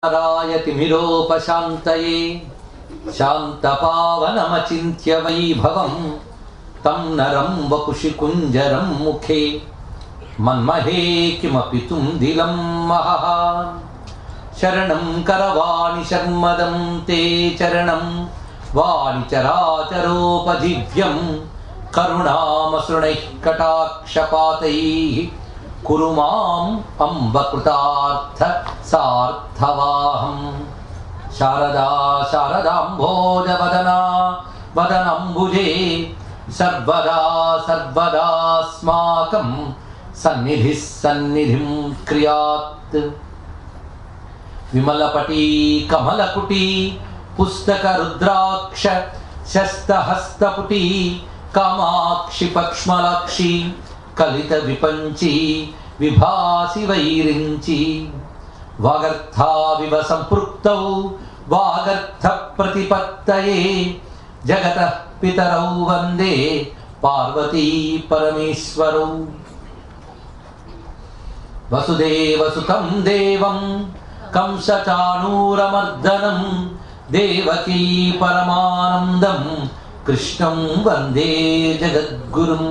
रायतिमिरोपशान्तये शान्तपावनमचिन्त्य वैभवं तं नरं वपुषि कुञ्जरं मुखे मन्महे किमपि तुन्दिलं महः शरणं करवाणि शर्मदं ते चरणं वाणि चराचरोपजीव्यं करुणामसृणैः कटाक्षपातैः कुरु माम् अम्ब कृतार्थ सार्थवाहं शारदा शारदाम्भोजवदना वदनम्बुजे सर्वदा सर्वदास्माकं सन्निधिः सन्निधिं क्रियात् विमलपटी कमलकुटी पुस्तकरुद्राक्ष शस्तहस्तपुटी कामाक्षि पक्ष्मलाक्षी कलित विपंची विभासी वैरिंची वागर्थाविव संपृक्तौ वागर्थ प्रतिपत्तये जगतः पितरौ वंदे पार्वती परमेश्वरौ वसुदेवसुतं देवं कंसचाणूरमर्दनं देवकी परमानन्दं कृष्णं वंदे जगद्गुरुं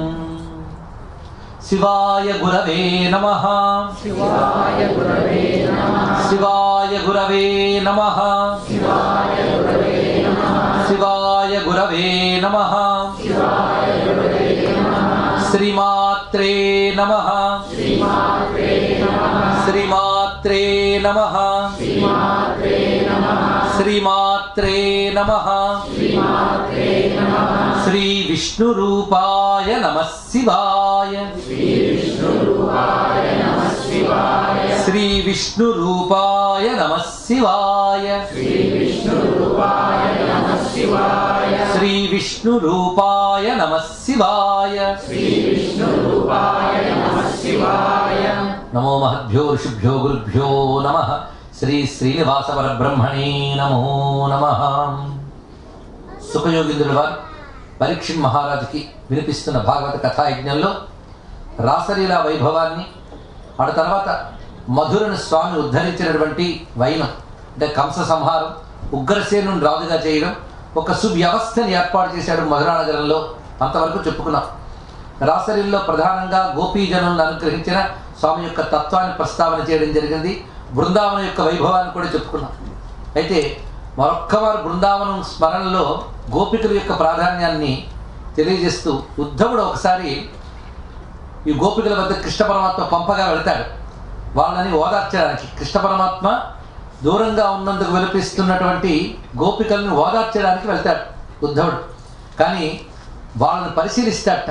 शिवाय गुरवे नमः शिवाय गुरवे नमः शिवाय गुरवे नमः शिवाय गुरवे नमः शिवाय गुरवे नमः शिवाय गुरवे नमः श्रीमात्रे नमः श्रीमात्रे नमः श्रीमात्रे नमः श्रीमात्रे नमः श्रीमात्रे नमः श्रीमात्रे नमः श्री विष्णुरूपाय नमः शिवाय श्री विष्णुरूपाय नमः शिवाय श्री विष्णुरूपाय नमः शिवाय श्री विष्णुरूपाय नमः शिवाय श्री विष्णुरूपाय नमः शिवाय श्री विष्णुरूपाय नमः शिवाय नमो महद्भ्यो ऋषिभ्यो गुरुभ्यो नमः श्री श्रीनिवास परब्रह्मणे नमो नमः సుఖయోగింద్రుల వారు పరీక్షిత్ మహారాజుకి వినిపిస్తున్న భాగవత కథాయజ్ఞంలో రాసలీలా వైభవాన్ని ఆ తర్వాత మధురను స్వామి ఉద్ధరించినటువంటి వైనం అంటే కంస సంహారం ఉగ్రసేనుని రాజుగా చేయడం ఒక సువ్యవస్థని ఏర్పాటు చేశాడు మధురా నగరంలో అంతవరకు చెప్పుకున్నాం. రాసలీలలో ప్రధానంగా గోపీజనులను అనుగ్రహించిన స్వామి యొక్క తత్వాన్ని ప్రస్తావన చేయడం జరిగింది. బృందావనం యొక్క వైభవాన్ని కూడా చెప్పుకున్నాం. అయితే మరొక్కవారు బృందావనం స్మరణలో గోపికల యొక్క ప్రాధాన్యాన్ని తెలియజేస్తూ ఉద్ధవుడు ఒకసారి ఈ గోపికల వద్ద కృష్ణ పరమాత్మ పంపగా వెళతాడు వాళ్ళని ఓదార్చడానికి. కృష్ణ పరమాత్మ దూరంగా ఉన్నందుకు విలపిస్తున్నటువంటి గోపికలను ఓదార్చడానికి వెళ్తాడు ఉద్ధవుడు. కానీ వాళ్ళని పరిశీలిస్తాడట.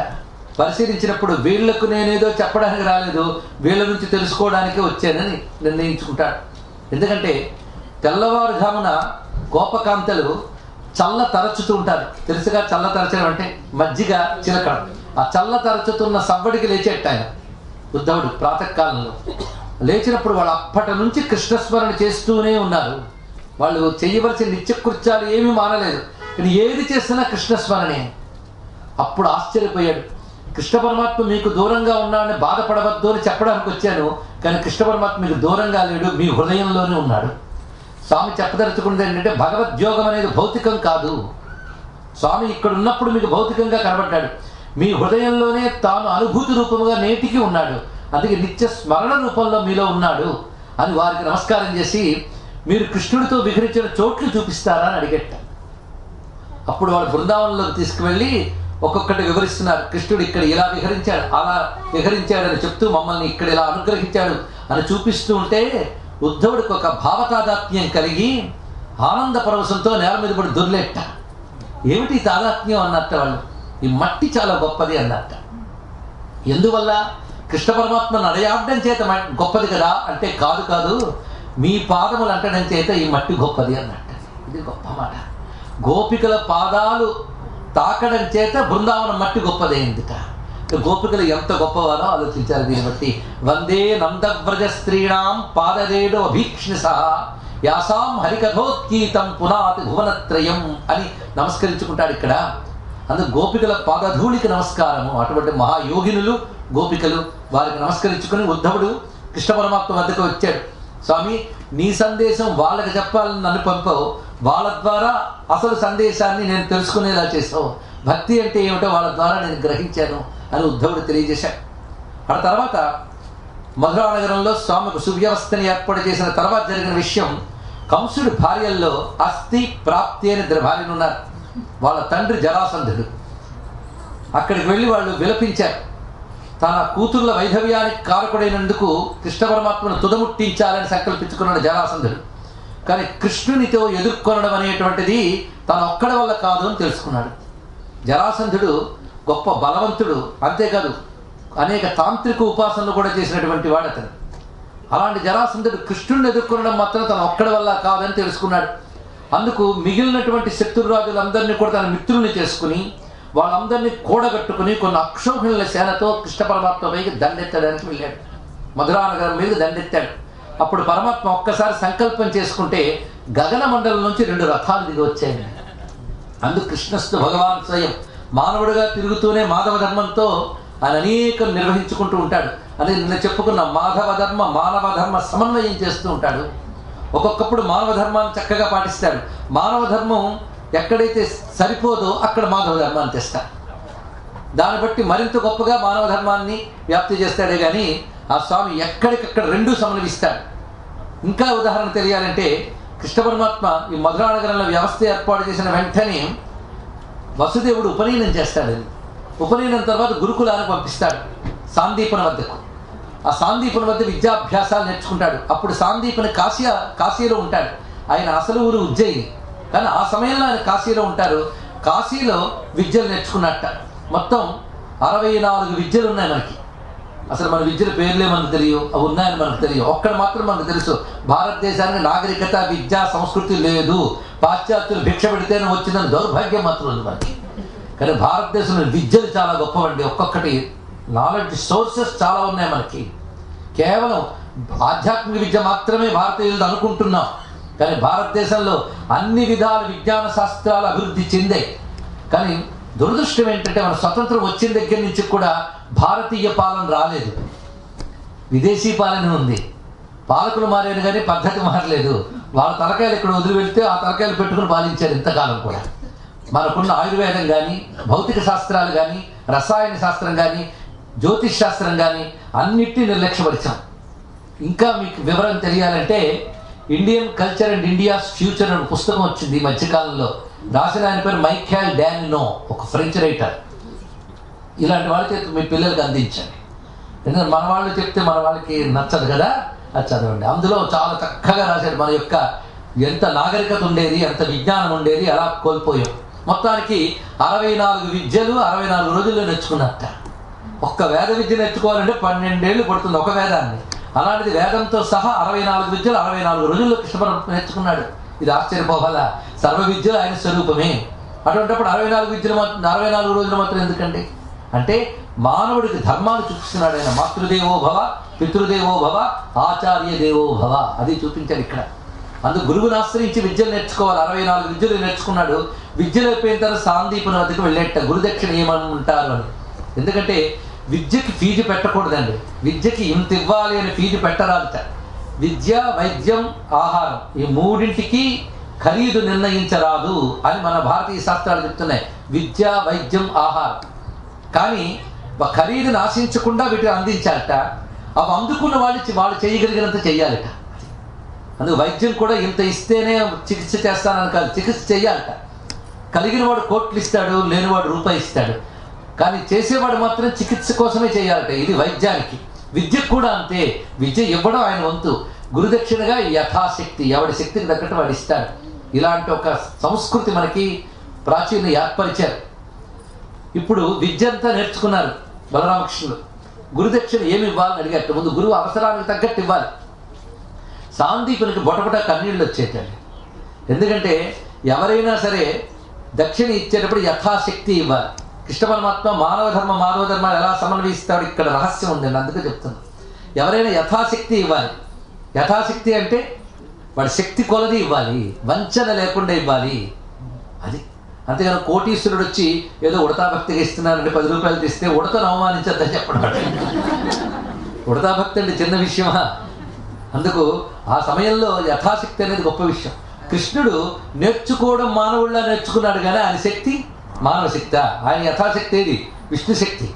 పరిశీలించినప్పుడు వీళ్లకు నేనేదో చెప్పడానికి రాలేదు, వీళ్ళ నుంచి తెలుసుకోవడానికే వచ్చానని నిర్ణయించుకుంటాడు. ఎందుకంటే తెల్లవారుజామున గోపకాంతలు చల్ల తరచుతూ ఉంటారు. తెలుసుగా చల్ల తరచడం అంటే మజ్జిగ చిలకడం. ఆ చల్ల తరచుతున్న సవ్వడికి లేచేట ఆయన ఉద్ధవుడు ప్రాతకాలంలో. లేచినప్పుడు వాళ్ళు అప్పటి నుంచి కృష్ణస్మరణ చేస్తూనే ఉన్నారు. వాళ్ళు చేయవలసిన నిత్యకృత్యాలు ఏమీ మానలేదు, కానీ ఏది చేసినా కృష్ణస్మరణే. అప్పుడు ఆశ్చర్యపోయాడు. కృష్ణ పరమాత్మ మీకు దూరంగా ఉన్నాడని బాధపడవద్దు అని చెప్పడానికి వచ్చాను, కానీ కృష్ణ పరమాత్మ మీకు దూరంగా లేడు, మీ హృదయంలోనే ఉన్నాడు. స్వామి చెప్పదలుచుకున్నది ఏంటంటే భగవద్యోగం అనేది భౌతికం కాదు. స్వామి ఇక్కడ ఉన్నప్పుడు మీకు భౌతికంగా కనబడ్డాడు, మీ హృదయంలోనే తాను అనుభూతి రూపంగా నేటికి ఉన్నాడు. అందుకే నిత్య స్మరణ రూపంలో మీలో ఉన్నాడు అని వారికి నమస్కారం చేసి మీరు కృష్ణుడితో విహరించిన చోట్లు చూపిస్తారా అని అడిగేట. అప్పుడు వాళ్ళు బృందావనంలోకి తీసుకువెళ్ళి ఒక్కొక్కటి వివరిస్తున్నారు. కృష్ణుడు ఇక్కడ ఇలా విహరించాడు, అలా విహరించాడని చెప్తూ మమ్మల్ని ఇక్కడ ఇలా అనుగ్రహించాడు అని చూపిస్తూ ఉంటే ఉద్ధవుడికి ఒక భావతాదాత్మ్యం కలిగి ఆనంద పరవశంతో నేల మీద పడి దొర్లేట. ఏమిటి తాదాత్మ్యం అన్నట్ట వాళ్ళు. ఈ మట్టి చాలా గొప్పది అన్నట్ట. ఎందువల్ల? కృష్ణ పరమాత్మ నడయాడడం చేత గొప్పది కదా అంటే కాదు కాదు, మీ పాదములు అంటడం చేత ఈ మట్టి గొప్పది అన్నట్ట. ఇది గొప్ప మాట. గోపికల పాదాలు తాకడం చేత బృందావనం మట్టి గొప్పదైందిట. గోపికలు ఎంత గొప్పవారో ఆలోచించారు. దీన్ని బట్టి వందే నందవ్రజ స్త్రీణాం పాదరేడు అభీక్ష్ణిస యాసాం హరికథోత్కీతం పునాతి భువనత్రయం అని నమస్కరించుకుంటాడు ఇక్కడ. అందుకు గోపికల పాదధూళికి నమస్కారము. అటువంటి మహాయోగినులు గోపికలు వారికి నమస్కరించుకుని ఉద్ధవుడు కృష్ణ పరమాత్మ వద్దకు వచ్చాడు. స్వామి నీ సందేశం వాళ్ళకి చెప్పాలని నన్ను పంపావు, వాళ్ళ ద్వారా అసలు సందేశాన్ని నేను తెలుసుకునేలా చేసావు. భక్తి అంటే ఏమిటో వాళ్ళ ద్వారా నేను గ్రహించాను అని ఉద్ధవుడు తెలియజేశాడు. ఆ తర్వాత మధురా నగరంలో స్వామికి సువ్యవస్థని ఏర్పాటు చేసిన తర్వాత జరిగిన విషయం, కంసుడి భార్యల్లో అస్థి, ప్రాప్తి అని ఇద్దరు భార్యలు ఉన్నారు. వాళ్ళ తండ్రి జరాసంధుడు. అక్కడికి వెళ్ళి వాళ్ళు విలపించారు. తన కూతుర్ల వైధవ్యానికి కారకుడైనందుకు కృష్ణ పరమాత్మను తుదముట్టించాలని సంకల్పించుకున్నాడు జరాసంధుడు. కానీ కృష్ణునితో ఎదుర్కొనడం అనేటువంటిది తన ఒక్కడి వల్ల కాదు అని తెలుసుకున్నాడు. జరాసంధుడు గొప్ప బలవంతుడు, అంతేకాదు అనేక తాంత్రిక ఉపాసనలు కూడా చేసినటువంటి వాడు అతను. అలాంటి జరాసంధుడు కృష్ణుడిని ఎదుర్కొనడం మాత్రం తన ఒక్కడి వల్ల కాదని తెలుసుకున్నాడు. అందుకు మిగిలినటువంటి శత్రురాజులందరినీ కూడా తన మిత్రుల్ని చేసుకుని వాళ్ళందరినీ కూడగట్టుకుని కొన్ని అక్షోహిణుల సేనతో కృష్ణ పరమాత్మ పైకి దండెత్తడానికి వెళ్ళాడు. మధురా నగరం మీద దండెత్తాడు. అప్పుడు పరమాత్మ ఒక్కసారి సంకల్పం చేసుకుంటే గగన మండలం నుంచి 2 రథాలు దిగి వచ్చాయి. అందుకు కృష్ణస్తు భగవాన్ స్వయం మానవుడిగా తిరుగుతూనే మాధవ ధర్మంతో ఆయన అనేకం నిర్వహించుకుంటూ ఉంటాడు. అని నిన్న చెప్పుకున్న మాధవ ధర్మ మానవ ధర్మ సమన్వయం చేస్తూ ఉంటాడు. ఒక్కొక్కప్పుడు మానవ ధర్మాన్ని చక్కగా పాటిస్తాడు. మానవ ధర్మం ఎక్కడైతే సరిపోదో అక్కడ మాధవ ధర్మాన్ని తెస్తాడు. దాన్ని బట్టి మరింత గొప్పగా మానవ ధర్మాన్ని వ్యాప్తి చేస్తాడే కానీ ఆ స్వామి ఎక్కడికక్కడ 2 సమన్వయిస్తాడు. ఇంకా ఉదాహరణ తెలియాలంటే కృష్ణ పరమాత్మ ఈ మధురా నగరంలో వ్యవస్థ ఏర్పాటు చేసిన వెంటనే వసుదేవుడు ఉపనయనం చేస్తాడు. ఉపనయనం తర్వాత గురుకులానికి పంపిస్తాడు సాందీపన వద్దకు. ఆ సాందీపన వద్ద విద్యాభ్యాసాలు నేర్చుకుంటాడు. అప్పుడు సాందీపని కాశీలో ఉంటాడు. ఆయన అసలు ఊరు ఉజ్జయిని, కానీ ఆ సమయంలో ఆయన కాశీలో ఉంటారు. కాశీలో విద్యలు నేర్చుకున్నట్ట. మొత్తం 64 విద్యలు ఉన్నాయి మనకి. అసలు మన విద్యల పేర్లే మనకు తెలియవు, అవి ఉన్నాయని మనకు తెలియవు. ఒక్కడ మాత్రం మనకు తెలుసు, భారతదేశానికి నాగరికత, విద్య, సంస్కృతి లేదు, పాశ్చాత్యులు భిక్ష పెడితేనే వచ్చిందని దౌర్భాగ్యం మాత్రం ఉంది మనకి. కానీ భారతదేశంలో విద్యలు చాలా గొప్పవండి. ఒక్కొక్కటి నాలెడ్జ్ సోర్సెస్ చాలా ఉన్నాయి మనకి. కేవలం ఆధ్యాత్మిక విద్య మాత్రమే భారతీయులు అనుకుంటున్నాం, కానీ భారతదేశంలో అన్ని విధాల విజ్ఞాన శాస్త్రాలు అభివృద్ధి చెందాయి. కానీ దురదృష్టం ఏంటంటే మన స్వతంత్రం వచ్చిన దగ్గర నుంచి కూడా భారతీయ పాలన రాలేదు, విదేశీ పాలన ఉంది. పాలకులు మారారు కానీ పద్ధతి మారలేదు. వాళ్ళ తలకాయలు ఇక్కడ వదిలి వెళ్తే ఆ తలకాయలు పెట్టుకుని పాలించారు ఇంతకాలం కూడా. మనకున్న ఆయుర్వేదం కానీ, భౌతిక శాస్త్రాలు కానీ, రసాయన శాస్త్రం కానీ, జ్యోతిష్ శాస్త్రం కానీ అన్నిటినీ నిర్లక్ష్యపరిచాం. ఇంకా మీకు వివరం తెలియాలంటే Indian culture and India's future అనే పుస్తకం వచ్చింది ఈ మధ్యకాలంలో. రాసిన ఆయన పేరు మైఖేల్ డానినో, ఒక ఫ్రెంచ్ రైటర్. ఇలాంటి వాళ్ళ చేత మీ పిల్లలకి అందించండి. ఎందుకంటే మన వాళ్ళు చెప్తే మన వాళ్ళకి నచ్చదు కదా, అది చదవండి. అందులో చాలా చక్కగా రాశాడు మన యొక్క ఎంత నాగరికత ఉండేది, ఎంత విజ్ఞానం ఉండేది, అలా కోల్పోయాం. మొత్తానికి 64 విద్యలు 64 రోజుల్లో నేర్చుకున్నట్ట. ఒక్క వేద విద్య నేర్చుకోవాలంటే 12 ఏళ్ళు పడుతుంది ఒక వేదాన్ని. అలాంటిది వేదంతో సహా 64 విద్యలు 64 రోజుల్లో కృష్ణ పరమాత్మ నేర్చుకున్నాడు. ఇది ఆశ్చర్యపోవాలా? సర్వ విద్యలు ఆయన స్వరూపమే. అటువంటిప్పుడు 64 విద్యలు 64 రోజులు మాత్రం ఎందుకండి? అంటే మానవుడికి ధర్మాలు చూపిస్తున్నాడు ఆయన. మాతృదేవో భవ, పితృదేవో భవ, ఆచార్య దేవో భవ, అది చూపించాడు ఇక్కడ. అందుకు గురువుని ఆశ్రయించి విద్యలు నేర్చుకోవాలి. 64 విద్యలు నేర్చుకున్నాడు. విద్యలు అయిపోయిన తర్వాత సాందీపన వద్దకు వెళ్ళేట గురుదక్షిణ ఏమంటారు అని. ఎందుకంటే విద్యకి ఫీజు పెట్టకూడదండి. విద్యకి ఇంత ఇవ్వాలి అని ఫీజు పెట్టరాదుట. విద్య, వైద్యం, ఆహారం ఈ మూడింటికి ఖరీదు నిర్ణయించరాదు అని మన భారతీయ శాస్త్రాలు చెప్తున్నాయి. విద్య, వైద్యం, ఆహారం. కానీ ఖరీదును ఆశించకుండా వీటిని అందించాలట. అవి అందుకున్న వాళ్ళు చేయగలిగినంత చెయ్యాలట. అందుకు వైద్యం కూడా ఇంత ఇస్తేనే చికిత్స చేస్తానని కాదు, చికిత్స చెయ్యాలట. కలిగిన వాడు కోట్లు ఇస్తాడు, లేనివాడు రూపాయి ఇస్తాడు. కానీ చేసేవాడు మాత్రం చికిత్స కోసమే చేయాలట. ఇది వైద్యానికి. విద్యకు కూడా అంతే. విద్య ఇవ్వడం ఆయన వంతు. గురుదక్షిణగా యథాశక్తి, ఎవడి శక్తికి తగ్గట్టు వాడు ఇస్తాడు. ఇలాంటి ఒక సంస్కృతి మనకి ప్రాచీన ఏర్పరిచారు. ఇప్పుడు విద్య అంతా నేర్చుకున్నారు బలరామకృష్ణులు. గురుదక్షిణ ఏమి ఇవ్వాలని అడిగారు. ముందు గురువు అవసరానికి తగ్గట్టు ఇవ్వాలి. సాందీపునికి బొటబొట కన్నీళ్ళు వచ్చేటండి. ఎందుకంటే ఎవరైనా సరే దక్షిణ ఇచ్చేటప్పుడు యథాశక్తి ఇవ్వాలి. కృష్ణ పరమాత్మ మానవ ధర్మాలు ఎలా సమన్వయిస్తాడు ఇక్కడ రహస్యం ఉందండి. అందుకే చెప్తున్నాను, ఎవరైనా యథాశక్తి ఇవ్వాలి. యథాశక్తి అంటే వాడి శక్తి కొలది ఇవ్వాలి, వంచన లేకుండా ఇవ్వాలి. అది అంతేగాని కోటీశ్వరుడు వచ్చి ఏదో ఉడతా భక్తిగా ఇస్తున్నానంటే 10 రూపాయలు తీస్తే ఉడతను అవమానించద్దని చెప్పడం. ఉడతా భక్తి అంటే చిన్న విషయమా? అందుకు ఆ సమయంలో యథాశక్తి అనేది గొప్ప విషయం. కృష్ణుడు నేర్చుకోవడం మానవుళ్ళ నేర్చుకున్నాడు కానీ ఆయన శక్తి మానవ శక్తి, ఆయన యథాశక్తి ఏది విష్ణు శక్తి.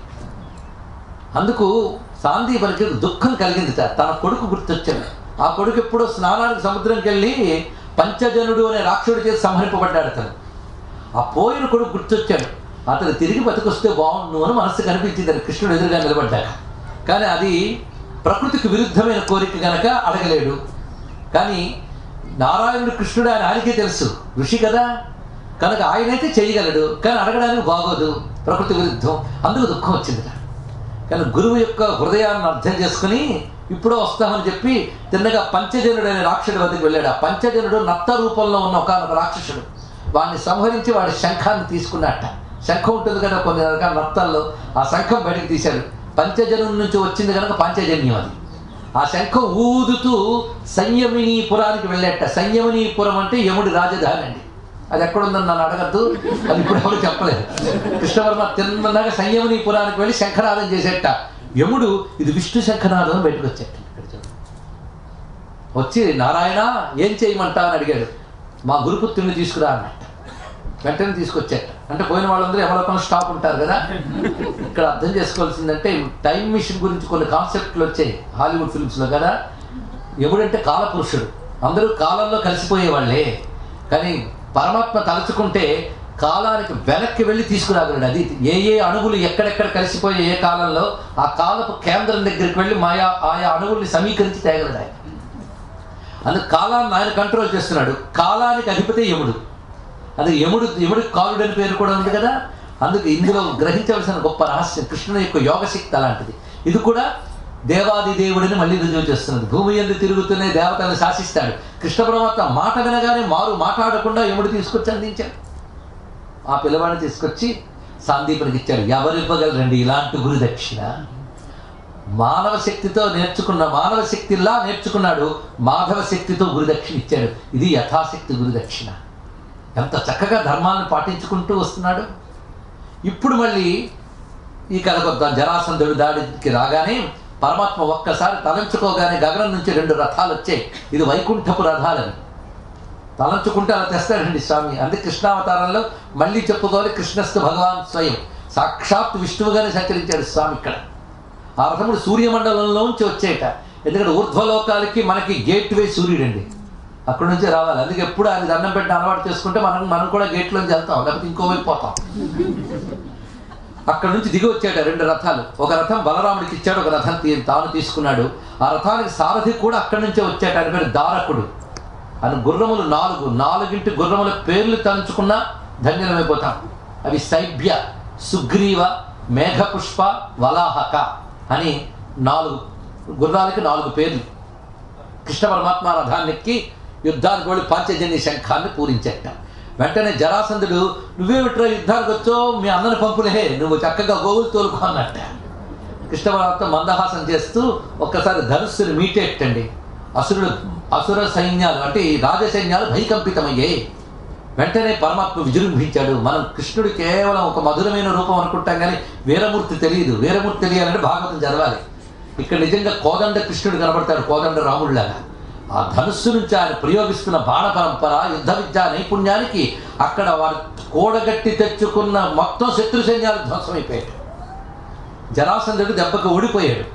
అందుకు సాందీపనికి దుఃఖం కలిగింది. తన కొడుకు గుర్తొచ్చాడు. ఆ కొడుకు ఎప్పుడో స్నానానికి సముద్రంకి వెళ్ళి పంచజనుడు అనే రాక్షసుడి చేసి సంహరింపబడ్డాడు. అతను ఆ పోయిన కొడుకు గుర్తొచ్చాడు. అతను తిరిగి బతికొస్తే బాగుండు అని మనస్సు కనిపించింది అని కృష్ణుడు ఎదురుగా నిలబడ్డాక. కానీ అది ప్రకృతికి విరుద్ధమైన కోరిక గనక అడగలేడు. కానీ నారాయణుడు కృష్ణుడు ఆయనకే తెలుసు, ఋషి కదా కనుక ఆయనైతే చేయగలడు. కానీ అడగడానికి బాగోదు, ప్రకృతి విరుద్ధం. అందుకు దుఃఖం వచ్చింది. కానీ గురువు యొక్క హృదయాన్ని అర్థం చేసుకుని ఇప్పుడో వస్తామని చెప్పి తిన్నగా పంచజనుడు అనే రాక్షసుడి వద్దకు వెళ్ళాడు. ఆ పంచజనుడు నత్త రూపంలో ఉన్న ఒకనొక రాక్షసుడు. వాడిని సంహరించి వాడి శంఖాన్ని తీసుకున్నట్ట. శంఖం ఉంటుంది కదా కొన్ని రకాల నత్తల్లో, ఆ శంఖం బయటకు తీశాడు. పంచజనుడి నుంచి వచ్చింది కనుక పాంచజన్యం అది. ఆ శంఖం ఊదుతూ సంయమినీపురానికి వెళ్ళేట. సంయమినీపురం అంటే యముడి రాజధాని అండి. అది ఎక్కడుందని నన్ను అడగద్దు, అది ఇప్పుడు ఎవరు చెప్పలేదు. కృష్ణవర్మ తిన్నగా సంయమినీపురానికి వెళ్ళి శంఖనాదం చేసేట. యముడు ఇది విష్ణు శంఖనాదం అని బయటకు వచ్చేట. వచ్చి నారాయణ ఏం చేయమంటా అని అడిగాడు. మా గురుపుత్రుని తీసుకురా అన్నట్ట. వెంటనే తీసుకొచ్చేట. అంటే పోయిన వాళ్ళందరూ ఎవరొకరు స్టాప్ ఉంటారు కదా. ఇక్కడ అర్థం చేసుకోవాల్సిందంటే టైం మిషన్ గురించి కొన్ని కాన్సెప్ట్లు వచ్చాయి హాలీవుడ్ ఫిల్మ్స్లో కదా. ఎముడంటే కాలపురుషుడు, అందరూ కాలంలో కలిసిపోయేవాళ్ళే. కానీ పరమాత్మ తలుచుకుంటే కాలానికి వెనక్కి వెళ్ళి తీసుకురాగలడు. అది ఏ అణువులు ఎక్కడెక్కడ కలిసిపోయే ఏ కాలంలో ఆ కాలపు కేంద్రం దగ్గరికి వెళ్ళి ఆయా అణువుల్ని సమీకరించి తేగలడు ఆయన. అందుకు కాలాన్ని ఆయన కంట్రోల్ చేస్తున్నాడు. కాలానికి అధిపతి యముడు. అది యముడికి కాలుడు అని పేరు కూడా ఉంది కదా. అందుకు ఇందులో గ్రహించవలసిన గొప్ప రహస్యం కృష్ణుని యొక్క యోగశక్తి అలాంటిది. ఇది కూడా దేవాది దేవుడిని మళ్ళీ రుజువు చేస్తున్నది. భూమి యందు తిరుగుతూనే దేవతలను శాసిస్తాడు. కృష్ణ పరమాత్మ మాట వినగానే మాట్లాడకుండా యముడు తీసుకొచ్చి అందించాడు. ఆ పిల్లవాడిని తీసుకొచ్చి సాందీపునికి ఇచ్చాడు. ఎవరు ఇవ్వగలరండి ఇలాంటి గురు దక్షిణ? మానవ శక్తితో మానవ శక్తిలా నేర్చుకున్నాడు. మాధవ శక్తితో గురుదక్షిణ ఇచ్చాడు. ఇది యథాశక్తి గురుదక్షిణ. ఎంత చక్కగా ధర్మాన్ని పాటించుకుంటూ వస్తున్నాడు. ఇప్పుడు మళ్ళీ ఈ కథకొద్దాం. జరాసంధుడు దాడికి రాగానే పరమాత్మ ఒక్కసారి తలంచుకోగానే గగనం నుంచి 2 రథాలు వచ్చాయి. ఇది వైకుంఠపు రథాలని తలంచుకుంటే అలా తెస్తాడండి స్వామి. అందుకే కృష్ణావతారంలో మళ్ళీ చెప్పుకోవాలి, కృష్ణస్థు భగవాన్ స్వయం సాక్షాత్ విష్ణువుగానే సంచరించాడు స్వామి. ఇక్కడ ఆ రథముడు సూర్యమండలంలోంచి వచ్చేట. ఎందుకంటే ఊర్ధ్వలోకాలకి మనకి గేట్వే సూర్యుడండి, అక్కడి నుంచే రావాలి. అందుకే ఎప్పుడు ఆయన దండం పెట్టి అలవాటు చేసుకుంటే మనం కూడా గేట్లోంచి వెళ్తాం, లేకపోతే ఇంకోవైపు పోతాం. అక్కడ నుంచి దిగి వచ్చాట 2 రథాలు. ఒక రథం బలరాముడికి ఇచ్చాడు, ఒక రథం తాను తీసుకున్నాడు. ఆ రథానికి సారథి కూడా అక్కడి నుంచే వచ్చాట. ఆయన పేరు దారకుడు. అని గుర్రములు 4 గుర్రముల పేర్లు తలుచుకున్నా ధన్యమైపోతాం. అవి శైభ్య, సుగ్రీవ, మేఘపుష్ప, వలాహక అని 4 గుర్రాలకి 4 పేర్లు. కృష్ణ పరమాత్మ రథానికి యుద్ధానికి వెళ్ళి పాంచజన్య శంఖాన్ని పూరించేట. వెంటనే జరాసంధుడు నువ్వేమిట్రా యుద్ధానికి వచ్చో, మీ అన్నని పంపులే, నువ్వు చక్కగా గోవులు తోలుకో అన్నట్ట. కృష్ణ పరమాత్మ మందహాసం చేస్తూ ఒక్కసారి ధనుస్సుని మీటేటండి. అసుర సైన్యాలు అంటే రాజసైన్యాలు భయకంపితమయ్యాయి. వెంటనే పరమాత్మ విజృంభించాడు. మనం కృష్ణుడు కేవలం ఒక మధురమైన రూపం అనుకుంటాం కానీ వీరమూర్తి తెలియదు. వీరమూర్తి తెలియాలంటే భాగవతం చదవాలి. ఇక్కడ నిజంగా కోదండ కృష్ణుడు కనబడతాడు, కోదండ రాముడిలాగా. ఆ ధనుస్సు నుంచి ఆయన ప్రయోగిస్తున్న బాణ పరంపర, యుద్ధ విద్యా నైపుణ్యానికి అక్కడ వారు కూడగట్టి తెచ్చుకున్న మొత్తం శత్రు సైన్యాలు ధ్వంసమైపోయాడు. జరాసంధుడు దెబ్బకు ఓడిపోయాడు.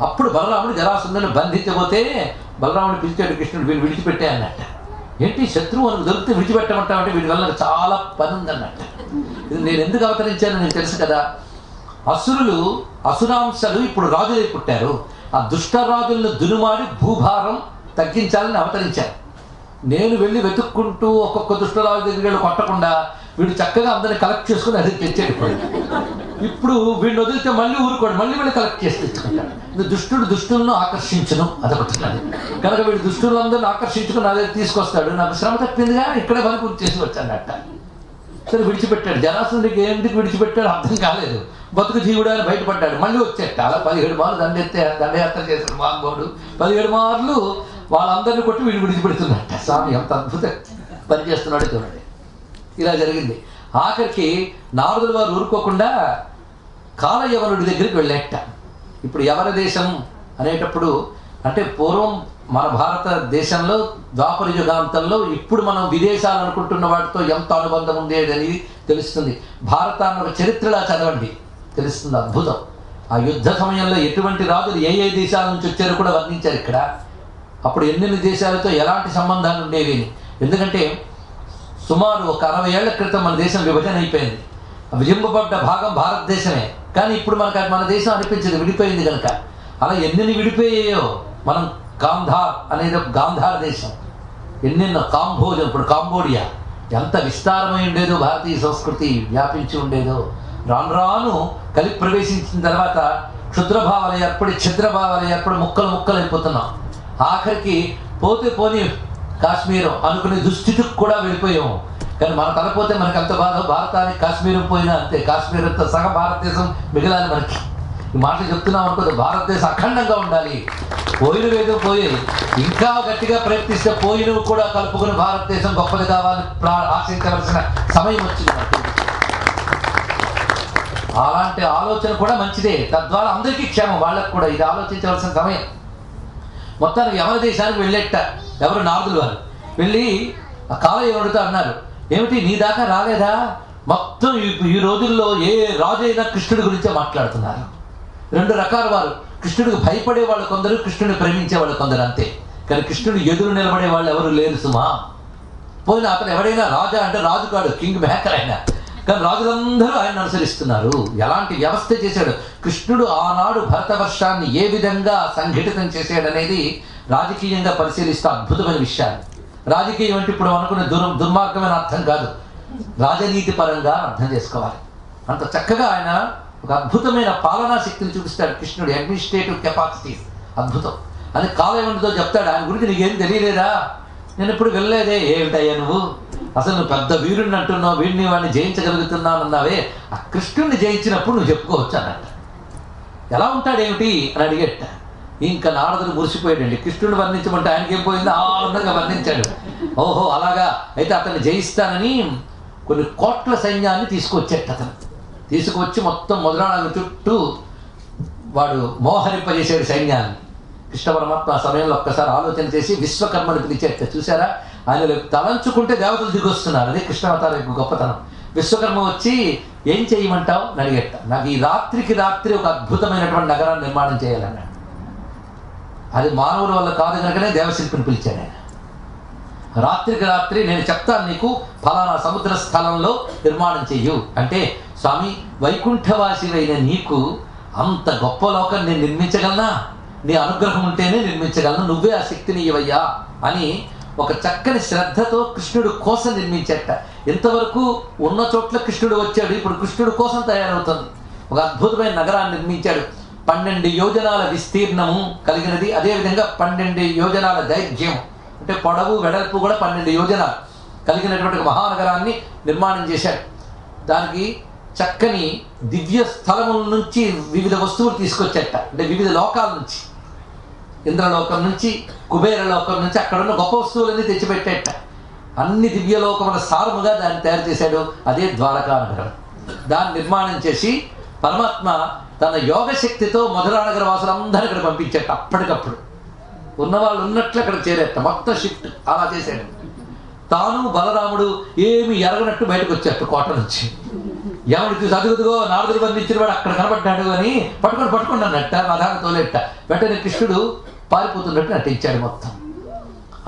అప్పుడు బలరాముడు జరాసంధుడిని బంధించబోతే బలరాముడు పిలిచాడు కృష్ణుడు, వీళ్ళు విడిచిపెట్టే అన్నట్ట. ఏంటి శత్రువు మనకు దొరికితే విడిచిపెట్టమంటామంటే వీడి వల్ల చాలా పని ఉందన్నట్ట. ఇది నేను ఎందుకు అవతరించానో నీకు తెలుసు కదా. అసురాంశలు ఇప్పుడు రాజులై పుట్టారు. ఆ దుష్టరాజులను దునుమాడి భూభారం తగ్గించాలని అవతరించారు. నేను వెళ్ళి వెతుక్కుంటూ ఒక్కొక్క దుష్టరాజు దగ్గరికి వెళ్ళి కొట్టకుండా వీడు చక్కగా అందరిని కలెక్ట్ చేసుకుని అది తెచ్చాడు. ఇప్పుడు వీడిని వదిలితే మళ్ళీ ఊరుకోడు, మళ్ళీ వీళ్ళు కలెక్ట్ చేసి తెచ్చుకుంటాడు. దుష్టుడు దుష్టులను ఆకర్షించను, అదొకటి. కనుక వీడు దుష్టులందరిని ఆకర్షించుకుని నా దగ్గర తీసుకొస్తాడు. నాకు శ్రమ తప్పిందిగా ఇక్కడే పని పూర్తి చేసి వచ్చానట. సరే విడిచిపెట్టాడు. జరాసంధుడికి ఎందుకు విడిచిపెట్టాడు అర్థం కాలేదు. బతుకు జీవుడు అని బయటపడ్డాడు. మళ్ళీ వచ్చేట. అలా 17 మార్లు దండయాత్ర చేశాడు మహానుభావుడు. 17 మార్లు వాళ్ళందరినీ కొట్టి వీడు విడిచిపెడుతున్నట్ట. స్వామి ఎంత అద్భుత పని చేస్తున్నాడో చూడండి. ఇలా జరిగింది. ఆఖరికి నారదుల వారు ఊరుకోకుండా కాలయవనుడి దగ్గరికి వెళ్ళేట. ఇప్పుడు యవన దేశం అనేటప్పుడు అంటే పూర్వం మన భారతదేశంలో ద్వాపర యుగాంతంలో ఇప్పుడు మనం విదేశాలు అనుకుంటున్న వాటితో ఎంత అనుబంధం ఉండేది అనేది తెలుస్తుంది. భారతాన్ని ఒక చరిత్రలా చదవండి, తెలుస్తుంది. అద్భుతం. ఆ యుద్ధ సమయంలో ఎటువంటి రాజులు ఏ ఏ దేశాల నుంచి వచ్చారో కూడా వర్ణించారు ఇక్కడ. అప్పుడు ఎన్నెన్ని దేశాలతో ఎలాంటి సంబంధాలు ఉండేవి. ఎందుకంటే సుమారు ఒక 60 ఏళ్ల క్రితం మన దేశం విభజన అయిపోయింది. విభజింపబడ్డ భాగం భారతదేశమే, కానీ ఇప్పుడు మనకు మన దేశం అనిపించదు, విడిపోయింది కనుక. అలా ఎన్ని విడిపోయాయో. మనం గాంధార్ అనేది గాంధార్ దేశం, ఎన్నెన్నో కాంబోజం, ఇప్పుడు కాంబోడియా, ఎంత విస్తారమై ఉండేదో భారతీయ సంస్కృతి, వ్యాపించి ఉండేదో. రాను రాను కలిపి ప్రవేశించిన తర్వాత క్షుద్రభావాలు ఏర్పడి ఛిద్రభావాలు ఏర్పడి ముక్కలు అయిపోతున్నాం. ఆఖరికి పోని కాశ్మీరం అనుకునే దుస్థితికి కూడా వెళ్ళిపోయాము. కానీ మన తలపోతే మనకి అంత బాధ. భారతానికి కాశ్మీరం పోయినా అంతే, కాశ్మీరంతో సగం భారతదేశం మిగలాలి మనకి. ఈ మాటలు చెప్తున్నాం అనుకోదు, భారతదేశం అఖండంగా ఉండాలి. పోయినవేదో పోయాయి, ఇంకా గట్టిగా ప్రయత్నిస్తే పోయినవి కూడా కలుపుకుని భారతదేశం గొప్పది కావాలని ఆశించవలసిన సమయం వచ్చింది మనకి. అలాంటి ఆలోచన కూడా మంచిదే, తద్వారా అందరికీ క్షేమం, వాళ్ళకు కూడా ఇది ఆలోచించవలసిన సమయం. మొత్తానికి యమన దేశానికి వెళ్ళేట ఎవరు నారదులు వారు వెళ్ళి ఆ కాలయవనుడితో అన్నారు, ఏమిటి నీ దాకా రాలేదా? మొత్తం ఈ రోజుల్లో ఏ రాజు అయినా కృష్ణుడి గురించే మాట్లాడుతున్నారు. 2 రకాల వారు, కృష్ణుడికి భయపడే వాళ్ళు కొందరు, కృష్ణుడిని ప్రేమించే వాళ్ళు కొందరు, అంతే. కానీ కృష్ణుడు ఎదురు నిలబడే వాళ్ళు ఎవరు లేరు సుమా. పోయిన అతను ఎవడైనా రాజా అంటే రాజు కాడు, కింగ్ మేకర్ అయినా, కానీ రాజులందరూ ఆయన అనుసరిస్తున్నారు. ఎలాంటి వ్యవస్థ చేశాడు కృష్ణుడు. ఆనాడు భరతవర్షాన్ని ఏ విధంగా సంఘటితం చేశాడనేది రాజకీయంగా పరిశీలిస్తే అద్భుతమైన విషయాలు. రాజకీయం అంటే ఇప్పుడు అనుకునే దుర్మార్గమైన అర్థం కాదు, రాజనీతి పరంగా అర్థం చేసుకోవాలి. అంత చక్కగా ఆయన ఒక అద్భుతమైన పాలనా శక్తిని చూపిస్తాడు కృష్ణుడు. అడ్మినిస్ట్రేటివ్ కెపాసిటీస్ అద్భుతం అని కాలయవనుడితో చెప్తాడు. ఆయన గురించి నీకేం తెలియలేదా? నేను ఇప్పుడు వెళ్ళలేదే. ఏమిటయ్యా నువ్వు, అసలు నువ్వు పెద్ద వీరుణ్ణి అంటున్నావు, వీడిని వాడిని జయించగలుగుతున్నావు అన్నావే, ఆ కృష్ణుడిని జయించినప్పుడు నువ్వు చెప్పుకోవచ్చు అన్నట్ట. ఎలా ఉంటాడేమిటి అని అడిగేట. ఇంకా నారదుడు మురిసిపోయాడండి. కృష్ణుడు వర్ణించమంటే ఆయనకి ఏం పోయిందో ఆనందంగా వర్ణించాడు. ఓహో అలాగా, అయితే అతన్ని జయిస్తానని కొన్ని కోట్ల సైన్యాన్ని తీసుకొచ్చేట. అతను తీసుకువచ్చి మొత్తం మొదలాడల చుట్టూ వాడు మోహరింపజేసాడు సైన్యాన్ని. కృష్ణ పరమాత్మ ఆ సమయంలో ఒక్కసారి ఆలోచన చేసి విశ్వకర్మని పిలిచేట. చూసారా, ఆయన తలంచుకుంటే దేవతలు దిగొస్తున్నారు. అదే కృష్ణావతార యొక్క గొప్పతనం. విశ్వకర్మ వచ్చి ఏం చేయమంటావు అని అడిగేట. నాకు ఈ రాత్రికి రాత్రి ఒక అద్భుతమైనటువంటి నగరాన్ని నిర్మాణం చేయాలన్నాడు. అది మానవుల వల్ల కాదు కనుకనే దేవశిల్పిని పిలిచాడు ఆయన. రాత్రికి రాత్రి నేను చెప్తాను నీకు, ఫలానా సముద్ర స్థలంలో నిర్మాణం చెయ్యు అంటే, స్వామి వైకుంఠవాసివైన నీకు అంత గొప్ప లోకం నేను నిర్మించగలనా? నీ అనుగ్రహం ఉంటేనే నిర్మించగలను, నువ్వే ఆ శక్తిని ఇవ్వయ్యా అని ఒక చక్కని శ్రద్ధతో కృష్ణుడు కోసం నిర్మించేట. ఇంతవరకు ఉన్న చోట్ల కృష్ణుడు వచ్చాడు, ఇప్పుడు కృష్ణుడు కోసం తయారవుతుంది. ఒక అద్భుతమైన నగరాన్ని నిర్మించాడు. 12 యోజనాల విస్తీర్ణము కలిగినది, అదేవిధంగా 12 యోజనాల దైర్ఘ్యం అంటే పొడవు వెడల్పు కూడా 12 యోజనాలు కలిగినటువంటి మహానగరాన్ని నిర్మాణం చేశాడు. దానికి చక్కని దివ్య స్థలముల నుంచి వివిధ వస్తువులు తీసుకొచ్చేట. అంటే వివిధ లోకాల నుంచి, ఇంద్రలోకం నుంచి, కుబేర లోకం నుంచి అక్కడున్న గొప్ప వస్తువులన్నీ తెచ్చిపెట్టేట. అన్ని దివ్యలోకముల సారముగా దాన్ని తయారు చేశాడు. అదే ద్వారకా నగరం. దాన్ని నిర్మాణం చేసి పరమాత్మ తన యోగశక్తితో మధురానగర వాసులందరూ ఇక్కడ పంపించేట. అప్పటికప్పుడు ఉన్నవాళ్ళు ఉన్నట్లు అక్కడ చేరేట. మొత్తం షిఫ్ట్ అలా చేశాడు. తాను బలరాముడు ఏమి ఎరగనట్టు బయటకు వచ్చేట కోట నుంచి. ఎవరికి చదువుతుగో నారదుడు బంధించిన వాడు అక్కడ కనబడ్డాడు అని పట్టుకొని అన్నట్ట రథాన్ని తోలేట. వెంటనే కృష్ణుడు పారిపోతున్నట్టు నటించాడు. మొత్తం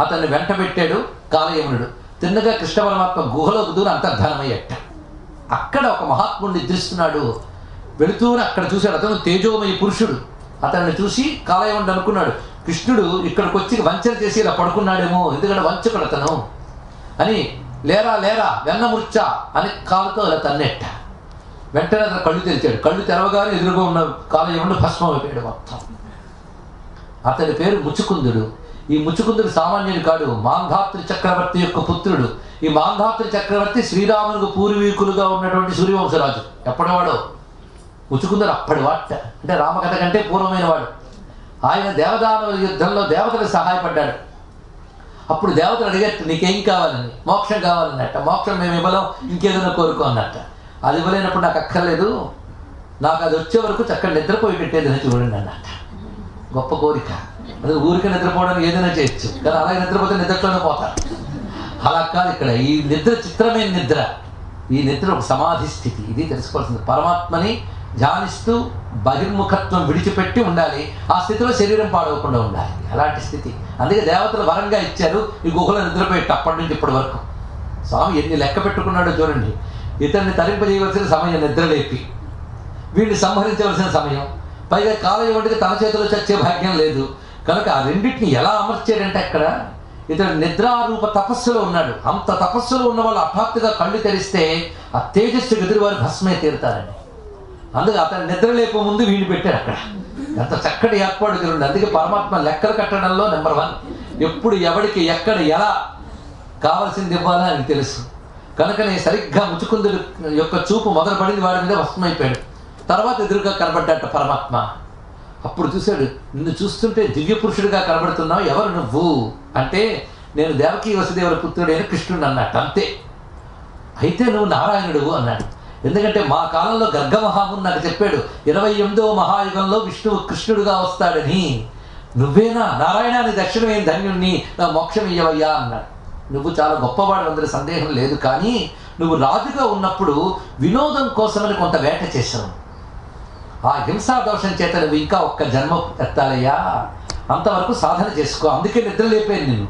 అతన్ని వెంట పెట్టాడు కాలయమునుడు. తిన్నగా కృష్ణ పరమాత్మ గుహలోకి దూరం అంతర్ధానమయ్యట. అక్కడ ఒక మహాత్ముడిని నిద్రిస్తున్నాడు. వెళుతూనే అక్కడ చూశాడు. అతను తేజోమయ పురుషుడు. అతన్ని చూసి కాలయమునుడు అనుకున్నాడు, కృష్ణుడు ఇక్కడికి వచ్చి వంచన చేసి ఇలా పడుకున్నాడేమో, ఎందుకంటే వంచకుడు అతను అని, లేరా లేరా వెన్నమూర్చ అని కాలుతో ఇలా తన్నెట్ట. వెంటనే అతను కళ్ళు తెరిచాడు. కళ్ళు తెరవగానే ఎదురుగా ఉన్న కాలయమునుడు భస్మం అయిపోయాడు మొత్తం. అతని పేరు ముచుకుందుడు. ఈ ముచుకుందుడు సామాన్యుడు కాడు, మాంధాతృ చక్రవర్తి యొక్క పుత్రుడు. ఈ మాంధాతృ చక్రవర్తి శ్రీరామునికి పూర్వీకులుగా ఉన్నటువంటి సూర్యవంశరాజు. ఎప్పటివాడో ముచుకుందుడు అప్పటి వాట, అంటే రామకథ కంటే పూర్వమైన వాడు. ఆయన దేవదానవుల యుద్ధంలో దేవతలకు సహాయపడ్డాడు. అప్పుడు దేవతలు అడిగట్టు నీకేం కావాలని, మోక్షం కావాలన్నట్ట. మోక్షం మేము ఇవ్వలేం, ఇంకేదైనా కోరుకో అన్నట్ట. అది ఇవ్వలేనప్పుడు నాకు అక్కర్లేదు, నాకు అది వచ్చే వరకు చక్కగా నిద్రపోయి పెట్టేదని చూడండి అన్నట్ట. గొప్ప కోరిక. అది ఊరికి నిద్రపోవడానికి ఏదైనా చేయొచ్చు, కానీ అలాగే నిద్రపోతే నిద్రలోనే పోతారు. అలా కాదు ఇక్కడ. ఈ నిద్ర చిత్రమైన నిద్ర, ఈ నిద్ర ఒక సమాధి స్థితి. ఇది తెలుసుకోవాల్సింది. పరమాత్మని ధ్యానిస్తూ బహిర్ముఖత్వం విడిచిపెట్టి ఉండాలి. ఆ స్థితిలో శరీరం పాడవకుండా ఉండాలి. అలాంటి స్థితి. అందుకే దేవతలు వరంగా ఇచ్చారు ఈ గుహలో నిద్రపోయేట్టు. అప్పటి నుంచి ఇప్పటి వరకు స్వామి ఎన్ని లెక్క పెట్టుకున్నాడో చూడండి. ఇతన్ని తరింపజేయవలసిన సమయం నిద్రలేపి, వీడిని సంహరించవలసిన సమయం, పైగా కాలయోటికి తన చేతిలో చచ్చే భాగ్యం లేదు. కనుక ఆ రెండింటిని ఎలా అమర్చాడంటే అక్కడ ఇతడు నిద్రారూప తపస్సులో ఉన్నాడు. అంత తపస్సులో ఉన్న వాళ్ళు హఠాత్తుగా కళ్ళు తెరిస్తే ఆ తేజస్సు ఎదురువారు భస్మే తీరుతారండి. అందుకే అతను నిద్రలేపే ముందు వీడిని పెట్టారు అక్కడ. ఎంత చక్కటి ఏర్పాటు జరుగుతుంది. అందుకే పరమాత్మ లెక్కలు కట్టడంలో నెంబర్ 1. ఎప్పుడు ఎవడికి ఎక్కడ ఎలా కావాల్సింది ఇవ్వాలో అని తెలుసు. కనుకనే సరిగ్గా ముచుకుందుడు యొక్క చూపు మొదలు పడింది వాడి మీద భస్మైపోయాడు. తర్వాత ఎదురుగా కనబడ్డాట పరమాత్మ. అప్పుడు చూశాడు, నిన్ను చూస్తుంటే దివ్య పురుషుడిగా కనబడుతున్నావు, ఎవరు నువ్వు అంటే నేను దేవకీ వసుదేవుల పుత్రుడైన కృష్ణుడు అన్నట్టు. అంతే. అయితే నువ్వు నారాయణుడు అన్నాడు. ఎందుకంటే మా కాలంలో గర్గమహాముని నాకు చెప్పాడు 28వ మహాయుగంలో విష్ణువు కృష్ణుడుగా వస్తాడని. నువ్వేనా నారాయణ, నీ దక్షిణమైన ధన్యుణ్ణి, నా మోక్షం ఇయ్యవయ్యా అన్నాడు. నువ్వు చాలా గొప్పవాడు, అందులో సందేహం లేదు. కానీ నువ్వు రాజుగా ఉన్నప్పుడు వినోదం కోసమని కొంత వేట చేశావు. ఆ హింసా దోషం చేత నువ్వు ఇంకా ఒక్క జన్మ ఎత్తాలయ్యా, అంతవరకు సాధన చేసుకో. అందుకే నిద్ర లేపాను నిన్ను.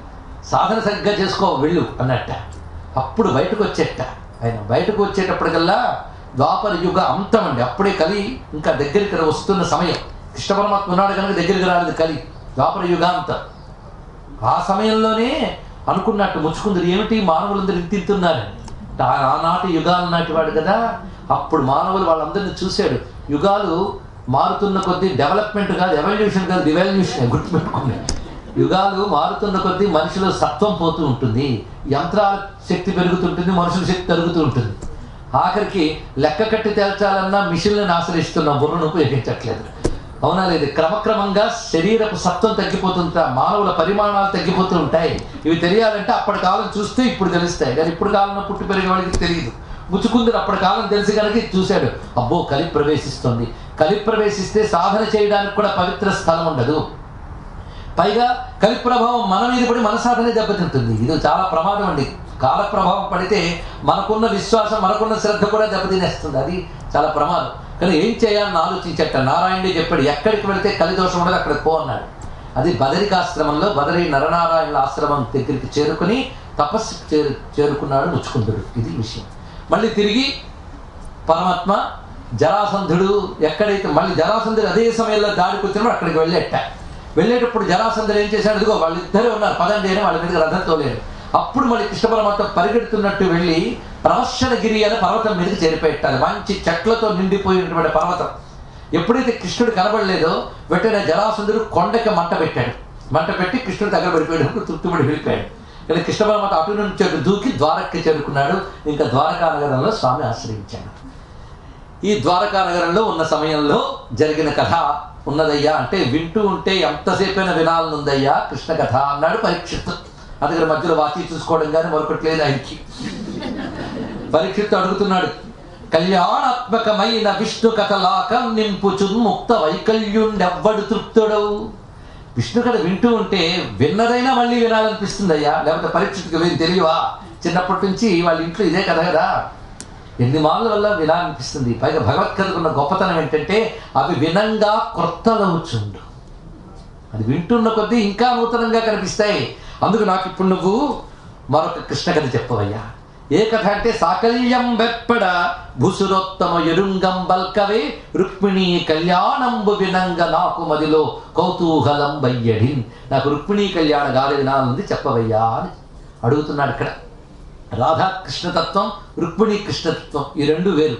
సాధన సరిగ్గా చేసుకో వెళ్ళు అన్నట్ట. అప్పుడు బయటకు వచ్చేట ఆయన. బయటకు వచ్చేటప్పటికల్లా ద్వాపర యుగ అంతం అండి. అప్పుడే కలి ఇంకా దగ్గరికి వస్తున్న సమయం. కృష్ణ పరమాత్మ ఉన్నాడు కనుక దగ్గరికి రాలేదు కలి. ద్వాపర యుగాంతం. ఆ సమయంలోనే అనుకున్నట్టు ముచ్చుకుందరు ఏమిటి మానవులందరూ ఇంతింతున్నారని. ఆనాటి యుగాలు నాటి వాడు కదా. అప్పుడు మానవులు వాళ్ళందరినీ చూశాడు. యుగాలు మారుతున్న కొద్దీ డెవలప్మెంట్ కాదు, ఎవల్యూషన్ కాదు, డివల్యూషన్. గుర్తుపెట్టుకోండి. యుగాలు మారుతున్న కొద్దీ మనిషిలో సత్వం పోతూ ఉంటుంది, యంత్రాల శక్తి పెరుగుతుంటుంది, మనుషుల శక్తి తరుగుతూ ఉంటుంది. ఆఖరికి లెక్క కట్టి తేల్చాలన్నా మిషన్లను ఆశ్రయిస్తున్న బుర్రను ఉపయోగించట్లేదు. అవునా లేదు? క్రమక్రమంగా శరీరపు సత్వం తగ్గిపోతుంటా, మానవుల పరిమాణాలు తగ్గిపోతూ ఉంటాయి. ఇవి తెలియాలంటే అప్పటి కాలం చూస్తే ఇప్పుడు తెలుస్తాయి, కానీ ఇప్పుడు కాలంలో పుట్టి పెరిగే వాడికి తెలియదు. ముచ్చుకుందరు అప్పటి కాలం తెలిసి కనుక చూశాడు. అబ్బో కలి ప్రవేశిస్తుంది. కలి ప్రవేశిస్తే సాధన చేయడానికి కూడా పవిత్ర స్థలం ఉండదు. పైగా కలి ప్రభావం మన మీద పడి మన సాధనే దెబ్బతింటుంది. ఇది చాలా ప్రమాదం అండి. కాల ప్రభావం పడితే మనకున్న విశ్వాసం, మనకున్న శ్రద్ధ కూడా దెబ్బతినేస్తుంది. అది చాలా ప్రమాదం. కానీ ఏం చేయాలని ఆలోచించట. నారాయణుడే చెప్పాడు, ఎక్కడికి వెళితే కలిదోషం ఉండదు అక్కడికి పో అన్నాడు. అది బదరికాశ్రమంలో బదరి నరనారాయణుల ఆశ్రమం దగ్గరికి చేరుకుని తపస్సు చేరుకున్నాడు ముచ్చుకుందుడు. ఇది విషయం. మళ్ళీ తిరిగి పరమాత్మ జరాసంధుడు ఎక్కడైతే మళ్ళీ జరాసంధుడు అదే సమయంలో దాడికి వచ్చినప్పుడు అక్కడికి వెళ్ళేట. వెళ్ళేటప్పుడు జరాసంధుడు ఏం చేశాడు, అదిగో వాళ్ళిద్దరే ఉన్నారు, పదండి అని వాళ్ళ మీద రథంతో లేరు. అప్పుడు మళ్ళీ కృష్ణ పరమాత్మ పరిగెడుతున్నట్టు వెళ్ళి ప్రవశనగిరి అనే పర్వతం మీదకి చేరిపెట్టాలి. మంచి చెట్లతో నిండిపోయినటువంటి పర్వతం. ఎప్పుడైతే కృష్ణుడు కనబడలేదో వెంటనే జరాసంధుడు కొండకి మంట పెట్టాడు. మంట పెట్టి కృష్ణుడు దగ్గర పడిపోయాడు, తృప్తిపడి వెళ్ళిపోయాడు. కానీ కృష్ణ పరమాత్మ అటు నుంచి దూకి ద్వారకకి చేరుకున్నాడు. ఇంకా ద్వారకా నగరంలో స్వామి ఆశ్రయించాడు. ఈ ద్వారకా నగరంలో ఉన్న సమయంలో జరిగిన కథ ఉన్నదయ్యా అంటే వింటూ ఉంటే ఎంతసేపైనా వినాలనుందయ్యా కృష్ణ కథ అన్నాడు పరీక్షిత్తు. అందుకని మధ్యలో వాచి చూసుకోవడం కానీ మరొకటి లేదు ఆయనకి. పరీక్షిత్తు అడుగుతున్నాడు, కళ్యాణాత్మకమైన విష్ణు కథలాకం నింపుచున్ముక్త వైకల్యుండెవ్వడు తృప్తుడవు. విష్ణు కథ వింటూ ఉంటే విన్నదైనా మళ్ళీ వినాలనిపిస్తుంది అయ్యా. లేకపోతే పరీక్షిత్తుకు ఏం తెలియవా? చిన్నప్పటి నుంచి వాళ్ళ ఇంట్లో ఇదే కథ కదా, ఎన్ని మార్ల వల్ల వినాలనిపిస్తుంది. పైగా భగవత్కథకున్న గొప్పతనం ఏంటంటే అవి వినంగా క్రొత్తలవుచుండు. అది వింటున్న కొద్దీ ఇంకా నూతనంగా కనిపిస్తాయి. అందుకు నాకు ఇప్పుడు నువ్వు మరొక కృష్ణ కథ చెప్పవయ్యా. ఏ కథ అంటే సాకల్యం వెప్పడ భూసురోత్తమ ఎరుంగం బల్కవే రుక్మిణీ కళ్యాణంబు వినంగ నాకు మదిలో కౌతూహలం బయ్యడి. నాకు రుక్మిణీ కళ్యాణ గాలి వినాలంది చెప్పవయ్యా అని అడుగుతున్నాడు ఇక్కడ. రాధాకృష్ణతత్వం, రుక్మిణీ కృష్ణతత్వం ఈ రెండు వేరు.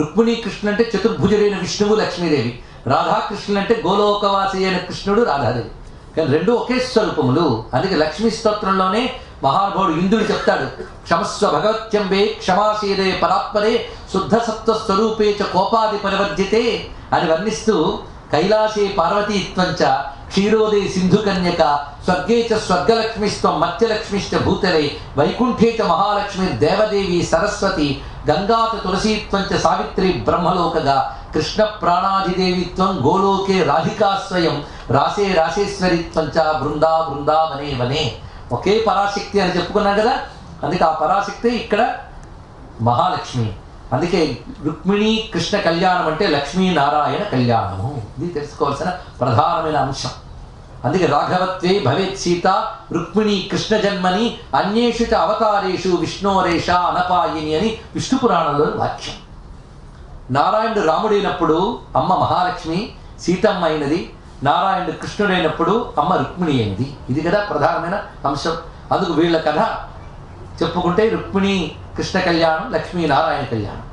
రుక్మిణీ కృష్ణ అంటే చతుర్భుజుడైన విష్ణువు లక్ష్మీదేవి, రాధాకృష్ణులు అంటే గోలోకవాసి అయిన కృష్ణుడు రాధాదేవి. కానీ రెండు ఒకే స్వరూపములు. అందుకే లక్ష్మీ స్తోత్రంలోనే మహానుభావుడు ఇంద్రుడు చెప్తాడు, క్షమస్వ భగవత్యంబే క్షమాశీరే పరాత్పరే శుద్ధ సత్వ స్వరూపే చ కోపాది పరివర్జితే అని వర్ణిస్తూ కైలాసే పార్వతీత్వంచ క్షీరోదే సింధు కన్యక స్వర్గే చ స్వర్గలక్ష్మిస్త్వం మత్స్యలక్ష్మిశ్చ భూతలే వైకుంఠే చ మహాలక్ష్మి దేవదేవి సరస్వతి గంగాత తులసీత్వం చ సావిత్రి బ్రహ్మలోకగా కృష్ణ ప్రాణాధిదేవిత్వం గోలోకే రాధికా స్వయం రాసే రాసేశ్వరిత్వం చ బృందా బృందావనే వనే. ఒకే పరాశక్తి అని చెప్పుకున్నాం కదా, అందుకే ఆ పరాశక్తి ఇక్కడ మహాలక్ష్మి. అందుకే రుక్మిణీ కృష్ణ కళ్యాణం అంటే లక్ష్మీనారాయణ కళ్యాణము. ఇది తెలుసుకోవాల్సిన ప్రధానమైన అంశం. అందుకే రాఘవత్వే భవేత్ సీత రుక్మిణీ కృష్ణ జన్మని అన్యేషు చ అవతారేషు విష్ణోరేష అనపాయిని అని విష్ణు పురాణంలో వాక్యం. నారాయణుడు రాముడైనప్పుడు అమ్మ మహాలక్ష్మి సీతమ్మ అయినది, నారాయణుడు కృష్ణుడైనప్పుడు అమ్మ రుక్మిణి అయినది. ఇది కదా ప్రధానమైన అంశం. అందుకు వీళ్ళ కథ చెప్పుకుంటే రుక్మిణీ కృష్ణ కళ్యాణం, లక్ష్మీనారాయణ కళ్యాణం.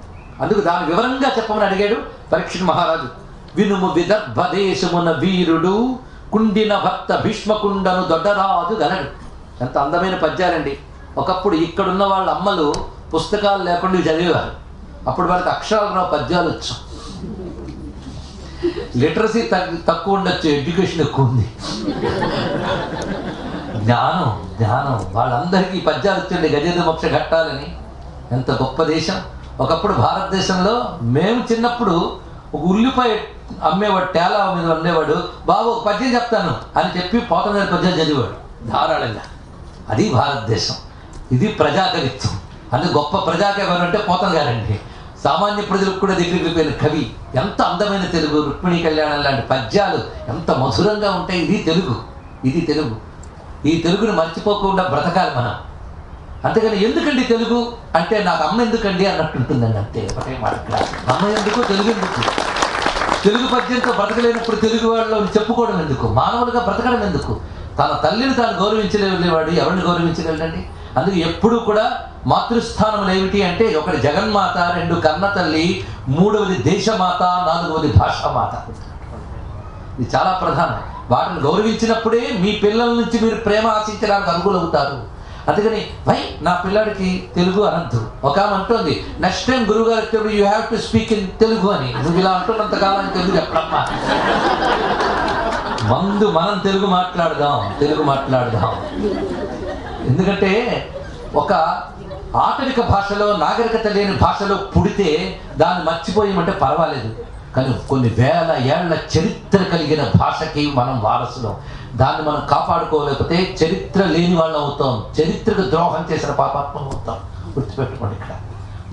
అందుకు దాని వివరంగా చెప్పమని అడిగాడు పరీక్షిత్ మహారాజు. వినుము విదర్భదేశమున వీరుడు కుండిన భక్త భీష్మకుండను దొడ్డరాజు గలడు. ఎంత అందమైన పద్యాలండి. ఒకప్పుడు ఇక్కడున్న వాళ్ళ అమ్మలు పుస్తకాలు లేకుండా ఇవి చదివేవారు. అప్పుడు వాళ్ళకి అక్షరాలు రావు, పద్యాలు వచ్చు. లిటరసీ తక్కువ ఉండొచ్చు, ఎడ్యుకేషన్ ఎక్కువ ఉంది. జ్ఞానం జ్ఞానం వాళ్ళందరికీ పద్యాలు వచ్చండి. గజేంద్ర మోక్ష ఘట్టాలని. ఎంత గొప్ప దేశం. ఒకప్పుడు భారతదేశంలో మేము చిన్నప్పుడు ఒక ఉల్లిపాయ అమ్మేవాడు, టేలా మీద ఉండేవాడు. బాబు ఒక పద్యం చెప్తాను అని చెప్పి పోతన గారి పద్యాలు చదివాడు ధారాళంగా. అది భారతదేశం. ఇది ప్రజాకవిత్వం. అందుకు గొప్ప ప్రజాకవి అంటే పోతన గారండి. సామాన్య ప్రజలకు కూడా దగ్గరికి వెళ్ళిపోయిన కవి. ఎంత అందమైన తెలుగు. రుక్మిణీ కళ్యాణం లాంటి పద్యాలు ఎంత మధురంగా ఉంటాయి. ఇది తెలుగు, ఇది తెలుగు. ఈ తెలుగును మర్చిపోకుండా బ్రతకాలి మనం. అంతేగాని ఎందుకండి తెలుగు అంటే నాకు అమ్మ ఎందుకండి అన్నట్టుంటుందండి. అంతే ఒకటే మాట. అమ్మ ఎందుకు, తెలుగు ఎందుకు? తెలుగు పద్యంతో బ్రతకలేనప్పుడు తెలుగు వాళ్ళలో చెప్పుకోవడం ఎందుకు? మానవులుగా బ్రతకడం ఎందుకు? తన తల్లిని తాను గౌరవించలేవాడు ఎవరిని గౌరవించగలడండి? అందుకే ఎప్పుడూ కూడా మాతృస్థానములు ఏమిటి అంటే ఒకటి జగన్మాత, రెండు కన్న తల్లి, మూడవది దేశమాత, నాలుగవది భాషామాత. ఇది చాలా ప్రధానం. వాటిని గౌరవించినప్పుడే మీ పిల్లల నుంచి మీరు ప్రేమ ఆశించడానికి అనుకూలవుతారు. అందుకని నా పిల్లాడికి తెలుగు అనద్దు. ఒక ఆమె అంటుంది, నెక్స్ట్ టైం గురువు గారు వచ్చేప్పుడు you have to speak in Telugu అని. నువ్వు ఇలా అంటున్నంత కాలం తెలుగు చెప్పడమ్మా. ముందు మనం తెలుగు మాట్లాడదాం, తెలుగు మాట్లాడదాం. ఎందుకంటే ఒక ఆటవిక భాషలో, నాగరికత లేని భాషలో పుడితే దాన్ని మర్చిపోయామంటే పర్వాలేదు. కానీ కొన్ని వేల ఏళ్ల చరిత్ర కలిగిన భాషకి మనం వారసులం. దాన్ని మనం కాపాడుకోలేకపోతే చరిత్ర లేని వాళ్ళం అవుతాం, చరిత్రకు ద్రోహం చేసిన పాపాత్మం అవుతాం. గుర్తుపెట్టుకోండి. ఇక్కడ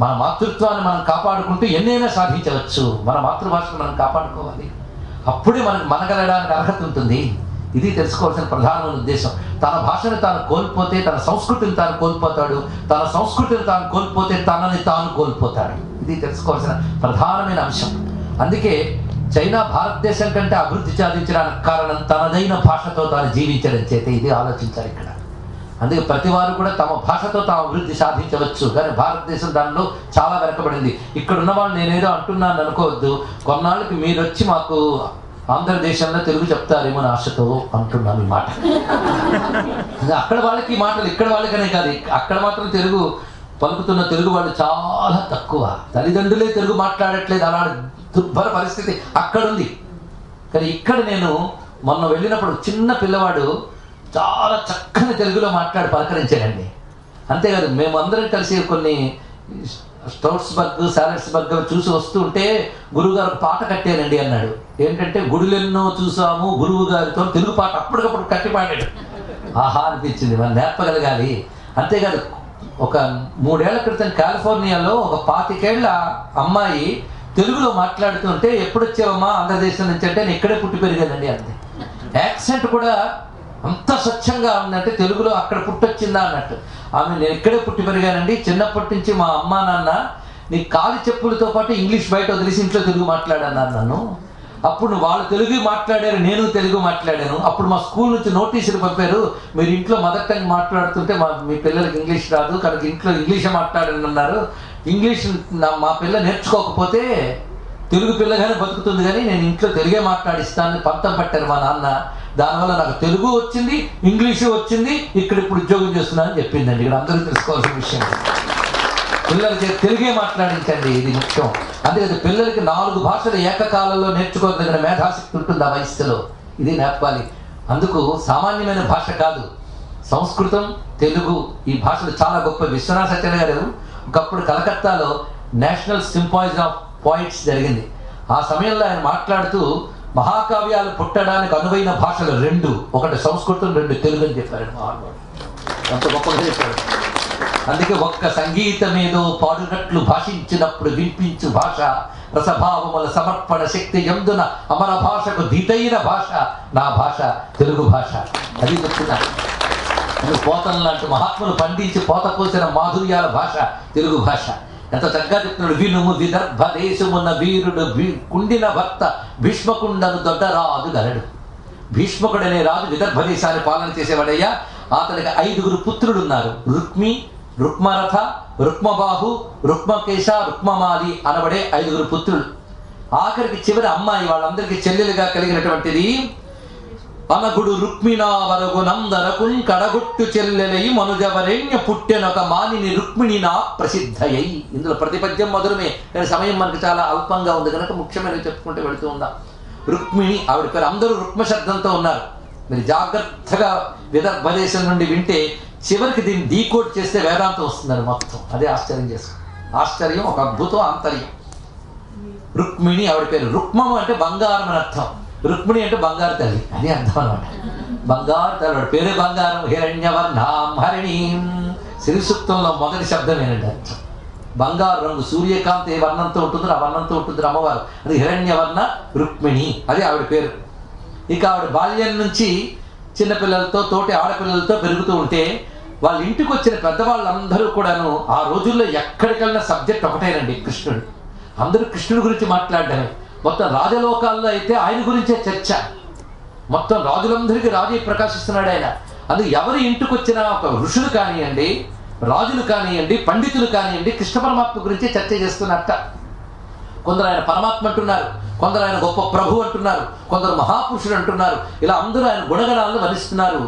మన మాతృత్వాన్ని మనం కాపాడుకుంటూ ఎన్నైనా సాధించవచ్చు. మన మాతృభాషను మనం కాపాడుకోవాలి. అప్పుడే మనకు మనగలడానికి అర్హత ఉంటుంది. ఇది తెలుసుకోవాల్సిన ప్రధానమైన ఉద్దేశం. తన భాషను తాను కోల్పోతే తన సంస్కృతిని తాను కోల్పోతాడు, తన సంస్కృతిని తాను కోల్పోతే తనని తాను కోల్పోతాడు. ఇది తెలుసుకోవాల్సిన ప్రధానమైన అంశం. అందుకే చైనా భారతదేశం కంటే అభివృద్ధి సాధించడానికి కారణం తనదైన భాషతో తాను జీవించడం చేతే. ఇది ఆలోచించాలి ఇక్కడ. అందుకే ప్రతి వారు కూడా తమ భాషతో తాము అభివృద్ధి సాధించవచ్చు. కానీ భారతదేశం దానిలో చాలా వెనకబడింది. ఇక్కడ ఉన్న వాళ్ళు నేనేదో అంటున్నాను అనుకోవద్దు. కొన్నాళ్ళకి మీరు వచ్చి మాకు ఆంధ్రదేశంలో తెలుగు చెప్తారేమో అని ఆశతో అంటున్నాను ఈ మాట. అక్కడ వాళ్ళకి ఈ మాటలు ఇక్కడ వాళ్ళకనే కాదు, అక్కడ మాత్రం తెలుగు పలుకుతున్న తెలుగు వాళ్ళు చాలా తక్కువ. తల్లిదండ్రులే తెలుగు మాట్లాడట్లేదు. అలాంటి దుర్భర పరిస్థితి అక్కడ ఉంది. కానీ ఇక్కడ నేను మొన్న వెళ్ళినప్పుడు చిన్న పిల్లవాడు చాలా చక్కని తెలుగులో మాట్లాడి పలకరించాడండి. అంతేకాదు మేమందరం కలిసి కొన్ని స్టౌట్స్బర్గ్, సాలెట్స్బర్గ్ చూసి వస్తూ ఉంటే గురువుగారు పాట కట్టానండి అన్నాడు. ఏంటంటే గుడులెన్నో చూసాము గురువు గారితో తెలుగు పాట అప్పటికప్పుడు కట్టి పాడాడు. ఆహా అనిపించింది, మనం నేర్పగలగాలి. అంతేకాదు ఒక 3 ఏళ్ల క్రితం కాలిఫోర్నియాలో ఒక 25 ఏళ్ల అమ్మాయి తెలుగులో మాట్లాడుతుంటే ఎప్పుడు వచ్చావమ్మా ఆంధ్రదేశం నుంచి అంటే నేను ఇక్కడే పుట్టి పెరిగానండి అంతే. యాక్సెంట్ కూడా అంత స్వచ్ఛంగా ఉందంటే తెలుగులో అక్కడ పుట్టొచ్చిందా అన్నట్టు. ఆమె నేను ఇక్కడే పుట్టి పెరిగానండి, చిన్నప్పటి నుంచి మా అమ్మా నాన్న నీ కాలి చెప్పులతో పాటు ఇంగ్లీష్ బయట వదిలేసి ఇంట్లో తెలుగు మాట్లాడన్నారు నన్ను. అప్పుడు వాళ్ళు తెలుగు మాట్లాడారు, నేను తెలుగు మాట్లాడాను. అప్పుడు మా స్కూల్ నుంచి నోటీసులు పంపారు, మీరు ఇంట్లో మదర్ టంగ్ మాట్లాడుతుంటే మీ పిల్లలకి ఇంగ్లీష్ రాదు కనుక ఇంట్లో ఇంగ్లీషే మాట్లాడని అన్నారు. ఇంగ్లీష్ మా పిల్ల నేర్చుకోకపోతే తెలుగు పిల్లగానే బతుకుతుంది కానీ నేను ఇంట్లో తెలుగే మాట్లాడిస్తానని పంతం పట్టారు మా నాన్న. దానివల్ల నాకు తెలుగు వచ్చింది, ఇంగ్లీషు వచ్చింది, ఇక్కడ ఇప్పుడు ఉద్యోగం చేస్తున్నానని చెప్పిందండి. ఇక్కడ అందరూ తెలుసుకోవాల్సిన విషయం. పిల్లలకి తెలుగే మాట్లాడించండి, ఇది ముఖ్యం. అందుకని పిల్లలకి 4 భాషలు ఏకకాలంలో నేర్చుకోదగిన మేధాశక్తి ఉంటుంది ఆ వయస్సులో. ఇది నేర్పాలి. అందుకు సామాన్యమైన భాష కాదు. సంస్కృతం, తెలుగు ఈ భాషలు చాలా గొప్ప. విశ్వనాథ సత్యనారాయణ గారు ఒకప్పుడు కలకత్తాలో నేషనల్ సింపాజియం ఆఫ్ పోయిట్స్ జరిగింది. ఆ సమయంలో ఆయన మాట్లాడుతూ మహాకావ్యాలు పుట్టడానికి అనువైన భాషలు 2, ఒకటి సంస్కృతం, 2 తెలుగు అని చెప్పారు. మహానుభావుడు అంత గొప్పగా చెప్పారు. అందుకే ఒక్క సంగీతమేదో పాడునట్లు భాషించినప్పుడు వినిపించు భాష, రసభావముల సమర్పణ శక్తి ఎందున అమర భాషకు ధీటైన భాష నా భాష తెలుగు భాష. అది చెప్తున్నా. పోతన లాంటి మహాత్ములు పండించి పోత పోసిన మాధుర్యాల భాష తెలుగు భాష. ఎంత చక్కగా చెప్తున్నాడు. వినుము విదర్భ దేశమున్న వీరుడు కుండిన భర్త భీష్మకుండను దొడ్డరాజు గలడు. భీష్మకుడనే రాజు విదర్భ దేశాన్ని పాలన చేసేవాడయ్యా. అతనికి 5 పుత్రులు ఉన్నారు. రుక్మి, రుక్మరథ, రుక్మబాహు, రుక్మకేశ, రుక్మమాలి అనబడే 5 పుత్రులు. ఆఖరికి చివరి అమ్మాయి వాళ్ళందరికీ చెల్లెలుగా కలిగినటువంటిది అనగుడు రుక్మిణా వరగు నందరకుం కడగొట్టు చెల్లెలై మనుజవరేణ్య పుట్టెనొక మానిని రుక్మిణి నా ప్రసిద్ధయ్యి. ఇందులో ప్రతిపద్యం మధురమే, కానీ సమయం మనకు చాలా అల్పంగా ఉంది కనుక ముఖ్యమైనవి చెప్పుకుంటూ వెళుతూ ఉందాం. రుక్మిణి ఆవిడ పేరు. అందరూ రుక్మ శబ్దంతో ఉన్నారు. మీరు జాగ్రత్తగా విదర్భ దేశం నుండి వింటే చివరికి దీన్ని డీకోడ్ చేస్తే వేదాంతం వస్తుందని మొత్తం. అదే ఆశ్చర్యం చేసుకో. ఆశ్చర్యం ఒక అద్భుతం, ఆంతర్యం. రుక్మిణి ఆవిడ పేరు. రుక్మము అంటే బంగారం అని అర్థం. రుక్మిణి అంటే బంగారు తల్లి అని అర్థం అనమాట. బంగారు తల్లి పేరు బంగారం. హిరణ్యవర్ణాం హరిణీం. శ్రీ సూక్తంలో మొదటి శబ్దం ఏంటంటే అర్థం. బంగారు రంగు, సూర్యకాంతి ఏ వర్ణంతో ఉంటుందో ఆ వర్ణంతో ఉంటుంది అమ్మవారు. అది హిరణ్యవర్ణ రుక్మిణి, అది ఆవిడ పేరు. ఇక ఆవిడ బాల్యం నుంచి చిన్నపిల్లలతో, తోటి ఆడపిల్లలతో పెరుగుతూ ఉంటే వాళ్ళ ఇంటికి వచ్చిన పెద్దవాళ్ళందరూ కూడాను ఆ రోజుల్లో ఎక్కడికెళ్ళిన సబ్జెక్ట్ ఒకటేనండి, కృష్ణుడు. అందరూ కృష్ణుడి గురించి మాట్లాడడమే. మొత్తం రాజలోకాల్లో అయితే ఆయన గురించే చర్చ. మొత్తం రాజులందరికీ రాజు ప్రకాశిస్తున్నాడు ఆయన. అందుకు ఎవరి ఇంటికి వచ్చినా ఒక ఋషులు కానివ్వండి, రాజులు కానివ్వండి, పండితులు కానివ్వండి, కృష్ణ పరమాత్మ గురించి చర్చ చేస్తున్నట్ట. కొందరు ఆయన పరమాత్మ అంటున్నారు, కొందరు ఆయన గొప్ప ప్రభు అంటున్నారు, కొందరు మహాపురుషుడు అంటున్నారు. ఇలా అందరూ ఆయన గుణగణాలను వర్ణిస్తున్నారు.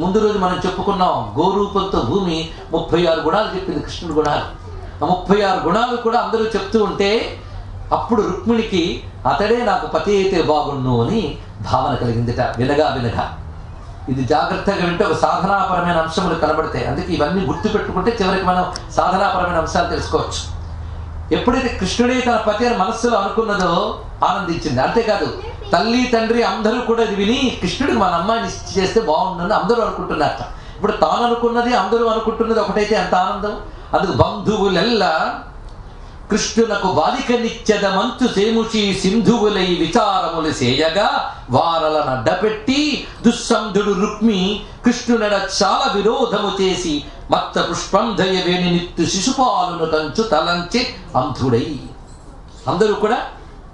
ముందు రోజు మనం చెప్పుకున్నాం, గోరూపంతో భూమి 36 గుణాలు చెప్పింది, కృష్ణుడి గుణాలు. ఆ 36 గుణాలు కూడా అందరూ చెప్తూ ఉంటే అప్పుడు రుక్మిణికి అతడే నాకు పతి అయితే బాగుండు అని భావన కలిగిందిట. వినగా ఇది జాగ్రత్తగా వింటే ఒక సాధనాపరమైన అంశములు కనబడతాయి. అందుకే ఇవన్నీ గుర్తుపెట్టుకుంటే చివరికి మనం సాధనాపరమైన అంశాలు తెలుసుకోవచ్చు. ఎప్పుడైతే కృష్ణుడే తన పతి అని మనస్సులో అనుకున్నదో ఆనందించింది. అంతేకాదు తల్లి తండ్రి అందరూ కూడా ఇది విని కృష్ణుడికి మన అమ్మాయిని చేస్తే బాగుండని అందరూ అనుకుంటున్నారట. ఇప్పుడు తాను అనుకున్నది అందరూ అనుకుంటున్నది ఒకటైతే ఎంత ఆనందం. అందుకు బంధువులెల్లా కృష్ణునకు బాలిక నిత్యద మంచు సేముషి సింధువులై విచారములు చేయగా వారలను అడ్డపెట్టి దుస్సంధుడు రుక్మి కృష్ణునడ చాలా విరోధము చేసి మత్త పుష్పంధయ వేణి నిత్తు శిశుపాలును కంచు తలంచి అంధుడై. అందరూ కూడా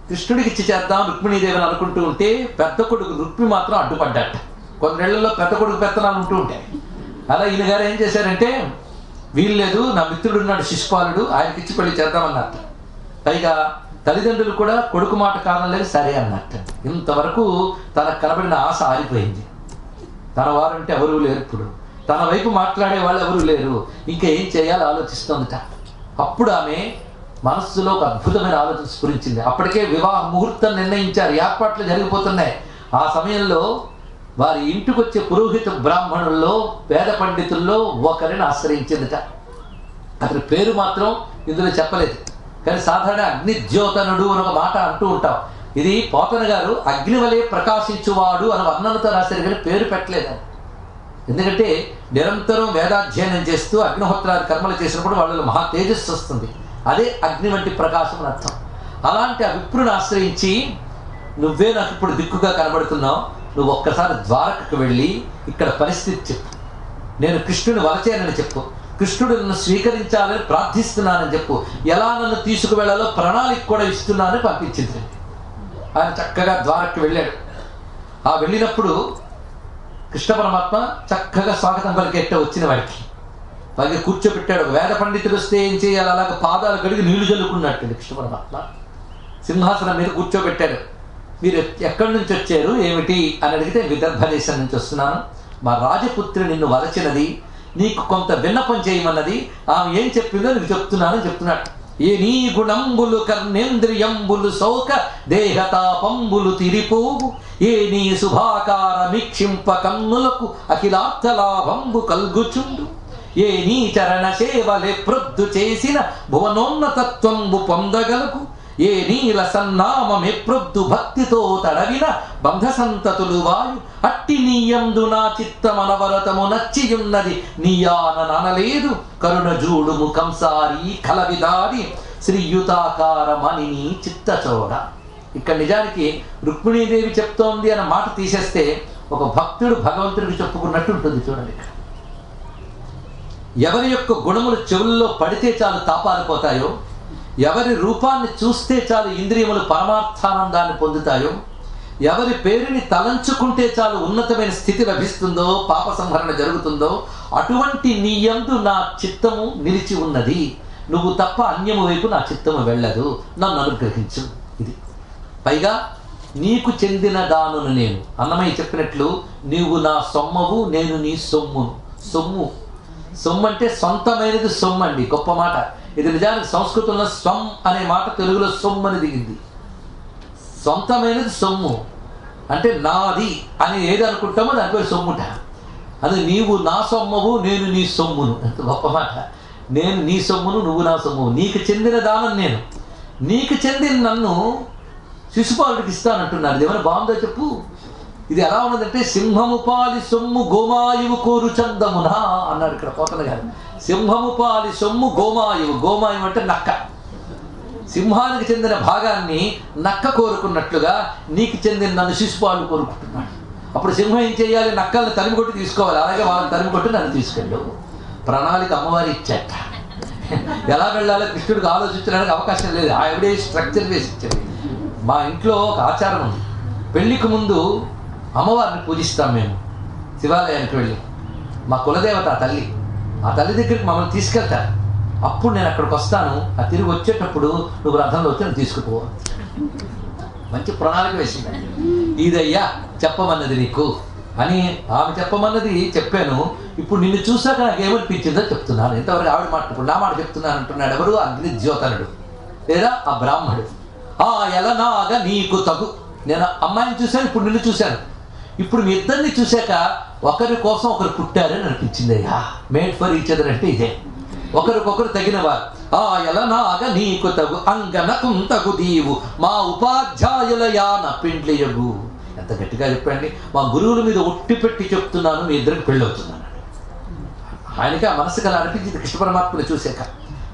కృష్ణుడికి ఇచ్చి చేద్దాం రుక్మిణీదేవిని అనుకుంటూ ఉంటే పెద్ద కొడుకు రుక్మి మాత్రం అడ్డుపడ్డాట. కొన్నేళ్లలో పెద్ద కొడుకు పెత్తనాలు ఉంటూ ఉంటాయి. అలా ఈయన గారు ఏం చేశారంటే, వీల్లేదు, నా మిత్రుడు ఉన్నాడు శిశుపాలుడు, ఆయనకిచ్చి పెళ్లి చేద్దామన్నట్టు. పైగా తల్లిదండ్రులు కూడా కొడుకు మాట కారణం లేదు సరే అన్నట్టు. ఇంతవరకు తనకు కనబడిన ఆశ ఆరిపోయింది. తన వారంటే ఎవరూ లేరు, ఇప్పుడు తన వైపు మాట్లాడే వాళ్ళు ఎవరూ లేరు. ఇంకా ఏం చేయాలో ఆలోచిస్తుందిట. అప్పుడు ఆమె మనస్సులో ఒక అద్భుతమైన ఆలోచన స్ఫురించింది. అప్పటికే వివాహ ముహూర్తం నిర్ణయించారు, ఏర్పాట్లు జరిగిపోతున్నాయి. ఆ సమయంలో వారి ఇంటికి వచ్చే పురోహిత బ్రాహ్మణుల్లో, వేద పండితుల్లో ఒకరిని ఆశ్రయించిందిట. అతని పేరు మాత్రం ఇందులో చెప్పలేదు, కానీ సాధారణ అగ్నిద్యోతనుడు అని ఒక మాట అంటూ ఉంటాం. ఇది పోతన గారు అగ్నివలే ప్రకాశించువాడు అని వర్ణనతో రాశారు, కానీ పేరు పెట్టలేదు. ఎందుకంటే నిరంతరం వేదాధ్యయనం చేస్తూ అగ్నిహోత్రాది కర్మలు చేసినప్పుడు వాళ్ళలో మహా తేజస్సు వస్తుంది. అదే అగ్ని వంటి ప్రకాశం అని అర్థం. అలాంటి ఆ విప్రుని ఆశ్రయించి, నువ్వే నాకు ఇప్పుడు దిక్కుగా కనబడుతున్నావు, నువ్వు ఒక్కసారి ద్వారకకు వెళ్ళి ఇక్కడ పరిస్థితి చెప్పు, నేను కృష్ణుని వలచేనని చెప్పు, కృష్ణుడు నన్ను స్వీకరించాలని ప్రార్థిస్తున్నానని చెప్పు, ఎలా నన్ను తీసుకువెళ్లాలో ప్రణాళిక కూడా ఇస్తున్నానని పంపించింది. ఆయన చక్కగా ద్వారకకు వెళ్ళాడు. ఆ వెళ్ళినప్పుడు కృష్ణ పరమాత్మ చక్కగా స్వాగతం పలికేట వచ్చిన వాడికి అలాగే కూర్చోబెట్టాడు. ఒక వేద పండితుడు వస్తే ఏం చేయాలి, అలాగే పాదాలు కడిగి నీళ్లు చల్లుకున్నట్టు కృష్ణ పరమాత్మ సింహాసనం మీద కూర్చోబెట్టాడు. మీరు ఎక్కడి నుంచి వచ్చారు ఏమిటి అని అడిగితే, విదర్భ దేశం నుంచి వస్తున్నాను, మా రాజపుత్రి నిన్ను వలచినది, నీకు కొంత విన్నపం చేయమన్నది, ఆమె ఏం చెప్పిందో నీకు చెప్తున్నానని చెప్తున్నాడు. ఏ నీ గుణంబులు కర్ణేంద్రియంబులు శోక దేహతాపంబులు తిరిపోవు, ఏ నీ శుభాకారమిక్షింప కన్నులకు అఖిలార్థలాభంబు కల్గుచుండు, ఏ నీ చరణ సేవలే ప్రొద్దు చేసిన భువనోన్నతత్వంబు పొందగలకు, ఏ నీల సన్నామమే ప్రొద్దు భక్తితో తడవిన బంధసంతతులు వాయు, అట్టి నీయందు నా చిత్తమనవరతము నచ్చియున్నది నీయాననలేదు, కరుణ జూడుము కంసారి కలవిదారి శ్రీయుతాకారమని నీ చిత్తచోడ. ఇక్కడ నిజానికి రుక్మిణీదేవి చెప్తోంది అన్న మాట తీసేస్తే ఒక భక్తుడు భగవంతుడికి చెప్పుకున్నట్టు ఉంటుంది. చూడండి, ఇక్కడ ఎవరి యొక్క గుణములు చెవుల్లో పడితే చాలు తాపారిపోతాయో, ఎవరి రూపాన్ని చూస్తే చాలు ఇంద్రియములు పరమార్థానందాన్ని పొందుతాయో, ఎవరి పేరుని తలంచుకుంటే చాలు ఉన్నతమైన స్థితి లభిస్తుందో, పాప సంహరణ జరుగుతుందో, అటువంటి నీ యందు నా చిత్తము నిలిచి ఉన్నది, నువ్వు తప్ప అన్యము వైపు నా చిత్తము వెళ్ళదు, నన్ను అనుగ్రహించు. ఇది పైగా నీకు చెందిన దానును నేను. అన్నమయ్య చెప్పినట్లు నీవు నా సొమ్మవు, నేను నీ సొమ్మును. సొమ్ము సొమ్ము అంటే సొంతమైనది సొమ్ము అండి, గొప్ప మాట. ఇది నిజానికి సంస్కృతంలో స్వం అనే మాట తెలుగులో సొమ్ము అని దిగింది. సొంతమైనది సొమ్ము అంటే నాది అని ఏది అనుకుంటామో దాని పేరు సొమ్ముట. అది నీవు నా సొమ్మవు, నేను నీ సొమ్మును. ఎంత గొప్ప మాట. నేను నీ సొమ్మును, నువ్వు నా సొమ్మువు. నీకు చెందిన దానం నేను, నీకు చెందిన నన్ను శిశుపాలుడికి ఇస్తానంటున్నారు. ఇది ఏమైనా బాగుందో చెప్పు. ఇది ఎలా ఉన్నదంటే సింహము పాలి సొమ్ము గోమాయువు కోరు చందమునా అన్నాడు ఇక్కడ పోతన గారు. సింహము పాలి సొమ్ము గోమాయువు. గోమాయువు అంటే నక్క. సింహానికి చెందిన భాగాన్ని నక్క కోరుకున్నట్లుగా నీకు చెందిన నన్ను శిశుపాలు కోరుకుంటున్నాడు. అప్పుడు సింహం ఏం చేయాలి? నక్కల్ని తరిమి కొట్టి తీసుకోవాలి. అలాగే వాళ్ళని తరిమి కొట్టి నన్ను తీసుకెళ్ళు. ప్రణాళిక అమ్మవారి ఇచ్చాట. ఎలా వెళ్ళాలో కృష్ణుడికి ఆలోచించడానికి అవకాశం లేదు. ఆవిడే స్ట్రక్చర్ వేసి ఇచ్చింది. మా ఇంట్లో ఒక ఆచారం ఉంది. పెళ్లికి ముందు అమ్మవారిని పూజిస్తాం మేము. శివాలయానికి వెళ్ళి మా కులదేవత ఆ తల్లి, ఆ తల్లి దగ్గరికి మమ్మల్ని తీసుకెళ్తారు. అప్పుడు నేను అక్కడికి వస్తాను. ఆ తిరిగి వచ్చేటప్పుడు నువ్వు రథంలో వచ్చి నేను తీసుకుపో. మంచి ప్రణాళిక వేసింది. ఇదయ్యా చెప్పమన్నది నీకు అని ఆమె చెప్పమన్నది చెప్పాను. ఇప్పుడు నిన్ను చూశాక నాకు ఏమనిపించిందో చెప్తున్నాను. ఇంతవరకు ఆవిడ మాట, ఇప్పుడు నా మాట చెప్తున్నాను అంటున్నాడు. ఎవరు? అగ్నిజ్యోతనుడు లేదా ఆ బ్రాహ్మడు. ఆ ఎలనాగా నీకు తగు. నేను అమ్మాయిని చూశాను, ఇప్పుడు నిన్ను చూశాను. ఇప్పుడు మీ ఇద్దరిని చూశాక ఒకరి కోసం ఒకరు పుట్టారని అనిపించింది. అయ్యా, మేడ్ ఫర్ ఈచ్ అదర్ అంటే ఇదే. ఒకరికొకరు తగినవారు. ఆ ఎలనాగా నీకు తగు అంగనకుం తగు దీవు మా ఉపాధ్యాయుల యాన పెండ్లియగు. ఎంత గట్టిగా చెప్పండి. మా గురువుల మీద ఒట్టి పెట్టి చెప్తున్నాను, మీ ఇద్దరికి పెళ్ళి అవుతున్నాను. ఆయనకి ఆ మనసుకు అలా అనిపించింది కృష్ణ పరమాత్మను చూశాక.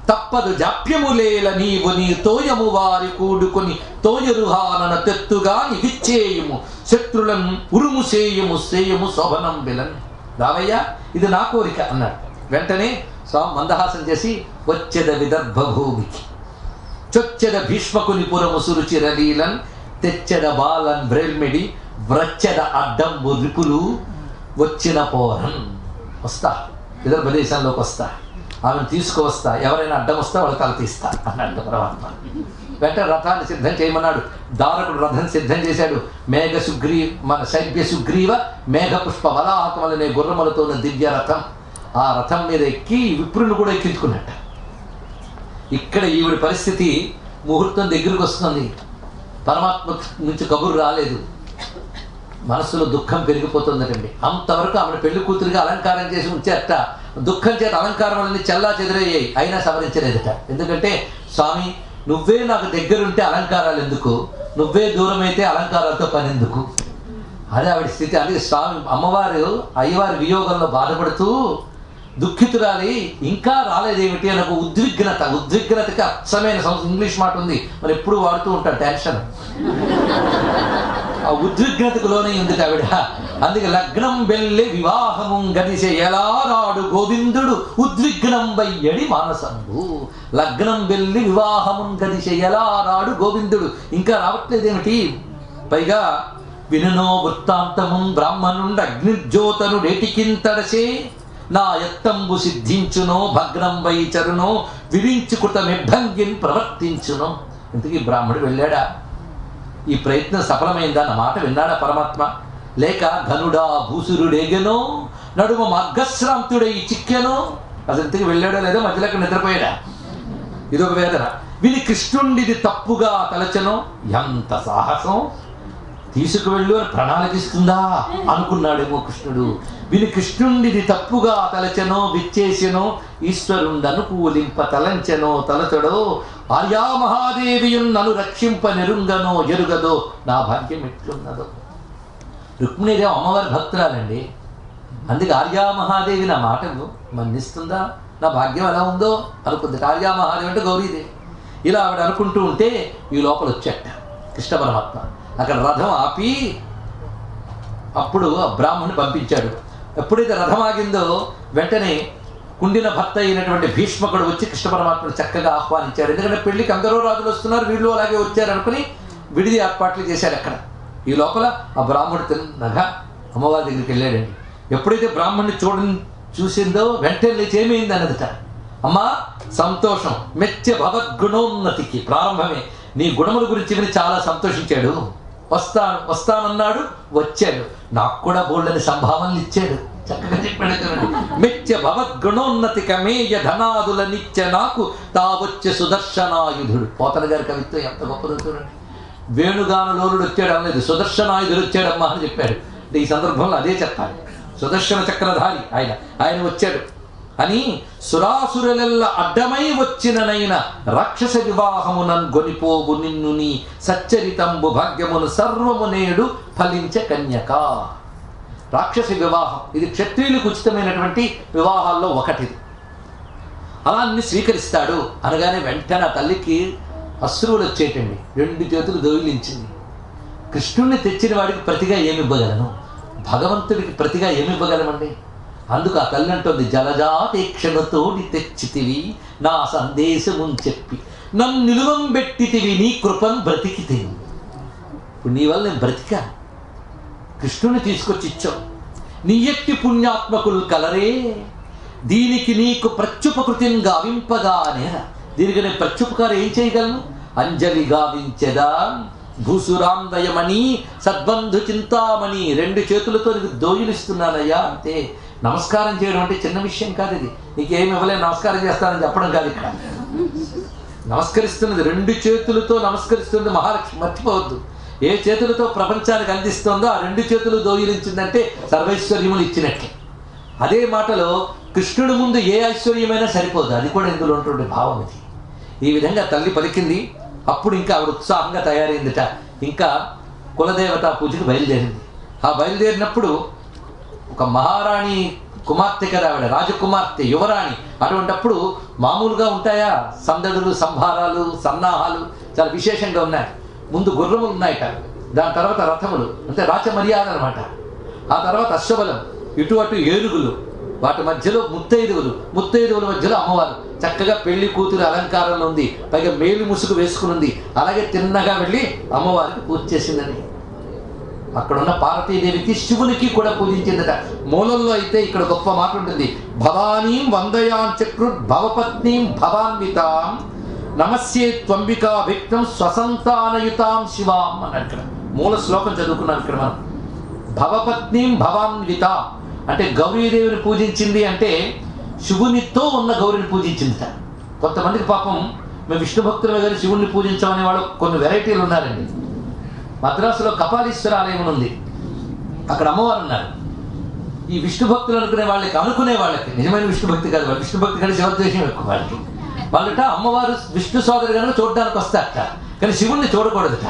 తప్పదు జాప్యములేల నీవు నీ తోయము వారి కూడుకొని తోయరుహానన తెత్తుగాని విచ్చేయము శత్రులను ఉరుము సేయము సేయము శోభనం బిలన్. రావయ్యా, ఇది నా కోరిక అన్నాడు. వెంటనే స్వామి మందహాసం చేసి వచ్చెద విదర్భ భూమికి చొచ్చెద భీష్మకుని పురము సురుచిరలీలన్ తెచ్చెద బాలన్ బ్రెల్మిడి వ్రచ్చెద అడ్డంబు రిపులు వచ్చిన పోరన్. వస్తా, విదర్భ దేశంలోకి వస్తా, ఆమెను తీసుకువస్తా, ఎవరైనా అడ్డం వస్తా వాళ్ళు తల తీస్తా అన్నాడు పరమాత్మ. వెంటనే రథాన్ని సిద్ధం చేయమన్నాడు. దారకుడు రథం సిద్ధం చేశాడు. మేఘ మన శైబ్య సుగ్రీవ మేఘ పుష్ప వలాహకమలనే గుర్రములతో ఉన్న దివ్య రథం. ఆ రథం మీద ఎక్కి విప్రుని కూడా ఎక్కించుకున్నట్ట. ఇక్కడ ఈవిడ పరిస్థితి ముహూర్తం దగ్గరికి వస్తుంది. పరమాత్మ నుంచి కబురు రాలేదు. మనసులో దుఃఖం పెరిగిపోతుందటండి. అంతవరకు ఆమెను పెళ్లి కూతురిగా అలంకారం చేసి ఉంచేట. దుఃఖం చేత అలంకారములన్నీ చెల్లా చెదిరయ్యాయి, అయినా సవరించలేదట. ఎందుకంటే స్వామి, నువ్వే నాకు దగ్గరుంటే అలంకారాలు ఎందుకు, నువ్వే దూరం అయితే అలంకారాలతో పని ఎందుకు? అదే ఆవిడ స్థితి. అందుకే స్వామి అమ్మవారు అయ్యవారి వియోగంలో బాధపడుతూ దుఃఖితురాలి ఇంకా రాలేదేమిటి అని ఒక ఉద్విగ్నత. ఉద్విగ్నతకి అచ్చమైన ఇంగ్లీష్ మాట ఉంది, మరి ఎప్పుడు వాడుతూ ఉంటాడు, టెన్షన్. ఆ ఉద్విగ్నతకు లోనే ఉంది ఆవిడ. అందుకే లగ్నం వెళ్ళి వివాహము గడిసే ఎలారాడు గోవిందుడు ఉద్విగ్నం వయ్యడి మానసంబు. లగ్నం వెళ్ళి వివాహము గడిసే ఎలారాడు గోవిందుడు ఇంకా రావట్లేదేమిటి? పైగా వినునో వృత్తాంతము బ్రాహ్మణుండు అగ్నిజ్యోతనుడేటికింతడసే నా ఎత్తంబు సిద్ధించునో భగ్నం వై చరునో విరించుకృత నిర్భంగిన్ ప్రవర్తించునో. ఇంతకీ బ్రాహ్మడు వెళ్ళాడా? ఈ ప్రయత్నం సఫలమైందా అన్న మాట విన్నాడా పరమాత్మ? లేక ఘనుడా భూసురుడేగెనో నడుమ మార్గశ్రాంతుడై చిక్కెనో? అసలు ఇంతకీ వెళ్ళాడో లేదో, మధ్యలో నిద్రపోయాడా? ఇదొక వేదన. విని కృష్ణుండిది తప్పుగా తలచను, ఎంత సాహసం, తీసుకువెళ్ళు అని ప్రణాళికిస్తుందా అనుకున్నాడేమో కృష్ణుడు. విని కృష్ణుండిది తప్పుగా తలచెనో విచ్చేసెనో, ఈశ్వరుండను కూలింప తలంచెనో తలచడో, ఆర్యా మహాదేవియున్నను రక్షింప నెరుంగనో ఎరుగదో, నా భాగ్యం ఎట్లున్నదో. రుక్మిణీదేవి అమ్మవారి భక్తురాలండి, అందుకే ఆర్యా మహాదేవి నా మాట మన్నిస్తుందా, నా భాగ్యం ఎలా ఉందో అనుకుంది. ఆర్యా మహాదేవి అంటే గౌరీదేవి. ఇలా ఆవిడ అనుకుంటూ ఉంటే ఈ లోపల వచ్చేట కృష్ణ పరమాత్మ. అక్కడ రథం ఆపి అప్పుడు ఆ బ్రాహ్మణుని పంపించాడు. ఎప్పుడైతే రథం ఆగిందో వెంటనే కుండిన భర్త అయినటువంటి భీష్మకుడు వచ్చి కృష్ణ పరమాత్మను చక్కగా ఆహ్వానించాడు. ఎందుకంటే పెళ్లికి అందరూ రాజులు వస్తున్నారు, వీళ్ళు అలాగే వచ్చారు అనుకుని విడిది ఏర్పాట్లు చేశాడు అక్కడ. ఈ లోపల ఆ బ్రాహ్మణుడు తిన్నగా అమ్మవారి దగ్గరికి వెళ్ళాడండి. ఎప్పుడైతే బ్రాహ్మణుని చూసిందో వెంటనే లేచి ఏమైంది అన్నదిట. అమ్మా సంతోషం, మెచ్చే భగవద్గుణోన్నతికి ప్రారంభమే. నీ గుణముల గురించి విని చాలా సంతోషించాడు. వస్తానన్నాడు, వచ్చాడు. నాకు కూడా బోళ్ళని సంభావనలు ఇచ్చాడు. చక్కగా చెప్పాడు కదండి. మెచ్చ భగవద్గుణోన్నతి కమేయ ధనాదుల నిత్య నాకు తావొచ్చే సుదర్శనాయుధుడు. పోతన గారి కవిత్వం ఎంత గొప్పదో చూడండి. వేణుగానలోనుడు వచ్చాడు అనలేదు, సుదర్శనాయుధుడు వచ్చాడమ్మా అని చెప్పాడు. అంటే ఈ సందర్భంలో అదే చెప్పాలి. సుదర్శన చక్రధారి ఆయన వచ్చాడు అని. సురాసురులెల్ల అడ్డమై వచ్చిననైన రాక్షస వివాహమునన్ గొనిపోవు నిన్ను నీ సచ్చరితంబు భాగ్యమును సర్వము నేడు ఫలించే కన్యక. రాక్షస వివాహం ఇది క్షత్రియులకు ఉచితమైనటువంటి వివాహాల్లో ఒకటిది. అలా అన్ని స్వీకరిస్తాడు అనగానే వెంటనే ఆ తల్లికి అశ్రువులు వచ్చేటండి. 2 చేతులు దొవిలించింది. కృష్ణుణ్ణి తెచ్చిన వాడికి ప్రతిగా ఏమివ్వగలను, భగవంతుడికి ప్రతిగా ఏమివ్వగలమండి. అందుకు ఆ తల్లి అంటుంది, జలజాతేక్షణతోడి తెచ్చితివి నా సందేశముని చెప్పి నన్ను నిలువం పెట్టితివి నీ కృపను బ్రతికితివి. ఇప్పుడు నీ వల్ల నేను బ్రతికాను, కృష్ణుని తీసుకొచ్చి ఇచ్చావు. నీ ఎట్టి పుణ్యాత్మకులు కలరే, దీనికి నీకు ప్రత్యుపకృతిని గావింపగానేరా. దీనికి నేను ప్రత్యుపకారం ఏం చేయగలను? అంజలి గావించెదా భూసురాందయమని సద్బంధు చింతామణి. 2 చేతులతో నీకు దోయిలిస్తున్నానయ్యా అంతే. నమస్కారం చేయడం అంటే చిన్న విషయం కాదు. ఇది నీకేమి ఇవ్వలేదు నమస్కారం చేస్తానని చెప్పడం కాదు. ఇక్కడ నమస్కరిస్తున్నది 2 చేతులతో నమస్కరిస్తున్నది మహాలక్ష్మి, మర్చిపోవద్దు. ఏ చేతులతో ప్రపంచానికి అందిస్తుందో ఆ 2 చేతులు దోయిలించిందంటే సర్వైశ్వర్యములు ఇచ్చినట్లే. అదే మాటలో కృష్ణుడి ముందు ఏ ఐశ్వర్యమైనా సరిపోదు, అది కూడా ఇందులో ఉన్నటువంటి భావం ఇది. ఈ విధంగా తల్లి పలికింది. అప్పుడు ఇంకా ఆవిడ ఉత్సాహంగా తయారైందిట. ఇంకా కులదేవత పూజకి బయలుదేరింది. ఆ బయలుదేరినప్పుడు ఒక మహారాణి కుమార్తె కదా ఆవిడ, రాజకుమార్తె, యువరాణి. అటువంటిప్పుడు మామూలుగా ఉంటాయా సందడులు, సంభారాలు, సన్నాహాలు చాలా విశేషంగా ఉన్నాయి. ముందు గుర్రములు ఉన్నాయట, దాని తర్వాత రథములు అంటే రాచ మర్యాద అనమాట. ఆ తర్వాత అశ్వబలం, ఇటు అటు ఏనుగులు, వాటి మధ్యలో ముత్తైదువుల మధ్యలో అమ్మవారు చక్కగా పెళ్లి కూతురు అలంకారంలో ఉంది. పైగా మేలు ముసుగు వేసుకుని ఉంది. అలాగే తిన్నగా వెళ్ళి అమ్మవారికి పూజ చేసిందని. అక్కడున్న పార్వతీదేవికి శివునికి కూడా పూజించిందట. మూలంలో అయితే ఇక్కడ గొప్ప మాట ఉంటుంది, భవానీం వందయాం చక్రుర్ భవపత్నీం భవాన్వితాం నమస్యే త్వంబికా విక్తం స్వసంతానయుతాం శివాం అన్నట్టు మూల శ్లోకం చదువుకున్నాం ఇక్కడ మనం. భవపత్నీం భవాన్విత అంటే గౌరీదేవిని పూజించింది అంటే శివునితో ఉన్న గౌరిని పూజించిందిట. కొంతమందికి పాపం మేము విష్ణు భక్తులు కానీ శివుణ్ణి పూజించామనే వాళ్ళు కొన్ని వెరైటీలు ఉన్నారండి. మద్రాసులో కపాలీశ్వర ఆలయం ఉంది, అక్కడ అమ్మవారు ఉన్నారు. ఈ విష్ణు భక్తులు అనుకునే వాళ్ళకి నిజమైన విష్ణు భక్తి కాదు, వాళ్ళు విష్ణు భక్తి కానీ శివద్వేషం ఎక్కువ వాళ్ళట. అమ్మవారు విష్ణు సోదరి కనుక చూడడానికి వస్తారట, కానీ శివుణ్ణి చూడకూడదుట.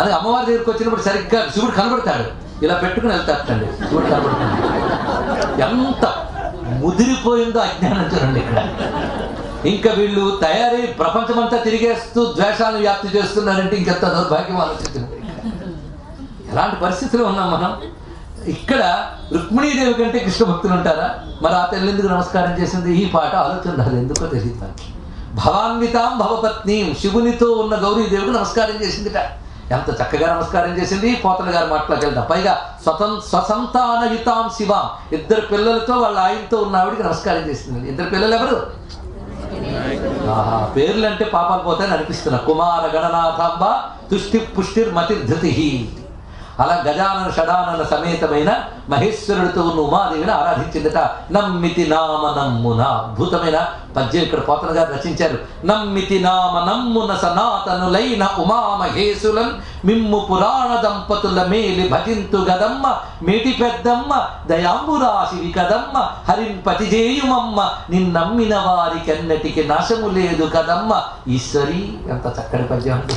అది అమ్మవారి దగ్గరికి వచ్చినప్పుడు సరిగ్గా శివుడు కనబడతాడు, ఇలా పెట్టుకుని వెళ్తారటండి. శివుడు కనబడుతుంది. ఎంత ముదిరిపోయిందో అజ్ఞానం చూడండి ఇక్కడ. ఇంకా వీళ్ళు తయారై ప్రపంచమంతా తిరిగేస్తూ ద్వేషాలను వ్యాప్తి చేస్తున్నారంటే ఇంకెంత దౌర్భాగ్యం ఆలోచిస్తుంది. ఎలాంటి పరిస్థితుల్లో ఉన్నాం మనం. ఇక్కడ రుక్మిణీదేవి కంటే కృష్ణ భక్తులు ఉంటారా? మరి ఆ తల్లి ఎందుకు నమస్కారం చేసింది? ఈ పాట ఆలోచన రాదు, ఎందుకో తెలియదు మనకి. భవాన్వితాం భవపత్నీం, శివునితో ఉన్న గౌరీదేవికి నమస్కారం చేసిందిట. ఎంత చక్కగా నమస్కారం చేసింది. పోతన గారి మాటలోకి వెళ్తాం. పైగా స్వసంతానయుతాం శివాం, 2 పిల్లలతో వాళ్ళ ఆయనతో ఉన్న ఆవిడికి నమస్కారం చేసింది. 2 పిల్లలు ఎవరు? పేర్లు అంటే పాపాలు పోతాయని అనిపిస్తున్నా. కుమార గణనాథాంబ తుష్టి పుష్టిర్ మతి ధృతి. అలా గజానన షడానన సమేతమైన మహేశ్వరుడితో ఉన్న ఉమాదేవిని ఆరాధించిందట. నమ్మితి నామ నమ్మున, అద్భుతమైన పద్యం ఇక్కడ పోతన గారు రచించారు. నమ్మితి నామ నమ్మున సనాతనులైన ఉమామహేశులన్ మిమ్ము పురాణ దంపతుల మేలి భజింతు గదమ్మ, మేటి పెద్దమ్మ దయాంబురాశివి కదమ్మ, హరింపతి చేయుమమ్మ నిన్నమ్మిన వారికెన్నటికి నాశము లేదు కదమ్మ. ఈశ్వరి, ఎంత చక్కటి పద్యం అండి.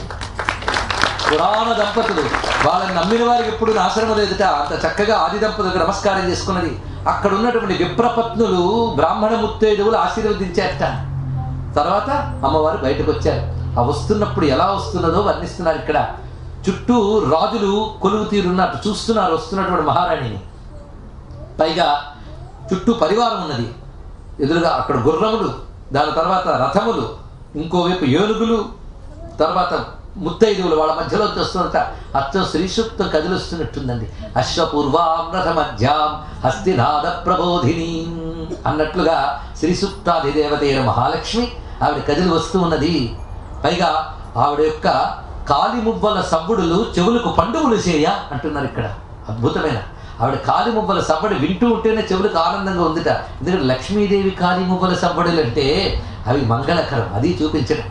పురాణ దంపతులు, వాళ్ళని నమ్మిన వారికి ఎప్పుడు నాశనం లేదుట. అంత చక్కగా ఆది దంపతులకు నమస్కారం చేసుకున్నది. అక్కడ ఉన్నటువంటి విప్రపత్నులు బ్రాహ్మణ ముత్తైదువులు ఆశీర్వదించారట. తర్వాత అమ్మవారు బయటకు వచ్చారు. ఆ వస్తున్నప్పుడు ఎలా వస్తున్నదో వర్ణిస్తున్నారు ఇక్కడ. చుట్టూ రాజులు కొలువు తీరున్నట్టు చూస్తున్నారు వస్తున్నటువంటి మహారాణిని. పైగా చుట్టూ పరివారం ఉన్నది. ఎదురుగా అక్కడ గుర్రములు, దాని తర్వాత రథములు, ఇంకోవైపు ఏనుగులు, తర్వాత ముత్తైదువులు వాళ్ళ మధ్యలో వస్తున్నట. అచ్చం శ్రీ సూక్తం కదిలిస్తున్నట్టుందండి. అశ్వపూర్వామృత మధ్యాం హస్తినాద ప్రబోధిని అన్నట్లుగా శ్రీ సూక్తాధిదేవత అయిన మహాలక్ష్మి ఆవిడ కదిలి వస్తూ ఉన్నది. పైగా ఆవిడ యొక్క కాలిమువ్వల సవ్వుడులు చెవులకు పండుగలు చేయ అంటున్నారు ఇక్కడ. అద్భుతమైన ఆవిడ కాలిమువ్వల సవ్వడి వింటూ ఉంటేనే చెవులకు ఆనందంగా ఉందిట. ఎందుకంటే లక్ష్మీదేవి కాలిమువ్వల సవ్వడులు అంటే అవి మంగళకరం, అది చూపించడం.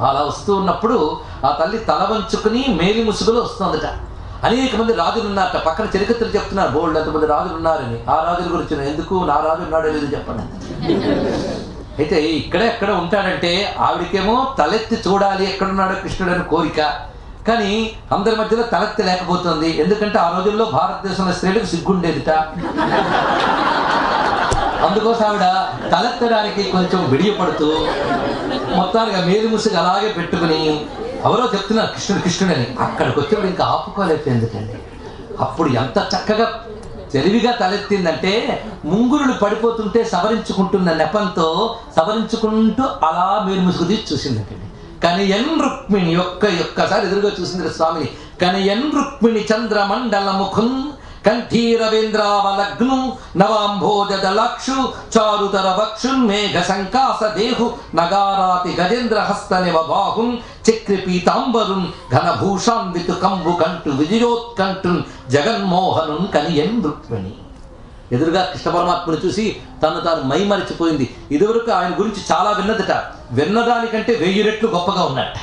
అలా వస్తూ ఉన్నప్పుడు ఆ తల్లి తల వంచుకుని మేలి ముసుగులో వస్తుందట. అనేక మంది రాజులు ఉన్నారట. పక్కన చరిత్రలు చెప్తున్నారు, బోల్డ్ ఎంతమంది రాజులు ఉన్నారని. ఆ రాజుల గురించి ఎందుకు, నా రాజు ఉన్నాడో లేదు చెప్పండి. అయితే ఇక్కడే ఎక్కడ ఉంటాడంటే ఆవిడకేమో తలెత్తి చూడాలి ఎక్కడున్నాడో కృష్ణుడు అని కోరిక. కానీ అందరి మధ్యలో తలెత్తి లేకపోతుంది. ఎందుకంటే ఆ రోజుల్లో భారతదేశంలో స్త్రీలకు సిగ్గుండేదిట. అందుకోసం ఆవిడ తలెత్తడానికి కొంచెం విడియపడుతూ మొత్తానికి మేలు ముసుగు అలాగే పెట్టుకుని ఎవరో చెప్తున్నారు కృష్ణుడు కృష్ణుడని. అక్కడికి వచ్చేప్పుడు ఇంకా ఆపుకోలేకపోయింది. అప్పుడు ఎంత చక్కగా తెలివిగా తలెత్తిందంటే ముంగురులు పడిపోతుంటే సవరించుకుంటున్న నెపంతో సవరించుకుంటూ అలా మేలు ముసుగు తీసి చూసిందంటండి. కనియన్ రుక్మిణి ఒక్కసారి ఎదురుగా చూసింది స్వామిని. కనియన్ రుక్మిణి చంద్రమండల ముఖం కంఠీరవేంద్రావలగ్ను నవాంభోజదలక్షు చారుతర వక్షున్ మేఘ సంకాస దేహు నగారాతి గజేంద్ర హస్తనివ బాహున్ చక్రి పీతాంబరున్ ఘనభూషాన్వితు కంబు కంటు విజయోత్కంఠున్ జగన్మోహనున్ కనియన్ రుక్మిణి. ఎదురుగా కృష్ణ పరమాత్మను చూసి తాను మైమరిచిపోయింది. ఇదివరకు ఆయన గురించి చాలా విన్నదట. విన్నదానికంటే 1000 రెట్లు గొప్పగా ఉన్నట్ట.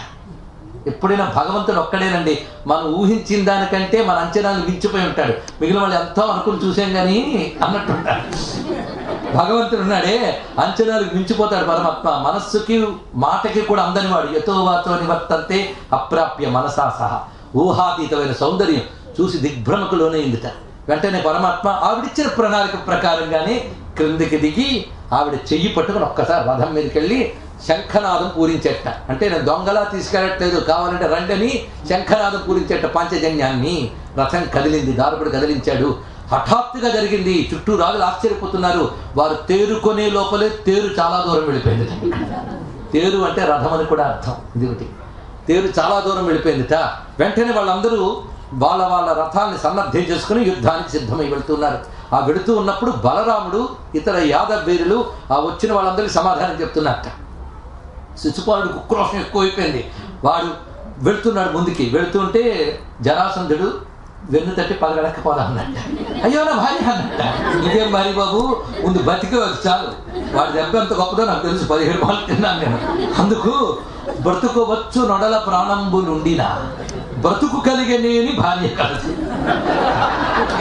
ఎప్పుడైనా భగవంతుడు ఒక్కడేనండి. మనం ఊహించిన దానికంటే మన అంచనాలు మించిపోయి ఉంటాడు. మిగిలిన వాళ్ళు ఎంతో అనుకుని చూసాం కానీ అన్నట్టుంటాడు. భగవంతుడు ఉన్నాడే అంచనాలకు మించిపోతాడు పరమాత్మ. మనస్సుకి మాటకి కూడా అందని వాడు. యతో వాతో నివర్తంతే అప్రాప్య మనసా సహా. ఊహాతీతమైన సౌందర్యం చూసి దిగ్భ్రమకులోనైందిట. వెంటనే పరమాత్మ ఆవిడిచ్చిన ప్రణాళిక ప్రకారంగానే క్రిందికి దిగి ఆవిడ చెయ్యి పట్టుకుని ఒక్కసారి రథం మీదకి వెళ్ళి శంఖనాదం పూరించేట. అంటే నేను దొంగలా తీసుకెళ్ళట్లేదు, కావాలంటే రండని శంఖనాదం పూరించేట. పాంచజన్యాన్ని రథం కదిలింది, దారుపుడు కదిలించాడు. హఠాత్తుగా జరిగింది. చుట్టూ రాజులు ఆశ్చర్యపోతున్నారు. వారు తేరుకొనే లోపలే తేరు చాలా దూరం వెళ్ళిపోయింది. తేరు అంటే రథం అని కూడా అర్థం. ఇది ఒకటి. తేరు చాలా దూరం వెళ్ళిపోయిందిట. వెంటనే వాళ్ళందరూ వాళ్ళ రథాన్ని సన్నద్ధం చేసుకుని యుద్ధానికి సిద్ధమై వెళుతున్నారు. ఆ వెళుతూ ఉన్నప్పుడు బలరాముడు ఇతర యాదవ్ వీరులు ఆ వచ్చిన వాళ్ళందరికీ సమాధానం చెప్తున్నట్ట. శిశుపాలుడికి ఉక్రోషం ఎక్కువైపోయింది. వాడు వెళుతున్నాడు ముందుకి. వెళుతుంటే జరాసంధుడు వెన్ను తట్టి పలగడకపోదా అన్నట్ట. అయ్యో నా భార్య అన్నట్ట. ఇదేం భార్య బాబు, ముందు బతికే చాలు. వాడి దెబ్బ ఎంత గొప్పదో నాకు తెలుసు. 17 మాలు తిన్నాను నేను. అందుకు బ్రతుకోవచ్చు నొడల ప్రాణంబు నుండినా బ్రతుకు కలిగనేని భార్య కలదు.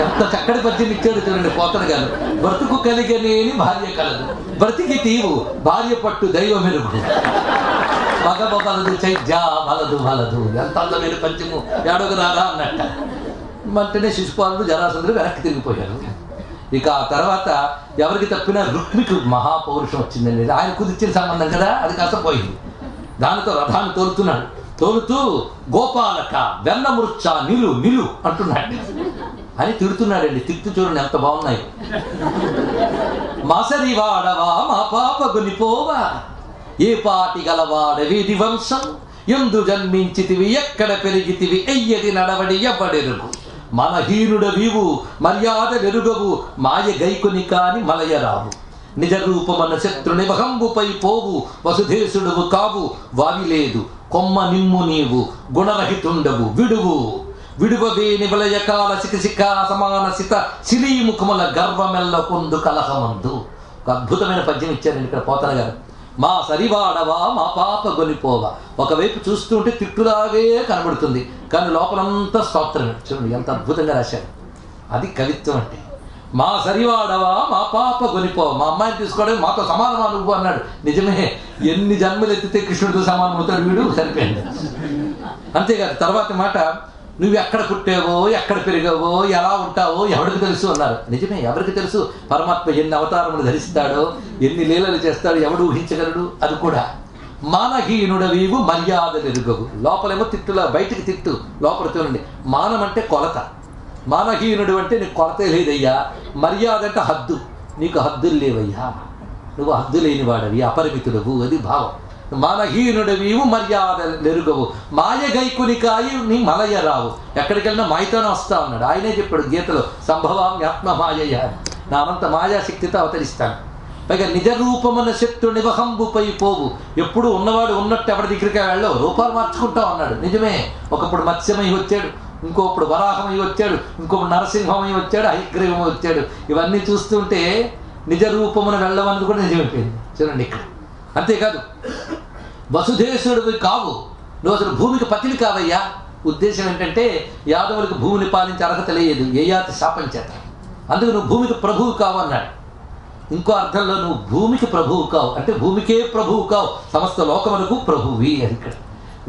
ఎంత చక్కటి పద్యం ఇచ్చాడు చూడండి పోతన గారు. బ్రతుకు కలిగనేని భార్య కలదు, బ్రతికి తీవు భార్య పట్టు దైవ మెరుగు, మగబలదు చైద్యా వలదు. ఎంత అందమైన పద్యము, ఏడొక రారా అన్నట్ట. వెంటనే శిశుపాలుడు జరాసంధుడు వెనక్కి తిరిగిపోయారు. ఇక ఆ తర్వాత ఎవరికి తప్పినా రుక్మికి మహాపౌరుషం వచ్చిందండి. ఆయన కుదిర్చిన సంబంధం కదా, అది కాస్త పోయింది. దానితో రథాన్ని తోలుతున్నాడు. తోలుతూ గోపాలక వెన్నమృచ్చ నిలు అంటున్నాడు అని తిడుతున్నాడండి. తిట్టు చూడండి ఎంత బాగున్నాయి. మాసరి వాడవా మా పాపగుని పోవా, ఏ పాటి గలవాడ వీధి వంశం, ఎందు జన్మించితివి ఎక్కడ పెరిగితివి, ఎయ్యది నడవడి ఎవ్వడెరుగు, మన హీనుడ వీవు మర్యాద నెరుగవు, మాయ గైకుని కాని మలయరావు, నిజ రూపమన్న శత్రుని వహంబుపై పోవు, వసుధేశుడువు కావు వావి లేదు, కొమ్మ నిమ్ము నీవు గుణరహితుండవు విడువు, విడువవేని వలయకాల సిక సమాన సిత శిలీముఖముల గర్వమెల్ల కొందు కలహమందు. ఒక అద్భుతమైన పద్యం ఇచ్చారండి ఇక్కడ పోతన గారు. మా సరివాడవా మా పాప గొనిపోవా. ఒకవైపు చూస్తూ ఉంటే తిట్టులాగే కనబడుతుంది, కానీ లోపలంతా స్తోత్రమే. చూడండి ఎంత అద్భుతంగా రాశారు. అది కవిత్వం అంటే. మా సరివాడవా మా పాప గొనిపోవా. మా అమ్మాయిని తీసుకోవడం మాతో సమానమా నువ్వు అన్నాడు. నిజమే, ఎన్ని జన్మలు ఎత్తితే కృష్ణుడితో సమానం అవుతాడు వీడు, సరిపోయింది. అంతేకాదు తర్వాత మాట, నువ్వు ఎక్కడ పుట్టావో ఎక్కడ పెరిగావో ఎలా ఉంటావో ఎవరికి తెలుసు అన్నారు. నిజమే, ఎవరికి తెలుసు? పరమాత్మ ఎన్ని అవతారములు ధరిస్తాడో, ఎన్ని లీలలు చేస్తాడో ఎవడు ఊహించగలడు? అది కూడా. మానహీనుడవీవు మర్యాదలు ఎరుగవు. లోపలేమో తిట్టులా, బయటికి తిట్టు, లోపల చూడండి. మానం అంటే కొలత. మానహీనుడు అంటే నీకు కొలతే లేదయ్యా. మర్యాద అంటే హద్దు, నీకు హద్దులు లేవయ్యా, నువ్వు హద్దు లేని వాడవి, అపరిమితుడవు. అది భావం. మానహీనుడవీవు మర్యాద నెరుగవు, మాయగైకునికాయి నీ మలయ రావు. ఎక్కడికి వెళ్ళినా మాయతోనే వస్తా ఉన్నాడు. ఆయనే చెప్పాడు గీతలో, సంభవామి ఆత్మ మాయయ్య, నామంత మాయాశక్తితో అవతరిస్తాను. పైగా నిజ రూపమున శక్తుడు నివహంబుపై పోవు. ఎప్పుడు ఉన్నవాడు ఉన్నట్టు ఎవరి దగ్గరికి వెళ్ళవు, రూపాలు మార్చుకుంటా ఉన్నాడు. నిజమే, ఒకప్పుడు మత్స్యమై వచ్చాడు, ఇంకొప్పుడు వరాహమై వచ్చాడు, ఇంకొకప్పుడు నరసింహమై వచ్చాడు, హయగ్రీవమై వచ్చాడు. ఇవన్నీ చూస్తుంటే నిజ రూపమున వెళ్ళమన్నది కూడా నిజమైపోయింది. చూడండి ఇక్కడ. అంతేకాదు, వసుధేశ్వరుడివి కావు, నువ్వు అసలు భూమికి పతిని కావయ్యా. ఉద్దేశం ఏంటంటే యాదవులకు భూమిని పాలించే అర్హత లేదు, ఏయాతి శాపం చేత. అందుకు నువ్వు భూమికి ప్రభువు కావు అన్నాడు. ఇంకో అర్థంలో నువ్వు భూమికి ప్రభువు కావు అంటే భూమికే ప్రభువు కావు, సమస్త లోకములకు ప్రభువి అని. ఇక్కడ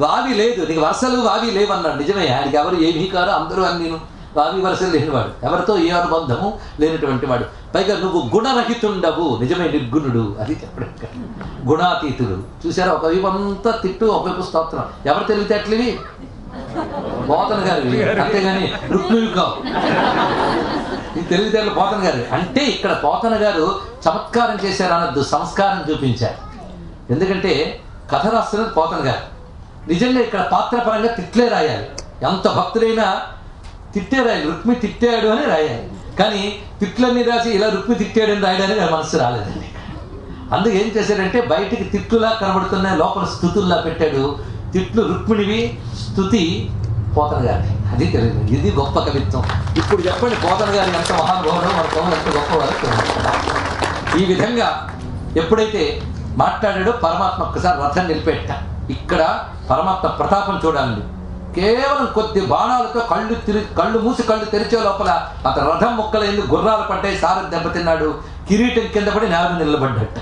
వావి లేదు, నీకు వరుసలు వావి లేవన్నాడు. నిజమే, ఆయనకి ఎవరు ఏమీ కారు, అందరూ అన్నీను. వావి వరుసలు లేనివాడు, ఎవరితో ఏ అనుబంధము లేనటువంటి వాడు. పైగా నువ్వు గుణరహితుండవు. నిజమే, నిర్గుణుడు. అది చెప్పడం. గుణాతీతుడు. చూసారా, ఒకవైపు అంతా తిట్టు, ఒకవైపు స్తోత్రం. ఎవరు తెలివితేటలివి? పోతన గారివి, అంతేగాని రుక్మివి కావు. ఈ తెలివితేటలు పోతన గారు. అంటే ఇక్కడ పోతన గారు చమత్కారం చేశారు అనద్దు, సంస్కారం చూపించారు. ఎందుకంటే కథ రాస్తున్నది పోతన గారు. నిజంగా ఇక్కడ పాత్రపరంగా తిట్లే రాయాలి. ఎంత భక్తుడైనా తిట్టే రాయాలి. రుక్మి తిట్టాడు అని రాయాలి. కానీ తిట్లన్నీ రాసి ఇలా రుక్మి తిట్టాడని రాయడానికి మనసు రాలేదండి. అందుకు ఏం చేశాడంటే బయటికి తిట్లులా కనబడుతున్నాయి, లోపల స్థుతుల్లా పెట్టాడు. తిట్లు రుక్మిణివి, స్థుతి పోతన గారిని. అది తెలియదు. ఇది గొప్ప కవిత్వం. ఇప్పుడు చెప్పండి, పోతన గారి ఎంత మహానుభావుడో, మన కవులు ఎంత గొప్పవారో. ఈ విధంగా ఎప్పుడైతే మాట్లాడాడో పరమాత్మ ఒక్కసారి రథం నిలిపెట్ట. ఇక్కడ పరమాత్మ ప్రతాపం చూడాలి. కేవలం కొద్ది బాణాలతో కళ్ళు మూసి కళ్ళు తెరిచే లోపల అతను రథం ముక్కలైంది, గుర్రాలు పడ్డాయి, సారథి దెబ్బతిన్నాడు, కిరీటం కింద పడి నేల మీద నిలబడ్డట.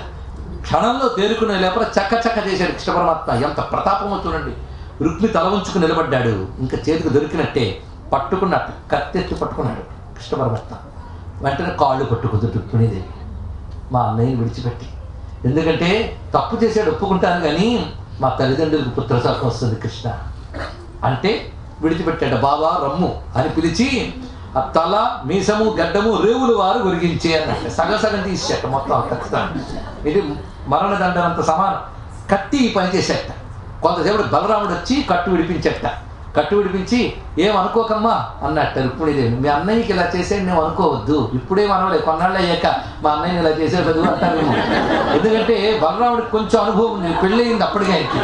క్షణంలో తేరుకునే లోపల చక్క చక్క చేశాడు కృష్ణ పరమాత్మ. ఎంత ప్రతాపమో చూడండి. రుక్మి తల ఉంచుకు నిలబడ్డాడు. ఇంకా చేతికి దొరికినట్టే పట్టుకున్నట్టు కత్తెత్తి పట్టుకున్నాడు కృష్ణ పరమాత్మ. వెంటనే కాళ్ళు పట్టుకుంది రుక్మిణీదేవి, మా అన్నయ్యని విడిచిపెట్టి. ఎందుకంటే తప్పు చేశాడు, ఒప్పుకుంటాను, కానీ మా తల్లిదండ్రులకు పుత్రశాఖం వస్తుంది కృష్ణ అంటే విడిచిపెట్టాడు. బాబా రమ్ము అని పిలిచి ఆ తల, మీసము, గడ్డము, రేవులు వారు ఒరిగించే అన్నట్టు సగం తీసేట మొత్తం ఖచ్చితంగా. ఇది మరణదండనంత సమానం. కత్తి ఈ పని చేసేట. కొంతసేపు బలరాముడు వచ్చి కట్టు విడిపించట. కట్టు విడిపించి ఏమనుకోకమ్మా అన్నట్ట రుక్మిణీదేవి. మీ అన్నయ్యకి ఇలా చేసేది మేము అనుకోవద్దు, ఇప్పుడేం అనవలేదు, కొన్నాళ్ళు అయ్యాక మా అన్నయ్యని ఇలా చేసేటదు అంటారేమో. ఎందుకంటే బలరాముడికి కొంచెం అనుభవం ఉంది, పెళ్ళయింది అప్పటికే ఆయనకి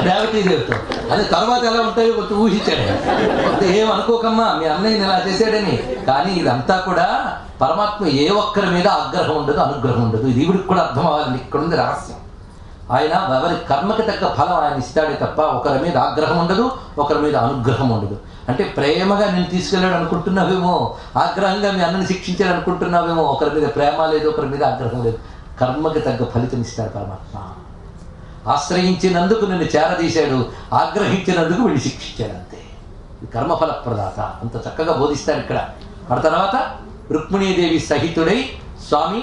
దేవతీదేవితో. అది తర్వాత ఎలా ఉంటాయో కొంచెం ఊహించాడు. అంటే ఏమనుకోకమ్మా మీ అన్నయ్యని ఇలా చేశాడని. కానీ ఇదంతా కూడా పరమాత్మ ఏ ఒక్కరి మీద ఆగ్రహం ఉండదు, అనుగ్రహం ఉండదు. ఇది ఈవిడికి కూడా అర్థం అవ్వాలండి. ఇక్కడ ఉంది రహస్యం. ఆయన ఎవరి కర్మకి తగ్గ ఫలం ఆయన ఇస్తాడే తప్ప ఒకరి మీద ఆగ్రహం ఉండదు, ఒకరి మీద అనుగ్రహం ఉండదు. అంటే ప్రేమగా నేను తీసుకెళ్ళాడు అనుకుంటున్నావేమో, ఆగ్రహంగా మీ అన్నని శిక్షించాడు అనుకుంటున్నావేమో. ఒకరి మీద ప్రేమ లేదు, ఒకరి మీద ఆగ్రహం లేదు. కర్మకి తగ్గ ఫలితం ఇస్తాడు పరమాత్మ. ఆశ్రయించినందుకు నిన్ను చేరదీశాడు, ఆగ్రహించినందుకు వీడిని శిక్షించాడు. అంతే. కర్మఫల ప్రదాత. అంత చక్కగా బోధిస్తాడు ఇక్కడ. ఆ తర్వాత రుక్మిణీదేవి సహితుడై స్వామి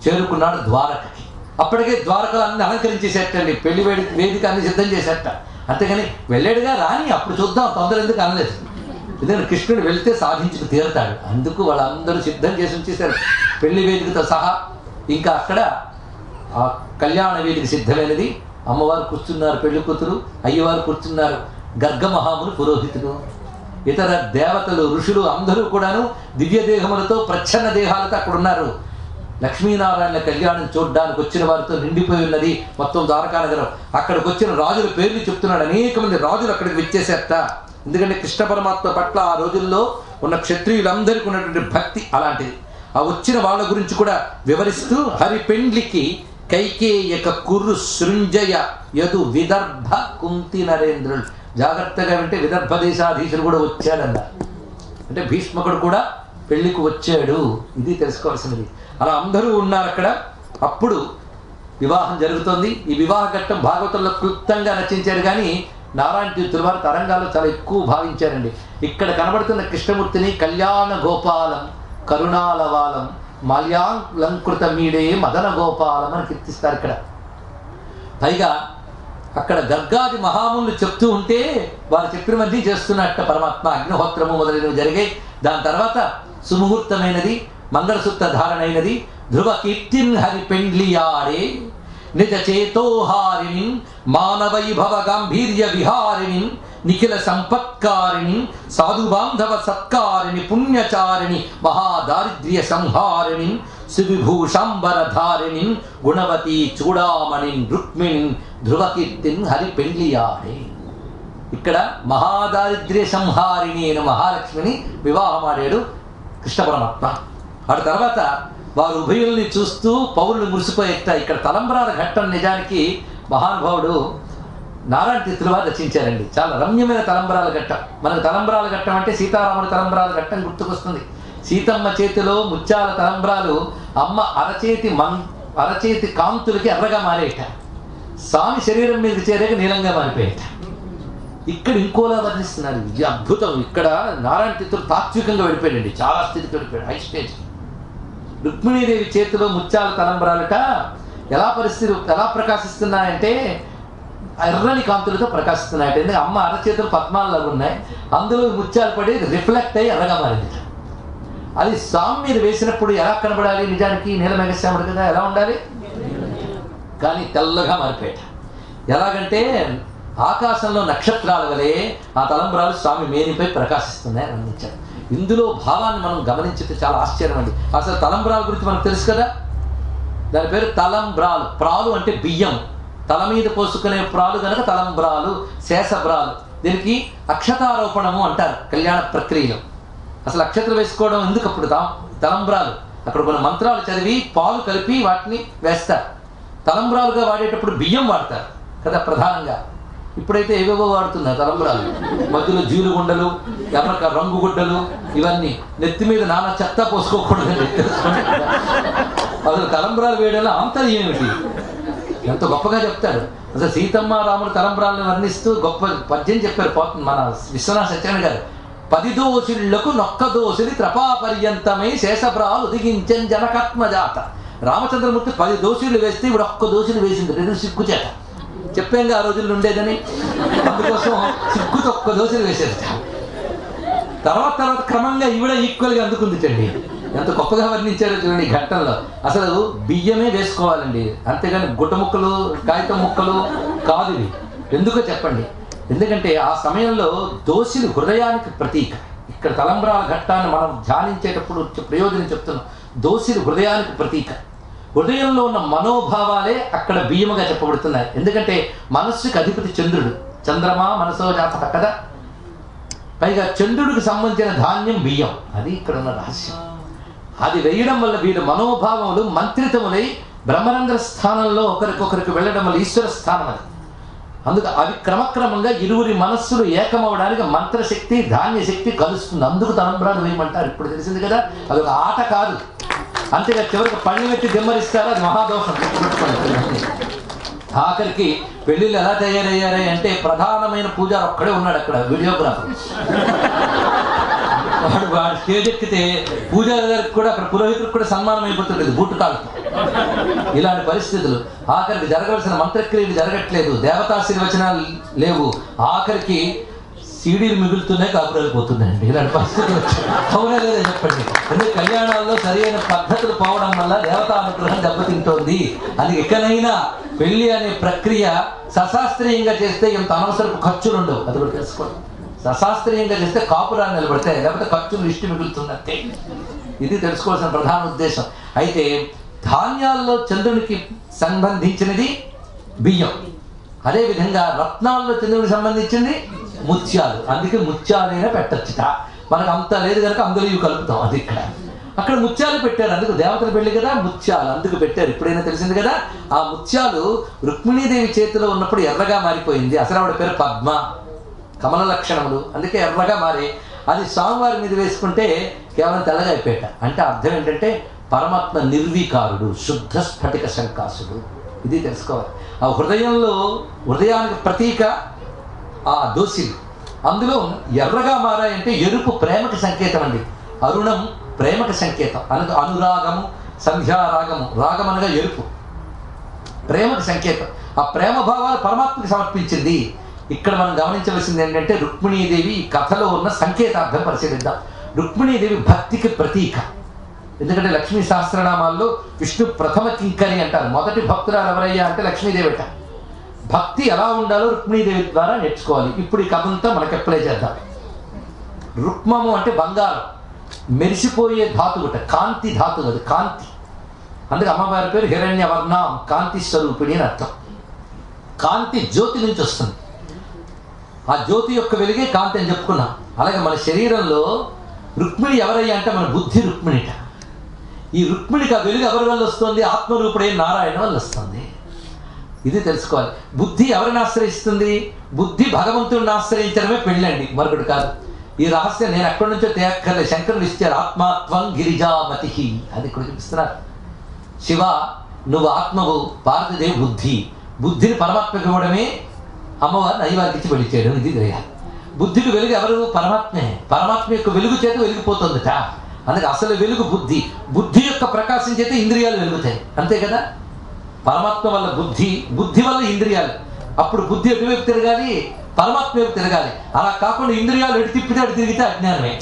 చేరుకున్నాడు ద్వారకకి. అప్పటికే ద్వారకలు అన్ని అలంకరించేసేటండి, పెళ్లి వేదిక అన్ని సిద్ధం చేసేట. అంతేగాని వెళ్ళాడుగా రాని అప్పుడు చూద్దాం తొందర ఎందుకు అనలేదు. ఎందుకంటే కృష్ణుడు వెళ్తే సాధించుకు తీరుతాడు. అందుకు వాళ్ళందరూ సిద్ధం చేసి ఉంచేశారు పెళ్లి వేదికతో సహా. ఇంకా అక్కడ ఆ కళ్యాణ వేదిక సిద్ధమైనది. అమ్మవారు కూర్చున్నారు, పెళ్లి కూతురు, అయ్యవారు కూర్చున్నారు, గర్గమహాములు పురోహితుడు, ఇతర దేవతలు, ఋషులు అందరూ కూడాను దివ్య దేహములతో, ప్రచ్ఛన్న దేహాలతో అక్కడ ఉన్నారు. లక్ష్మీనారాయణ కళ్యాణం చూడడానికి వచ్చిన వారితో నిండిపోయి ఉన్నది మొత్తం ద్వారకా నగరం. అక్కడికి వచ్చిన రాజుల పేర్లు చెప్తున్నాడు. అనేక మంది రాజులు అక్కడికి వచ్చేసేట. ఎందుకంటే కృష్ణ పరమాత్మ పట్ల ఆ రోజుల్లో ఉన్న క్షత్రియులందరికీ ఉన్నటువంటి భక్తి అలాంటిది. ఆ వచ్చిన వాళ్ళ గురించి కూడా వివరిస్తూ హరి పెండ్లికి కైకేయక కుర్రు సృంజయ యదు విదర్భ కుంతి నరేంద్రుడు. జాగ్రత్తగా వింటే విదర్భ దేశాధీశుడు కూడా వచ్చాడన్నారు. అంటే భీష్మకుడు కూడా పెళ్లికి వచ్చాడు. ఇది తెలుసుకోవాల్సినది. అలా అందరూ ఉన్నారు అక్కడ. అప్పుడు వివాహం జరుగుతోంది. ఈ వివాహ ఘట్టం భాగవతంలో క్లుప్తంగా రచించారు, కానీ నారాయణ తీర్థుల వారు తరంగాలు చాలా ఎక్కువ భావించారండి. ఇక్కడ కనబడుతున్న కృష్ణమూర్తిని కళ్యాణ గోపాలం కరుణాలవాలం మాల్యాంకృత మీడే మదన గోపాలం అని కీర్తిస్తారు ఇక్కడ. పైగా అక్కడ గర్గాది మహాములు చెప్తూ ఉంటే వారు చెప్పిన మధ్య చేస్తున్నట్ట పరమాత్మ. అగ్నిహోత్రము మొదలైనవి జరిగాయి. దాని తర్వాత సుముహూర్తమైనది, మంగళసూత్ర ధారణైనది. ధ్రువ కీర్తిన్ హరి పెండ్లియాడే నిజ చేతోహారిణి మానవైభవ గాంభీర్య విహారిణి నిఖిల సంపత్కారిణి సాధుబాంధవ సత్కారిణి పుణ్యచారిణి మహాదారిద్ర్య సంహారిణి సువిభూషాంబరధారిణి గుణవతి చూడామణి రుక్మిణి ధ్రువకీర్తిన్ హరి పెండ్లియాడే. ఇక్కడ మహాదారిద్ర్య సంహారిణి అయిన మహాలక్ష్మిని వివాహమాడాడు కృష్ణ పరమాత్మ. ఆ తర్వాత వారు ఉభయుల్ని చూస్తూ పౌరులు మురిసిపోయేట. ఇక్కడ తలంబ్రాల ఘట్టం నిజానికి మహానుభావుడు నారాయణ తీర్థుల వారు రచించారండి. చాలా రమ్యమైన తలంబ్రాల ఘట్టం. మనకు తలంబ్రాల ఘట్టం అంటే సీతారాముల తలంబ్రాల ఘట్టం గుర్తుకొస్తుంది. సీతమ్మ చేతిలో ముత్యాల తలంబ్రాలు అమ్మ అరచేతి కాంతులకి ఎర్రగా మారేట. స్వామి శరీరం మీద చేరేక నీలంగా మారిపోయేట. ఇక్కడ ఇంకోలా వర్ణిస్తున్నారు. ఇది అద్భుతం. ఇక్కడ నారాయణ తీర్థులు తాత్వికంగా వెళ్ళిపోయాడండి. చాలా స్థితికి వెళ్ళిపోయాడు, హై స్టేజ్. రుక్మిణీదేవి చేతిలో ముత్యాల తలంబ్రాలట ఎలా ప్రకాశిస్తున్నాయంటే ఎర్రని కాంతులతో ప్రకాశిస్తున్నాయట. ఎందుకంటే అమ్మ అరచేతులు పద్మాలలాగా ఉన్నాయి, అందులో ముత్యాలు పడి రిఫ్లెక్ట్ అయ్యి ఎర్రగా మారింది. అది స్వామి మీద వేసినప్పుడు ఎలా కనబడాలి? నిజానికి నీలమేఘశ్యాముడు కదా, ఎలా ఉండాలి? కానీ తెల్లగా మారిపోయాట. ఎలాగంటే ఆకాశంలో నక్షత్రాల వలె ఆ తలంబ్రాలు స్వామి మేనిపై ప్రకాశిస్తున్నాయని అందించారు. ఇందులో భావాన్ని మనం గమనించితే చాలా ఆశ్చర్యం అండి. అసలు తలంబ్రాల గురించి మనకు తెలుసు కదా, దాని పేరు తలంబ్రాలు. ప్రాలు అంటే బియ్యం, తల మీద పోసుకునే ప్రాలు కనుక తలంబ్రాలు, శేషబ్రాలు. దీనికి అక్షతారోపణము అంటారు కళ్యాణ ప్రక్రియలో. అసలు అక్షతలు వేసుకోవడం ఎందుకు? అప్పుడు తలంబ్రాలు అక్కడ కొన్ని మంత్రాలు చదివి పాలు కలిపి వాటిని వేస్తారు. తలంబ్రాలుగా వాడేటప్పుడు బియ్యం వాడతారు కదా ప్రధానంగా. ఇప్పుడైతే ఏవేవో వాడుతున్నారు తలంబ్రాలు. మధ్యలో జీలు గుండలు, ఎర్ర రంగు గుడ్డలు, ఇవన్నీ. నెత్తి మీద నానా చెత్త పోసుకోకూడదండి. అసలు తలంబ్రాలు వేయడంలో ఆంతర్యం ఏమిటి? ఎంత గొప్పగా చెప్తాడు. అసలు సీతమ్మ రాముడు తలంబ్రాలను వర్ణిస్తూ గొప్ప పద్యం చెప్పారు మన విశ్వనాథ సత్యనారాయణ గారు. 10 దోషులకు నొక్క దోషుని త్రపాపర్యంతమై శేషబ్రాలు ఉదిగించన్ జనకాత్మజాత. రామచంద్రమూర్తి 10 దోషులు వేస్తే ఇప్పుడు ఒక్క దోషులు వేసింది. 2 సిగ్గుచేట. చెప్పాంగా ఆ రోజుల్లో ఉండేదని. అందుకోసం సిగ్గుతో ఒక్క దోషులు వేసేది. తర్వాత క్రమంగా ఈవిడ ఈక్వల్గా అందుకుందిటండి. ఎంత గొప్పగా వర్ణించారో చూడండి ఘట్టంలో. అసలు బియ్యమే వేసుకోవాలండి, అంతేగాని గుడ్డ ముక్కలు కాగితం ముక్కలు కాదు ఇవి. ఎందుకో చెప్పండి. ఎందుకంటే ఆ సమయంలో దోషులు హృదయానికి ప్రతీక. ఇక్కడ తలంబ్రాల ఘట్టాన్ని మనం ధ్యానించేటప్పుడు ప్రయోజనం చెప్తున్నాం. దోషులు హృదయానికి ప్రతీక. హృదయంలో ఉన్న మనోభావాలే అక్కడ బియ్యముగా చెప్పబడుతున్నాయి. ఎందుకంటే మనస్సుకి అధిపతి చంద్రుడు. చంద్రమా మనసో జాత కదా. పైగా చంద్రుడికి సంబంధించిన ధాన్యం బియ్యం. అది ఇక్కడ ఉన్న రహస్యం. అది వేయడం వల్ల వీడి మనోభావములు మంత్రితములై బ్రహ్మరంధ్ర స్థానంలో ఒకరికొకరికి వెళ్ళడం వల్ల ఈశ్వర స్థానం అది. అందుకు అవి క్రమక్రమంగా ఇరువురి మనస్సులు ఏకమవడానికి మంత్రశక్తి ధాన్యశక్తి కలుస్తుంది. అందుకు తలంబ్రాలు వేయమంటారు. ఇప్పుడు తెలిసింది కదా, అది ఒక ఆట కాదు. అంతేగా చివరికి పళ్ళు పెట్టి దిమ్మరిస్తారు, అది మహాదోషం. ఆఖరికి పెళ్లిళ్ళు ఎలా తయారయ్యారే అంటే ప్రధానమైన పూజారి ఒక్కడే ఉన్నాడు అక్కడ, వీడియోగ్రాఫర్. వాడు స్టేజ్ ఎక్కితే పూజారి గారికి కూడా అక్కడ పురోహితుడికి కూడా సన్మానం అయిపోతుంది బూటు కాళ్ళతో. ఇలాంటి పరిస్థితులు. ఆఖరికి జరగవలసిన మంత్రక్రియలు జరగట్లేదు, దేవతాశీర్వచనాలు లేవు. ఆఖరికి సీడీలు మిగులుతున్నాయి, కాపురాలు పోతున్నాయండి. ఇలాంటి పరిస్థితులు అవునా లేదా చెప్పండి. ఎందుకంటే కళ్యాణాల్లో సరైన పద్ధతులు పోవడం వల్ల దేవతానుగ్రహం దెబ్బతింటోంది. అది ఎక్కడైనా పెళ్లి అనే ప్రక్రియ సశాస్త్రీయంగా చేస్తే ఇంత అనవసరపు ఖర్చులు ఉండవు. అది కూడా తెలుసుకోండి. సశాస్త్రీయంగా చేస్తే కాపురాలు నిలబడతాయి, లేకపోతే ఖర్చులు ఇష్టి మిగులుతున్నట్టే. ఇది తెలుసుకోవాల్సిన ప్రధాన ఉద్దేశం. అయితే ధాన్యాల్లో చంద్రునికి సంబంధించినది బియ్యం, అదేవిధంగా రత్నాల్లో చంద్రునికి సంబంధించింది ముత్యాలు, అందుకే ముత్యాలైనా పెట్టచ్చుట. మనకు అంత లేదు కనుక అందులో ఇవి కలుపుతాం. అది ఇక్కడ అక్కడ ముత్యాలు పెట్టారు, అందుకు దేవతల పెళ్లి కదా ముత్యాలు అందుకు పెట్టారు. ఇప్పుడైనా తెలిసింది కదా. ఆ ముత్యాలు రుక్మిణీదేవి చేతిలో ఉన్నప్పుడు ఎర్రగా మారిపోయింది. అసలు ఆవిడ పేరు పద్మ, కమల లక్షణములు, అందుకే ఎర్రగా మారి అది స్వామివారి మీద వేసుకుంటే కేవలం తెల్లగా అయిపోయాట. అంటే అర్థం ఏంటంటే పరమాత్మ నిర్వీకారుడు, శుద్ధ స్ఫటిక శంకాసుడు. ఇది తెలుసుకోవాలి. ఆ హృదయానికి ప్రతీక ఆ దోసిలు. అందులో ఎర్రగా మారాయంటే ఎరుపు ప్రేమకి సంకేతం అండి. అరుణం ప్రేమకి సంకేతం. అనురాగము, సంధ్యారాగము, రాగం అనగా ఎరుపు, ప్రేమకి సంకేతం. ఆ ప్రేమ భావాలు పరమాత్మకి సమర్పించింది. ఇక్కడ మనం గమనించవలసింది ఏంటంటే రుక్మిణీదేవి ఈ కథలో ఉన్న సంకేతార్థం పరిశీలిద్దాం. రుక్మిణీదేవి భక్తికి ప్రతీక. ఎందుకంటే లక్ష్మీ సహస్రనామాల్లో విష్ణు ప్రథమ కింకరి అంటారు. మొదటి భక్తురాలు ఎవరయ్యా అంటే లక్ష్మీదేవిట. భక్తి ఎలా ఉండాలో రుక్మిణీదేవి ద్వారా నేర్చుకోవాలి. ఇప్పుడు ఈ కథ అంతా మనకు అప్లై చేద్దాం. రుక్మము అంటే బంగారం, మెరిసిపోయే ధాతువుట, కాంతి ధాతువు, అది కాంతి. అందుకే అమ్మవారి పేరు హిరణ్యవర్ణం, కాంతి స్వరూపిణి అని అర్థం. కాంతి జ్యోతి నుంచి వస్తుంది. ఆ జ్యోతి యొక్క వెలుగే కాంతి అని చెప్పుకున్నాం. అలాగే మన శరీరంలో రుక్మిణి ఎవరయ్యా అంటే మన బుద్ధి రుక్మిణిట. ఈ రుక్మిణికి ఆ వెలుగు ఎవరి వల్ల వస్తుంది? ఆత్మరూపుడే నారాయణ వల్ల వస్తుంది. ఇది తెలుసుకోవాలి. బుద్ధి ఎవరిని ఆశ్రయిస్తుంది? బుద్ధి భగవంతుడిని ఆశ్రయించడమే పెళ్ళండి, మరొకటి కాదు. ఈ రహస్యం నేను ఎక్కడి నుంచో తేక్కర్లేదు, శంకరులు ఇచ్చారు. ఆత్మాత్వం గిరిజామతి, అది ఇక్కడ చూపిస్తున్నారు. శివ నువ్వు ఆత్మవు, పార్వతీదేవి బుద్ధి. బుద్ధిని పరమాత్మకి ఇవ్వడమే అమ్మవారిని అయ్యవారికి ఇచ్చి పెళ్లి చేయడం. ఇది తెలియాలి. బుద్ధికి వెలుగు ఎవరు? పరమాత్మే. పరమాత్మ యొక్క వెలుగు చేత వెలిగిపోతుందట. అందుకే అసలు వెలుగు బుద్ధి. బుద్ధి యొక్క ప్రకాశం చేత ఇంద్రియాలు వెలుగుతాయి, అంతే కదా. పరమాత్మ వల్ల బుద్ధి, బుద్ధి వల్ల ఇంద్రియాలు. అప్పుడు బుద్ధి ఎటువైపు తిరగాలి? పరమాత్మ వైపు తిరగాలి. అలా కాకుండా ఇంద్రియాలు ఎటు తిప్పితే అటు తిరిగితే అజ్ఞానమే.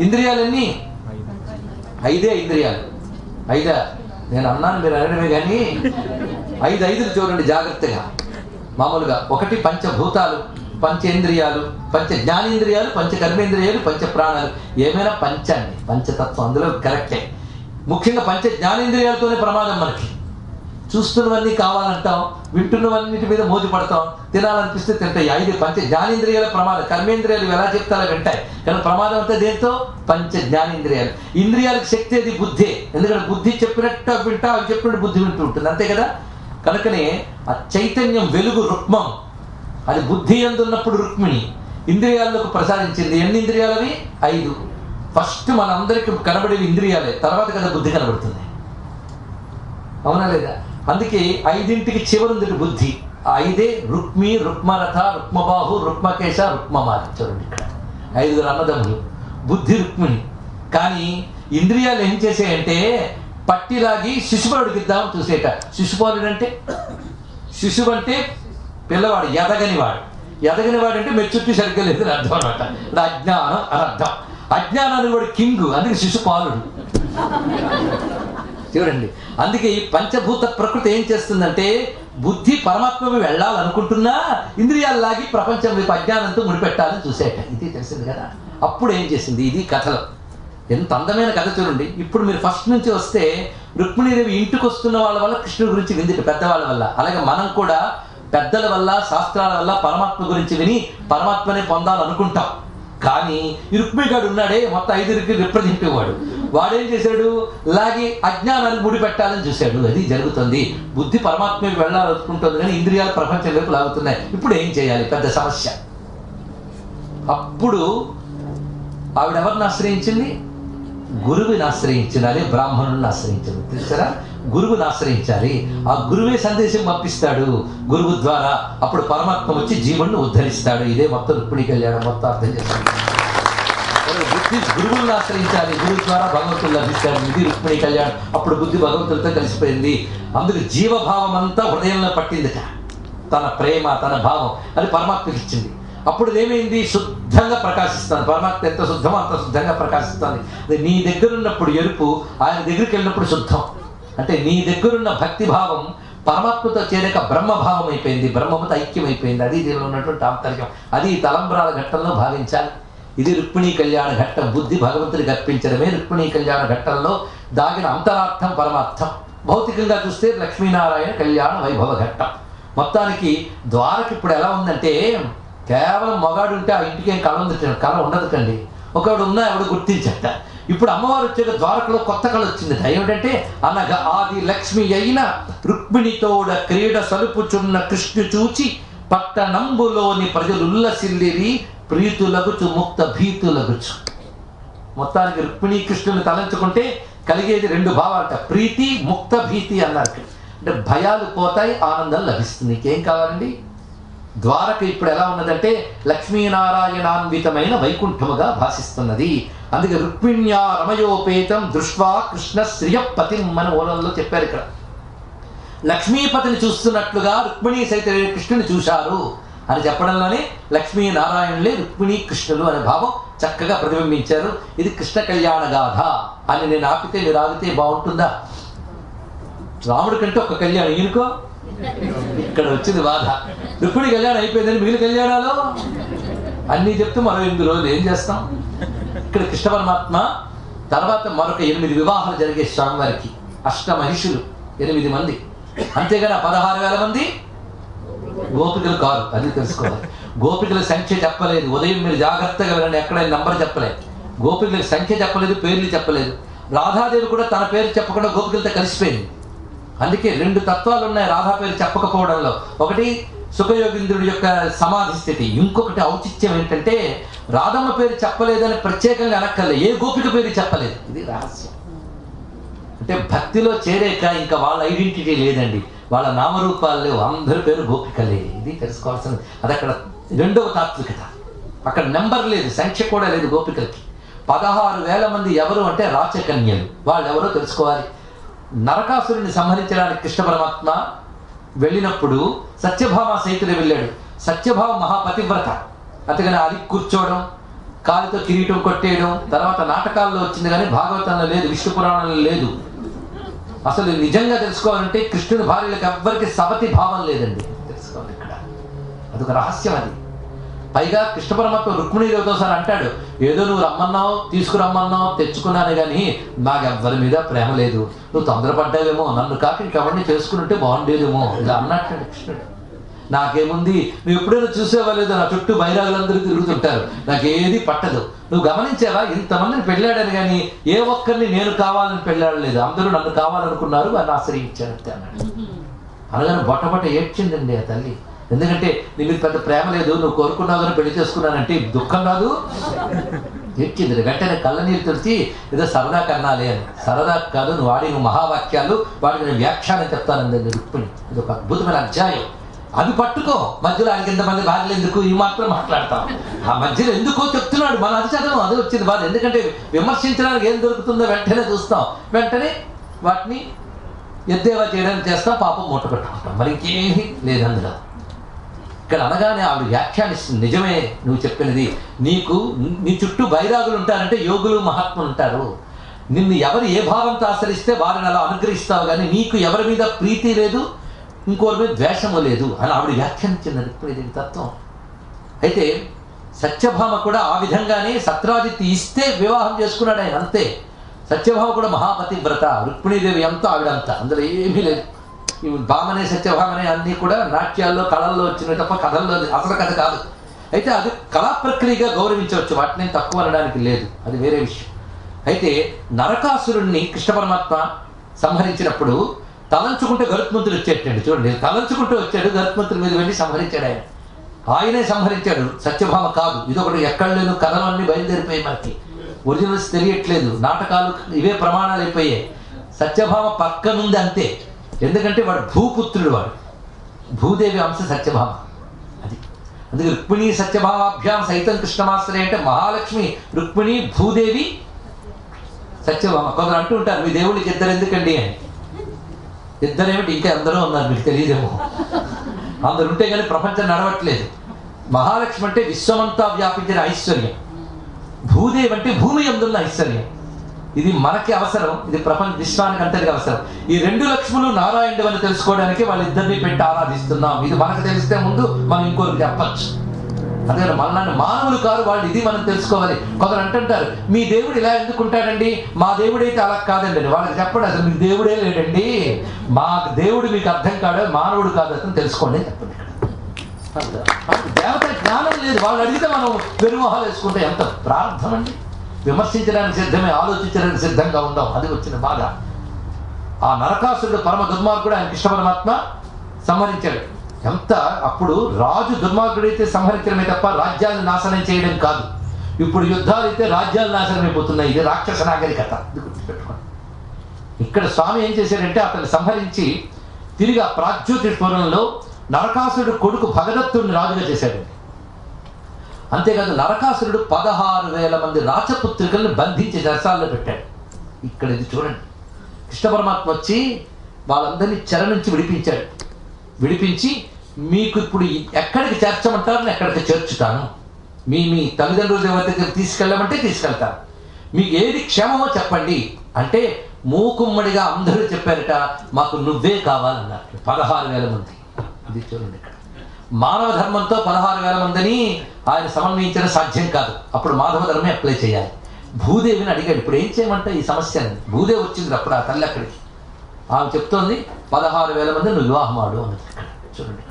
ఇంద్రియాలన్నీ 5 ఇంద్రియాలు. 5 నేను అన్నాను, మీరు అనడమే కానీ 5 చూడండి జాగ్రత్తగా. మామూలుగా 1 పంచభూతాలు, పంచేంద్రియాలు, పంచ జ్ఞానేంద్రియాలు, పంచ కర్మేంద్రియాలు, పంచ ప్రాణాలు. ఏమైనా పంచండి, పంచతత్వం అందులో కరెక్టే. ముఖ్యంగా పంచ జ్ఞానేంద్రియాలతోనే ప్రమాదం మనకి. చూస్తున్నవన్నీ కావాలంటాం, వింటున్నవన్నిటి మీద మోజు పడతాం, తినాలనిపిస్తే తింటాయి. 5 పంచ జ్ఞానేంద్రియాల ప్రమాదం. కర్మేంద్రియాలు ఎలా చెప్తారో వింటాయి, కానీ ప్రమాదం అంతా దేంతో? పంచ జ్ఞానేంద్రియాలు. ఇంద్రియాలకు శక్తి అది బుద్ధే. ఎందుకంటే బుద్ధి చెప్పినట్టు వింటా, అవి చెప్పినట్టు బుద్ధి వింటూ ఉంటుంది, అంతే కదా. కనుకనే ఆ చైతన్యం వెలుగు రుక్మం, అది బుద్ధి అందున్నప్పుడు రుక్మిణి ఇంద్రియాల్లోకి ప్రసాదించింది. ఎన్ని ఇంద్రియాలు అవి? 5. ఫస్ట్ మనందరికీ కనబడేవి ఇంద్రియాలే, తర్వాత కదా బుద్ధి కనబడుతుంది, అవునా లేదా? అందుకే 5ంటికి చివరుంది బుద్ధి. ఆ 5 రుక్మి, రుక్మరథ, రుక్మబాహు, రుక్మకేశ, రుక్మమాలి. చూడండి ఇక్కడ 5 అన్నదమ్ములు. బుద్ధి రుక్మిణి. కానీ ఇంద్రియాలు ఏం చేసాయంటే పట్టిలాగి శిశుపాలుడికి ఇద్దామని చూసేట. శిశుపాలుడు అంటే, శిశువు అంటే పిల్లవాడు, ఎదగనివాడు. ఎదగనివాడు అంటే మెచ్చుట్టి సరిగ్గా లేదు అని అర్థం అనమాట. అజ్ఞానం అని అర్థం. అజ్ఞానానికి వాడు కింగు, అందుకే శిశుపాలుడు. చూడండి, అందుకే ఈ పంచభూత ప్రకృతి ఏం చేస్తుందంటే బుద్ధి పరమాత్మకి వెళ్ళాలనుకుంటున్నా ఇంద్రియాలు లాగి ప్రపంచం వైపు అజ్ఞానంతో ముడిపెట్టాలని చూసేట. ఇది తెలిసింది కదా. అప్పుడు ఏం చేసింది? ఇది కథలో ఎంత అందమైన కథ చూడండి. ఇప్పుడు మీరు ఫస్ట్ నుంచి వస్తే రుక్మిణీదేవి ఇంటికి వస్తున్న వాళ్ళ వల్ల కృష్ణుడి గురించి వింది, పెద్దవాళ్ళ వల్ల. అలాగే మనం కూడా పెద్దల వల్ల, శాస్త్రాల వల్ల పరమాత్మ గురించి విని పరమాత్మనే పొందాలనుకుంటాం. కానీ ఈ రుక్మిణిగాడు ఉన్నాడే, మొత్తం 5కి రిప్రజెంటేటివ్ వాడు. వాడేం చేశాడు? లాగి అజ్ఞానాన్ని ముడిపెట్టాలని చూశాడు. అది జరుగుతుంది. బుద్ధి పరమాత్మకి వెళ్ళాలనుకుంటుంది కానీ ఇంద్రియాలు ప్రపంచం వైపు లాగుతున్నాయి. ఇప్పుడు ఏం చేయాలి? పెద్ద సమస్య. అప్పుడు ఆవిడెవరిని ఆశ్రయించింది? గురువుని ఆశ్రయించింది. అదే బ్రాహ్మణుని ఆశ్రయించింది. తెలుసారా? గురువుని ఆశ్రయించాలి. ఆ గురువే సందేశం పంపిస్తాడు గురువు ద్వారా. అప్పుడు పరమాత్మ వచ్చి జీవుణ్ణి ఉద్ధరిస్తాడు. ఇదే మొత్తం రుక్మిణి కళ్యాణం మొత్తం అర్థం చేస్తాడు. బుద్ధి గురువులను ఆశ్రయించాలి, గురువు ద్వారా భగవంతుడు లభిస్తాడు. ఇది రుక్మిణి కళ్యాణం. అప్పుడు బుద్ధి భగవంతుడితో కలిసిపోయింది. అందుకు జీవభావం అంతా హృదయంలో పట్టిందిట. తన ప్రేమ, తన భావం అది పరమాత్మకి ఇచ్చింది. అప్పుడు ఏమైంది? శుద్ధంగా ప్రకాశిస్తాను. పరమాత్మ ఎంత శుద్ధమో అంత శుద్ధంగా ప్రకాశిస్తుంది. నీ దగ్గరున్నప్పుడు ఎరుపు, ఆయన దగ్గరికి వెళ్ళినప్పుడు శుద్ధం. అంటే నీ దగ్గరున్న భక్తిభావం పరమాత్మతో చేరాక బ్రహ్మభావం అయిపోయింది, బ్రహ్మముతో ఐక్యమైపోయింది. అది దీనిలో ఉన్నటువంటి ఆంతర్యం. అది తలంబ్రాల ఘట్టంలో భావించాలి. ఇది రుక్మిణీ కళ్యాణ ఘట్టం. బుద్ధి భగవంతుడికి అర్పించడమే రుక్మిణీ కళ్యాణ ఘట్టంలో దాగిన అంతరార్థం, పరమార్థం. భౌతికంగా చూస్తే లక్ష్మీనారాయణ కళ్యాణ వైభవ ఘట్టం. మొత్తానికి ద్వారకి ఇప్పుడు ఎలా ఉందంటే కేవలం మగాడు ఉంటే ఆ ఇంటికి ఏం కళ ఉండదు కండి. ఒకడు ఉన్నా ఎవడు గుర్తించట. ఇప్పుడు అమ్మవారు వచ్చాక ద్వారకలో కొత్త కళ వచ్చింది. ఏమిటంటే అనగా ఆది లక్ష్మి అయిన రుక్మిణితోడ క్రీడ సలుపుచున్న కృష్ణు చూచి పట్టణంబులోని ప్రజలు ఉల్లసిల్లిరి ప్రీతులగుచు ముక్త భీతులగుచు. మొత్తానికి రుక్మిణీ కృష్ణుని తలంచుకుంటే కలిగేది రెండు భావాలట, ప్రీతి ముక్త భీతి అన్నారు. అంటే భయాలు పోతాయి, ఆనందం లభిస్తుంది. ఇంకేం కావాలండి? ద్వారక ఇప్పుడు ఎలా ఉన్నదంటే లక్ష్మీనారాయణాన్వితమైన వైకుంఠముగా భాషిస్తున్నది. అందుకే రుక్మిణ్యా రమయోపేతం దృష్ట్వా కృష్ణ శ్రియపతి మన ఓలంలో చెప్పారు. ఇక్కడ లక్ష్మీపతిని చూస్తున్నట్లుగా రుక్మిణీ సైత కృష్ణుని చూశారు అని చెప్పడంలోనే లక్ష్మీనారాయణులే రుక్మిణీ కృష్ణులు అనే భావం చక్కగా ప్రతిబింబించారు. ఇది కృష్ణ కళ్యాణ గాథ అని నేను ఆపితే మీరు ఆగితే బాగుంటుందా? రాముడి కంటే ఒక కళ్యాణం, ఈయనకో ఇక్కడ వచ్చింది బాధ. రుక్మిణి కళ్యాణం అయిపోయిందని మిగిలిన కళ్యాణాలు అన్నీ చెప్తూ మరో 8 రోజులు ఏం చేస్తాం? ఇక్కడ కృష్ణ పరమాత్మ తర్వాత మరొక 8 వివాహాలు జరిగే స్వామివారికి. అష్టమహిషులు 8 మంది, అంతేగాని 16,000 మంది గోపికలు కాదు. అది తెలుసుకోవాలి. గోపికల సంఖ్య చెప్పలేదు. ఉదయం మీరు జాగ్రత్తగా వినండి, ఎక్కడైనా నంబర్ చెప్పలేదు. గోపికల సంఖ్య చెప్పలేదు, పేర్లు చెప్పలేదు. రాధాదేవి కూడా తన పేరు చెప్పకుండా గోపికలతో కలిసిపోయింది. అందుకే 2 తత్వాలు ఉన్నాయి రాధా పేరు చెప్పకపోవడంలో. ఒకటి సుఖయోగింద్రుడి యొక్క సమాధి స్థితి, ఇంకొకటి ఔచిత్యం ఏంటంటే రాధమ్మ పేరు చెప్పలేదని ప్రత్యేకంగా అనక్కర్లేదు, ఏ గోపిక పేరు చెప్పలేదు. ఇది రహస్యం. అంటే భక్తిలో చేరేక ఇంకా వాళ్ళ ఐడెంటిటీ లేదండి, వాళ్ళ నామరూపాలు లేవు, అందరి పేరు గోపికలే. ఇది తెలుసుకోవాల్సింది. అది అక్కడ రెండవ తాత్వికత. అక్కడ నెంబర్ లేదు, సంఖ్య కూడా లేదు గోపికలకి. 16,000 మంది ఎవరు అంటే రాచకన్యలు. వాళ్ళు ఎవరో తెలుసుకోవాలి. నరకాసురుని సంహరించడానికి కృష్ణ పరమాత్మ వెళ్ళినప్పుడు సత్యభామ సైతుడే వెళ్ళాడు. సత్యభామ మహాపతివ్రత, అతగని అది కూర్చోవడం, కాలితో కిరీటం కొట్టేయడం తర్వాత నాటకాల్లో వచ్చింది కానీ భాగవతంలో లేదు, విష్ణు పురాణంలో లేదు. అసలు నిజంగా తెలుసుకోవాలంటే కృష్ణుని భార్యలకు ఎవ్వరికి సవతి భావం లేదండి, తెలుసుకోవాలి. ఇక్కడ అదొక రహస్యం. అది పైగా కృష్ణ పరమాత్మ రుక్మిణీదేవితో సార్ అంటాడు, ఏదో నువ్వు రమ్మన్నావు, తీసుకురమ్మన్నావు, తెచ్చుకున్నాను కానీ నాకెవ్వరి మీద ప్రేమ లేదు, నువ్వు తొందరపడ్డావేమో, నన్ను కాక ఇంకెవరిని చేసుకుని బాగుండేదేమో, ఇలా అన్నట్టు కృష్ణుడు. నాకేముంది, నువ్వు ఎప్పుడైనా చూసేవాలేదు, నా చుట్టూ బైరాగులందరూ తిరుగుతుంటారు, నాకేది పట్టదు. నువ్వు గమనించావా, ఇంతమందిని పెళ్ళాడని కానీ ఏ ఒక్కరిని నేను కావాలని పెళ్ళాడలేదు, అందరూ నన్ను కావాలనుకున్నారు, అని ఆశ్రయించానంటే అన్నాడు. అనగానే బొట్టబొట్ట ఏడ్చిందండి ఆ తల్లి. ఎందుకంటే నీ మీద పెద్ద ప్రేమ లేదు, నువ్వు కోరుకున్నావు కానీ పెళ్లి చేసుకున్నానంటే దుఃఖం కాదు, ఏడ్చింది. వెంటనే కళ్ళ నీళ్ళు తుడిచి ఏదో సరదా కన్నాలే అని. సరదా కాదు, నువ్వు వాడిన మహావాక్యాలు వాడికి నేను వ్యాఖ్యానం చెప్తానండి రుక్మిణి. ఇది ఒక అద్భుతమైన అధ్యాయం. అది పట్టుకో. మధ్యలో ఆయనకి ఎంతమంది భార్యలు ఎందుకు, ఈ మాత్రం మాట్లాడతాం. ఆ మధ్యలో ఎందుకో చెప్తున్నాడు, మనం అది చదవం, అది వచ్చింది బాధ. ఎందుకంటే విమర్శించడానికి ఏం దొరుకుతుందో వెంటనే చూస్తాం, వెంటనే వాటిని ఎద్దేవా చేయడానికి చేస్తాం, పాపం మూట పెట్టుకుంటాం. మరి ఇంకేమీ లేదు అందులో. ఇక్కడ అనగానే ఆవిడ వ్యాఖ్యానిస్తుంది, నిజమే నువ్వు చెప్పినది, నీకు నీ చుట్టూ బైరాగులు ఉంటారంటే యోగులు మహాత్ములు ఉంటారు. నిన్ను ఎవరు ఏ భావంతో ఆశ్రయిస్తే వారిని అలా అనుగ్రహిస్తావు, కానీ నీకు ఎవరి మీద ప్రీతి లేదు, ఇంకోరి మీద ద్వేషము లేదు అని ఆవిడ వ్యాఖ్యానించింది రుక్మిణీదేవి తత్వం. అయితే సత్యభామ కూడా ఆ విధంగానే సత్రాజిత్ ఇస్తే వివాహం చేసుకున్నాడు ఆయన, అంతే. సత్యభామ కూడా మహాపతివ్రత, రుక్మిణీదేవి అంతా ఆవిడంతా, అందులో ఏమీ లేదు. ఈ భామనే సత్యభామనే అన్నీ కూడా నాట్యాల్లో కళల్లో వచ్చినాయి తప్ప కథల్లో అసలు కథ కాదు. అయితే అది కళా ప్రక్రియగా గౌరవించవచ్చు, వాటిని తక్కువ అనడానికి లేదు, అది వేరే విషయం. అయితే నరకాసురుణ్ణి కృష్ణ పరమాత్మ సంహరించినప్పుడు తలంచుకుంటే గరుత్మంతుడు వచ్చేటండి. చూడండి, తలంచుకుంటూ వచ్చాడు, గరుత్మంతుడి మీద వెళ్ళి సంహరించాడు. ఆయనే సంహరించాడు, సత్యభామ కాదు. ఇదొకటి ఎక్కడ లేని కథలు అన్నీ బయలుదేరిపోయాయి, మనకి ఒరిజినల్స్ తెలియట్లేదు, నాటకాలు ఇవే ప్రమాణాలు అయిపోయాయి. సత్యభామ పక్కనుంది అంతే, ఎందుకంటే వాడు భూపుత్రుడు, వాడు భూదేవి అంశ సత్యభామ. అది అందుకే రుక్మిణీ సత్యభామాభ్యాం సైతం కృష్ణమాశ్రయ అంటే మహాలక్ష్మి రుక్మిణి, భూదేవి, సత్యభామ. కొందరు అంటూ ఉంటారు, మీ దేవుడికి ఇద్దరు ఎందుకండి అని. ఇద్దరేమిటి, ఇంకా అందరూ ఉన్నారు, మీకు తెలియదేమో. అందరు ఉంటే కానీ ప్రపంచం నడవట్లేదు. మహాలక్ష్మి అంటే విశ్వమంతా వ్యాపించిన ఐశ్వర్యం, భూదేవి అంటే భూమి అందున్న ఐశ్వర్యం. ఇది మనకి అవసరం, ఇది ప్రపంచ విశ్వానికి అంతటికి అవసరం. ఈ 2 లక్ష్ములు నారాయణుడు అని తెలుసుకోవడానికి వాళ్ళిద్దరిని పెట్టి ఆరాధిస్తున్నాం. ఇది మనకు తెలిస్తే ముందు మనం ఇంకోరికి చెప్పచ్చు. అదే మనల్ని మానవులు కాదు వాళ్ళు, ఇది మనం తెలుసుకోవాలి. కొందరు అంటుంటారు, మీ దేవుడు ఇలా ఎందుకుంటాడండి, మా దేవుడైతే అలా కాదండి. వాళ్ళకి చెప్పండి, అసలు మీకు దేవుడే లేడండి, మా దేవుడు మీకు అర్థం కాడు, మానవుడు కాదు, అతను తెలుసుకోండి అని చెప్పండి. దేవత జ్ఞానం లేదు. వాళ్ళు అడిగితే మనం వెరుమోహాలు వేసుకుంటే ఎంత ప్రార్థన అండి. విమర్శించడానికి సిద్ధమే, ఆలోచించడానికి సిద్ధంగా ఉందాం. అది వచ్చిన బాధ. ఆ నరకాసురుడు పరమ దుర్మార్గుడు, ఆయన కృష్ణ పరమాత్మ సంహరించాడు. ఎంత అప్పుడు రాజు దుర్మార్గుడైతే సంహరించడమే తప్ప రాజ్యాలను నాశనం చేయడం కాదు. ఇప్పుడు యుద్ధాలు అయితే రాజ్యాలు నాశనం అయిపోతున్నాయి. ఇది రాక్షస నాగరికత. ఇది గుర్తుపెట్టుకోండి. ఇక్కడ స్వామి ఏం చేశాడంటే అతన్ని సంహరించి తిరిగి ఆ ప్రాగ్జ్యోతిష్పురంలో నరకాసురుడు కొడుకు భగదత్తుడిని రాజుగా చేశాడు. అంతేకాదు నరకాసురుడు 16,000 మంది రాచపుత్రికలను బంధించి దర్శాల్లో పెట్టాడు. ఇక్కడ ఇది చూడండి. కృష్ణ పరమాత్మ వచ్చి వాళ్ళందరినీ చెర నుంచి విడిపించాడు. విడిపించి మీకు ఇప్పుడు ఎక్కడికి చేర్చమంటారని ఎక్కడికి చేర్చుతాను, మీ తల్లిదండ్రుల దగ్గరికి తీసుకెళ్ళమంటే తీసుకెళ్తాను, మీకు ఏది క్షేమమో చెప్పండి అంటే మూకుమ్మడిగా అందరూ చెప్పారట, మాకు నువ్వే కావాలన్నారు. 16,000 మంది. ఇది చూడండి. ఇక్కడ మానవ ధర్మంతో 16,000 మందిని ఆయన సమన్వయించడం సాధ్యం కాదు. అప్పుడు మాధవ ధర్మే అప్లై చేయాలి. భూదేవిని అడిగాడు, ఇప్పుడు ఏం చేయమంటే ఈ సమస్యని. భూదేవి వచ్చింది అప్పుడు ఆ తల్లి అక్కడికి. ఆమె చెప్తోంది 16,000 మంది నువ్వు వివాహం ఆడు అన్నది. ఇక్కడ చూడండి.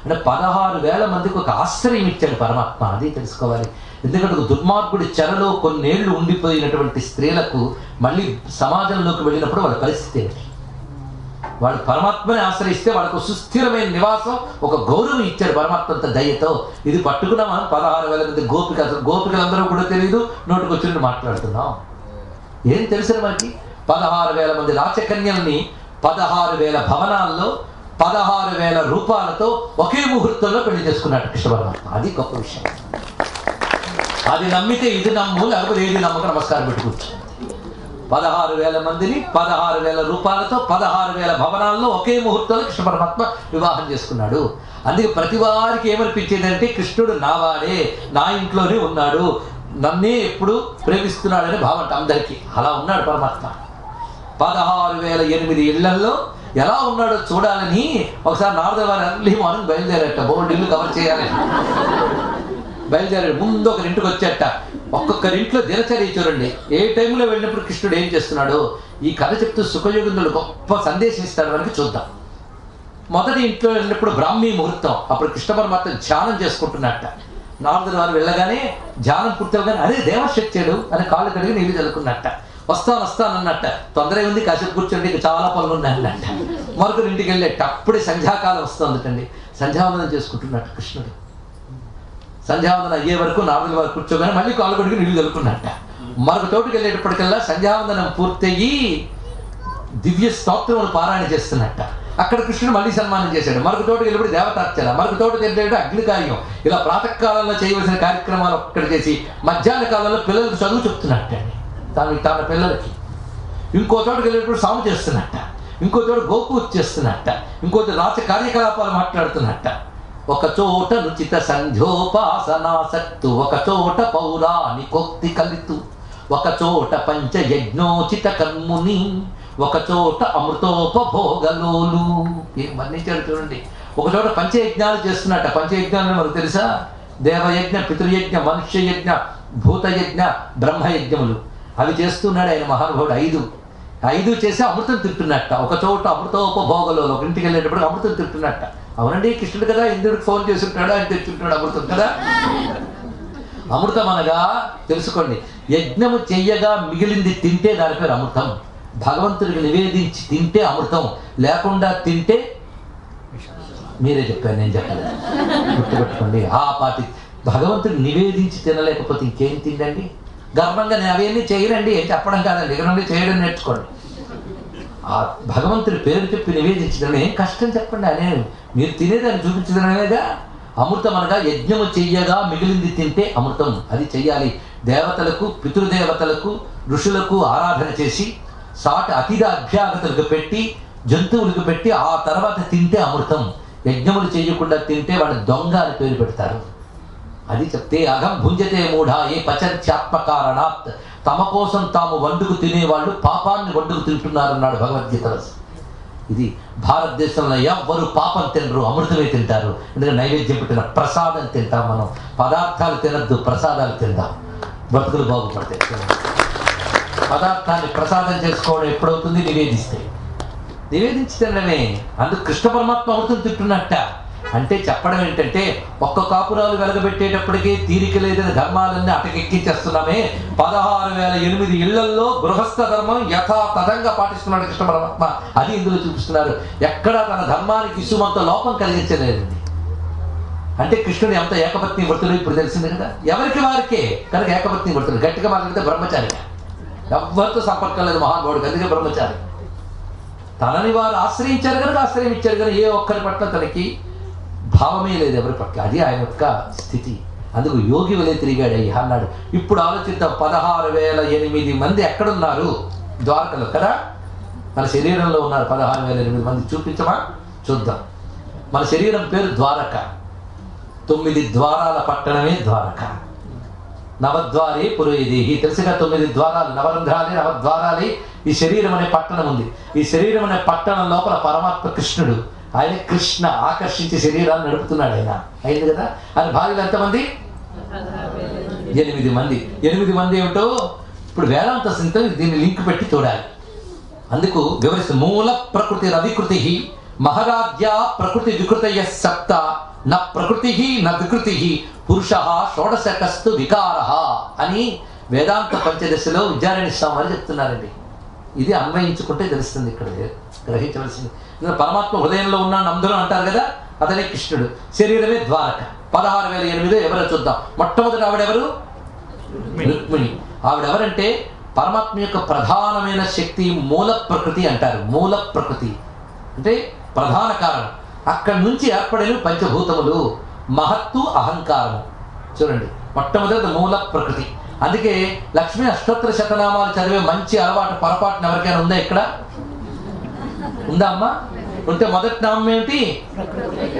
అంటే 16,000 మందికి ఒక ఆశ్రయం ఇచ్చాడు పరమాత్మ. అది తెలుసుకోవాలి. ఎందుకంటే ఒక దుర్మార్గుడి చెరలో కొన్నేళ్లు ఉండిపోయినటువంటి స్త్రీలకు మళ్ళీ సమాజంలోకి వెళ్ళినప్పుడు వాళ్ళ పరిస్థితి ఏంటి? వాళ్ళు పరమాత్మని ఆశ్రయిస్తే వాళ్ళకు సుస్థిరమైన నివాసం, ఒక గౌరవం ఇచ్చాడు పరమాత్మంత దయతో. ఇది పట్టుకున్న మనం 16,000 మంది గోపికలందరూ కూడా తెలియదు, నోటికి వచ్చినట్టు మాట్లాడుతున్నాం. ఏం తెలిసిన మనకి? 16,000 మంది రాచకన్యల్ని 16,000 భవనాల్లో 16,000 రూపాయలతో ఒకే ముహూర్తంలో పెళ్లి చేసుకున్నాడు కృష్ణ పరమాత్మ. అది గొప్ప విషయం. అది నమ్మితే ఇది నమ్ము, లేకపోతే ఏది నమ్మక నమస్కారం పెట్టుకుంటు. 16,000 మందిని 16,000 రూపాయలతో 16,000 భవనాల్లో ఒకే ముహూర్తంలో కృష్ణ పరమాత్మ వివాహం చేసుకున్నాడు. అందుకే ప్రతి వారికి ఏమనిపించేదంటే కృష్ణుడు నావాడే, నా ఇంట్లోనే ఉన్నాడు, నన్నే ఎప్పుడు ప్రేమిస్తున్నాడని భావం అందరికీ. అలా ఉన్నాడు పరమాత్మ. 16,008 ఇళ్లలో ఎలా ఉన్నాడో చూడాలని ఒకసారి నారద వారు ఎర్లీ మార్నింగ్ బయలుదేరట. బోర్డు ఇల్లు కవర్ చేయాలని బయలుదేరాడు. ముందు ఒకరింటికి వచ్చేట. ఒక్కొక్కరింట్లో దినచర్య చూడండి. ఏ టైంలో వెళ్ళినప్పుడు కృష్ణుడు ఏం చేస్తున్నాడో ఈ కథ చెప్తూ సుఖయోగిందుడు గొప్ప సందేశం ఇస్తాడు. మనకి చూద్దాం. మొదటి ఇంట్లో వెళ్ళినప్పుడు బ్రాహ్మీ ముహూర్తం. అప్పుడు కృష్ణ పరమాత్మ ధ్యానం చేసుకుంటున్నట్ట. నారదుడు వారు వెళ్ళగానే ధ్యానం పూర్తవగానే అరే దేవర్షి వచ్చాడు అని కాళ్ళు కడిగి నీళ్ళు చల్లుకున్నట్ట. వస్తానన్నట్ట. తొందర ఉంది, కాసేపు కూర్చోండి, ఇక చాలా పనులు ఉన్నాయన్నట్ట. మరొకరి ఇంటికి వెళ్ళేట. అప్పుడే సంధ్యాకాలం వస్తుందటండి. సంధ్యావందనం చేసుకుంటున్నట్టు కృష్ణుడు. సంధ్యావందనం అయ్యే వరకు నారదుల వారు కూర్చోగానే మళ్ళీ కాళ్ళు కడిగి నీళ్ళు చల్లుకున్నట్ట. మరొక చోటుకి వెళ్ళేటప్పటికల్లా సంధ్యావందనం పూర్తయ్యి దివ్య స్తోత్రములు పారాయణ చేస్తున్నట్ట. అక్కడ కృష్ణుడు మళ్ళీ సన్మానం చేశాడు. మరొక చోటుకి వెళ్ళినప్పుడు దేవతార్చన, మరొక చోటుకి వెళ్ళేటప్పుడు అగ్నికార్యం. ఇలా ప్రాతకాలంలో చేయవలసిన కార్యక్రమాలు ఒక్కడ చేసి మధ్యాహ్న కాలంలో పిల్లలకు చదువు చెప్తున్నట్టండి తన పిల్లలకి. ఇంకో చోటుకి వెళ్ళేటప్పుడు సాము చేస్తున్నట్ట. ఇంకో చోట గోపూజ చేస్తున్నట్ట. ఇంకో రాచ కార్యకలాపాలు మాట్లాడుతున్నట్ట. ఒక చోట రుచిత సంధ్యోపాసనాసక్తు, ఒక చోట పౌరాణికోక్తి కలితు, ఒక చోట పంచయజ్ఞోచిత కర్ముని, ఒక చోట అమృతోపభోగలోలు. ఏం వర్ణించాడు చూడండి. ఒక చోట పంచయజ్ఞాలు చేస్తున్నట్ట. పంచయజ్ఞాలు మనకు తెలుసా? దేవయజ్ఞ, పితృయజ్ఞ, మనుష్యయజ్ఞ, భూతయజ్ఞ, బ్రహ్మయజ్ఞములు. అవి చేస్తున్నాడు ఆయన మహానుభావుడు. 5 చేసి అమృతం తింటున్నట్ట. ఒక చోట అమృతోపభోగలో, ఒక ఇంటికి వెళ్ళేటప్పుడు అమృతం తింటున్నట్ట. అవునండి, కృష్ణుడు కదా, ఇంద్రుడికి ఫోన్ చేసి ఉంటాడు, ఆయన తెచ్చుంటాడు అమృతం కదా. అమృతం అనగా తెలుసుకోండి, యజ్ఞము చెయ్యగా మిగిలింది తింటే దాని పేరు అమృతం. భగవంతుడికి నివేదించి తింటే అమృతం, లేకుండా తింటే మీరే చెప్పారు, నేను చెప్పలేదు, గుర్తుపెట్టుకోండి. ఆ పాటి భగవంతుడికి నివేదించి తినలేకపోతే ఇంకేం తిండండి. గర్వంగా నేను అవన్నీ చేయనండి ఏం చెప్పడం కాదండి, ఇక్కడ నుండి చేయడం నేర్చుకోండి. ఆ భగవంతుడి పేరు చెప్పి నివేదించడం ఏం కష్టం చెప్పండి. అనే మీరు తినేదాన్ని చూపించడమేగా అమృతం అనగా. యజ్ఞము చెయ్యగా మిగిలింది తింటే అమృతం, అది చెయ్యాలి. దేవతలకు, పితృదేవతలకు, ఋషులకు ఆరాధన చేసి సాటి అతిథ అభ్యాగతులకు పెట్టి, జంతువులకు పెట్టి ఆ తర్వాత తింటే అమృతం. యజ్ఞములు చేయకుండా తింటే వాడు దొంగ అని పేరు పెడతారు. అది చెప్తే అగం భుంజతే మూఢ ఏ పచత్యాత్మకారణాత్, తమ కోసం తాము వండుకు తినేవాళ్ళు పాపాన్ని వండుకు తింటున్నారన్నాడు భగవద్గీతలో. ఇది భారతదేశంలో ఎవ్వరు పాపం తినరు, అమృతమే తింటారు. ఎందుకంటే నైవేద్యం పెట్టిన ప్రసాదం తింటాం మనం. పదార్థాలు తినద్దు, ప్రసాదాలు తిందాం, బతుకులు బాగుపడతాయి. పదార్థాన్ని ప్రసాదం చేసుకోవడం ఎప్పుడవుతుంది? నివేదిస్తే. నివేదించి తినడమే. అందుకు కృష్ణ పరమాత్మ అమృతం తింటున్నట్ట. అంటే చెప్పడం ఏంటంటే ఒక్క కాపురాలు వెలగబెట్టేటప్పటికీ తీరిక లేదని ధర్మాలన్నీ అటకెక్కించేస్తున్నామే, 16,008 ఇళ్లల్లో గృహస్థ ధర్మం యథాతథంగా పాటిస్తున్నాడు కృష్ణ పరమాత్మ. అది ఇందులో చూపిస్తున్నారు. ఎక్కడా తన ధర్మానికి ఇసుమంత లోపం కలిగించలేదండి. అంటే కృష్ణుడు ఎంత ఏకపత్ని వ్రతుడు ఇప్పుడు తెలిసింది కదా, ఎవరికి వారికే కనుక ఏకపత్ని వ్రతుడు. గట్టిగా మాట్లాడితే బ్రహ్మచారి, ఎవరితో సంపర్కం లేదు మహానుభావుడికి, అందుకే బ్రహ్మచారి. తనని వారు ఆశ్రయించారు కనుక ఆశ్రయం ఇచ్చారు కానీ ఏ ఒక్కరి పట్ల తనకి భావమే లేదు ఎవరి పట్ల. అది ఆయన యొక్క స్థితి. అందుకు యోగి వలె తిరిగాడు అయ్యా అన్నాడు. ఇప్పుడు ఆలోచిద్దాం, 16,008 మంది ఎక్కడున్నారు? ద్వారకలో కదా, మన శరీరంలో ఉన్నారు 16,008 మంది. చూపించమా? చూద్దాం. మన శరీరం పేరు ద్వారక. 9 ద్వారాల పట్టణమే ద్వారక. నవద్వారే పురోహిదేహి, తెలుసుగా 9 ద్వారాలు, నవరంధ్రాలే నవద్వారాలే ఈ శరీరం అనే పట్టణం ఉంది. ఈ శరీరం అనే పట్టణం లోపల పరమాత్మ కృష్ణుడు, ఆయన కృష్ణ ఆకర్షించి శరీరాన్ని నడుపుతున్నాడు. ఆయన అయింది కదా. ఆయన భార్యలు ఎంతమంది? 8 మంది. 8 మంది ఏమిటో ఇప్పుడు వేదాంత సింత దీన్ని లింక్ పెట్టి చూడాలి. అందుకు వివరిస్తూ మూల ప్రకృతి రవికృతి మహరాజ్య ప్రకృతి వికృతయ సప్త న ప్రకృతి న వికృతి పురుష షోడశకస్తు వికార అని వేదాంత పంచదశలో విద్యారణ్య స్వామి వారు చెప్తున్నారండి. ఇది అన్వయించుకుంటే తెలుస్తుంది, ఇక్కడ గ్రహించవలసింది. పరమాత్మ హృదయంలో ఉన్నాను అందరూ అంటారు కదా, అతనే కృష్ణుడు. శరీరమే ద్వారక. 16,008 ఎవరో చూద్దాం. మొట్టమొదటి ఆవిడెవరు? రుక్మిణి. ఆవిడెవరంటే పరమాత్మ యొక్క ప్రధానమైన శక్తి మూల ప్రకృతి అంటారు. మూల ప్రకృతి అంటే ప్రధాన కారణం. అక్కడి నుంచి ఏర్పడిన పంచభూతములు మహత్తు అహంకారము. చూడండి, మొట్టమొదటి మూల ప్రకృతి. అందుకే లక్ష్మీ అష్టోత్తర శతనామాలు చదివే మంచి అలవాటు పొరపాటున ఎవరికైనా ఉందా? ఇక్కడ ఉందా అమ్మా? ఉంటే మొదటి నామం ఏంటి?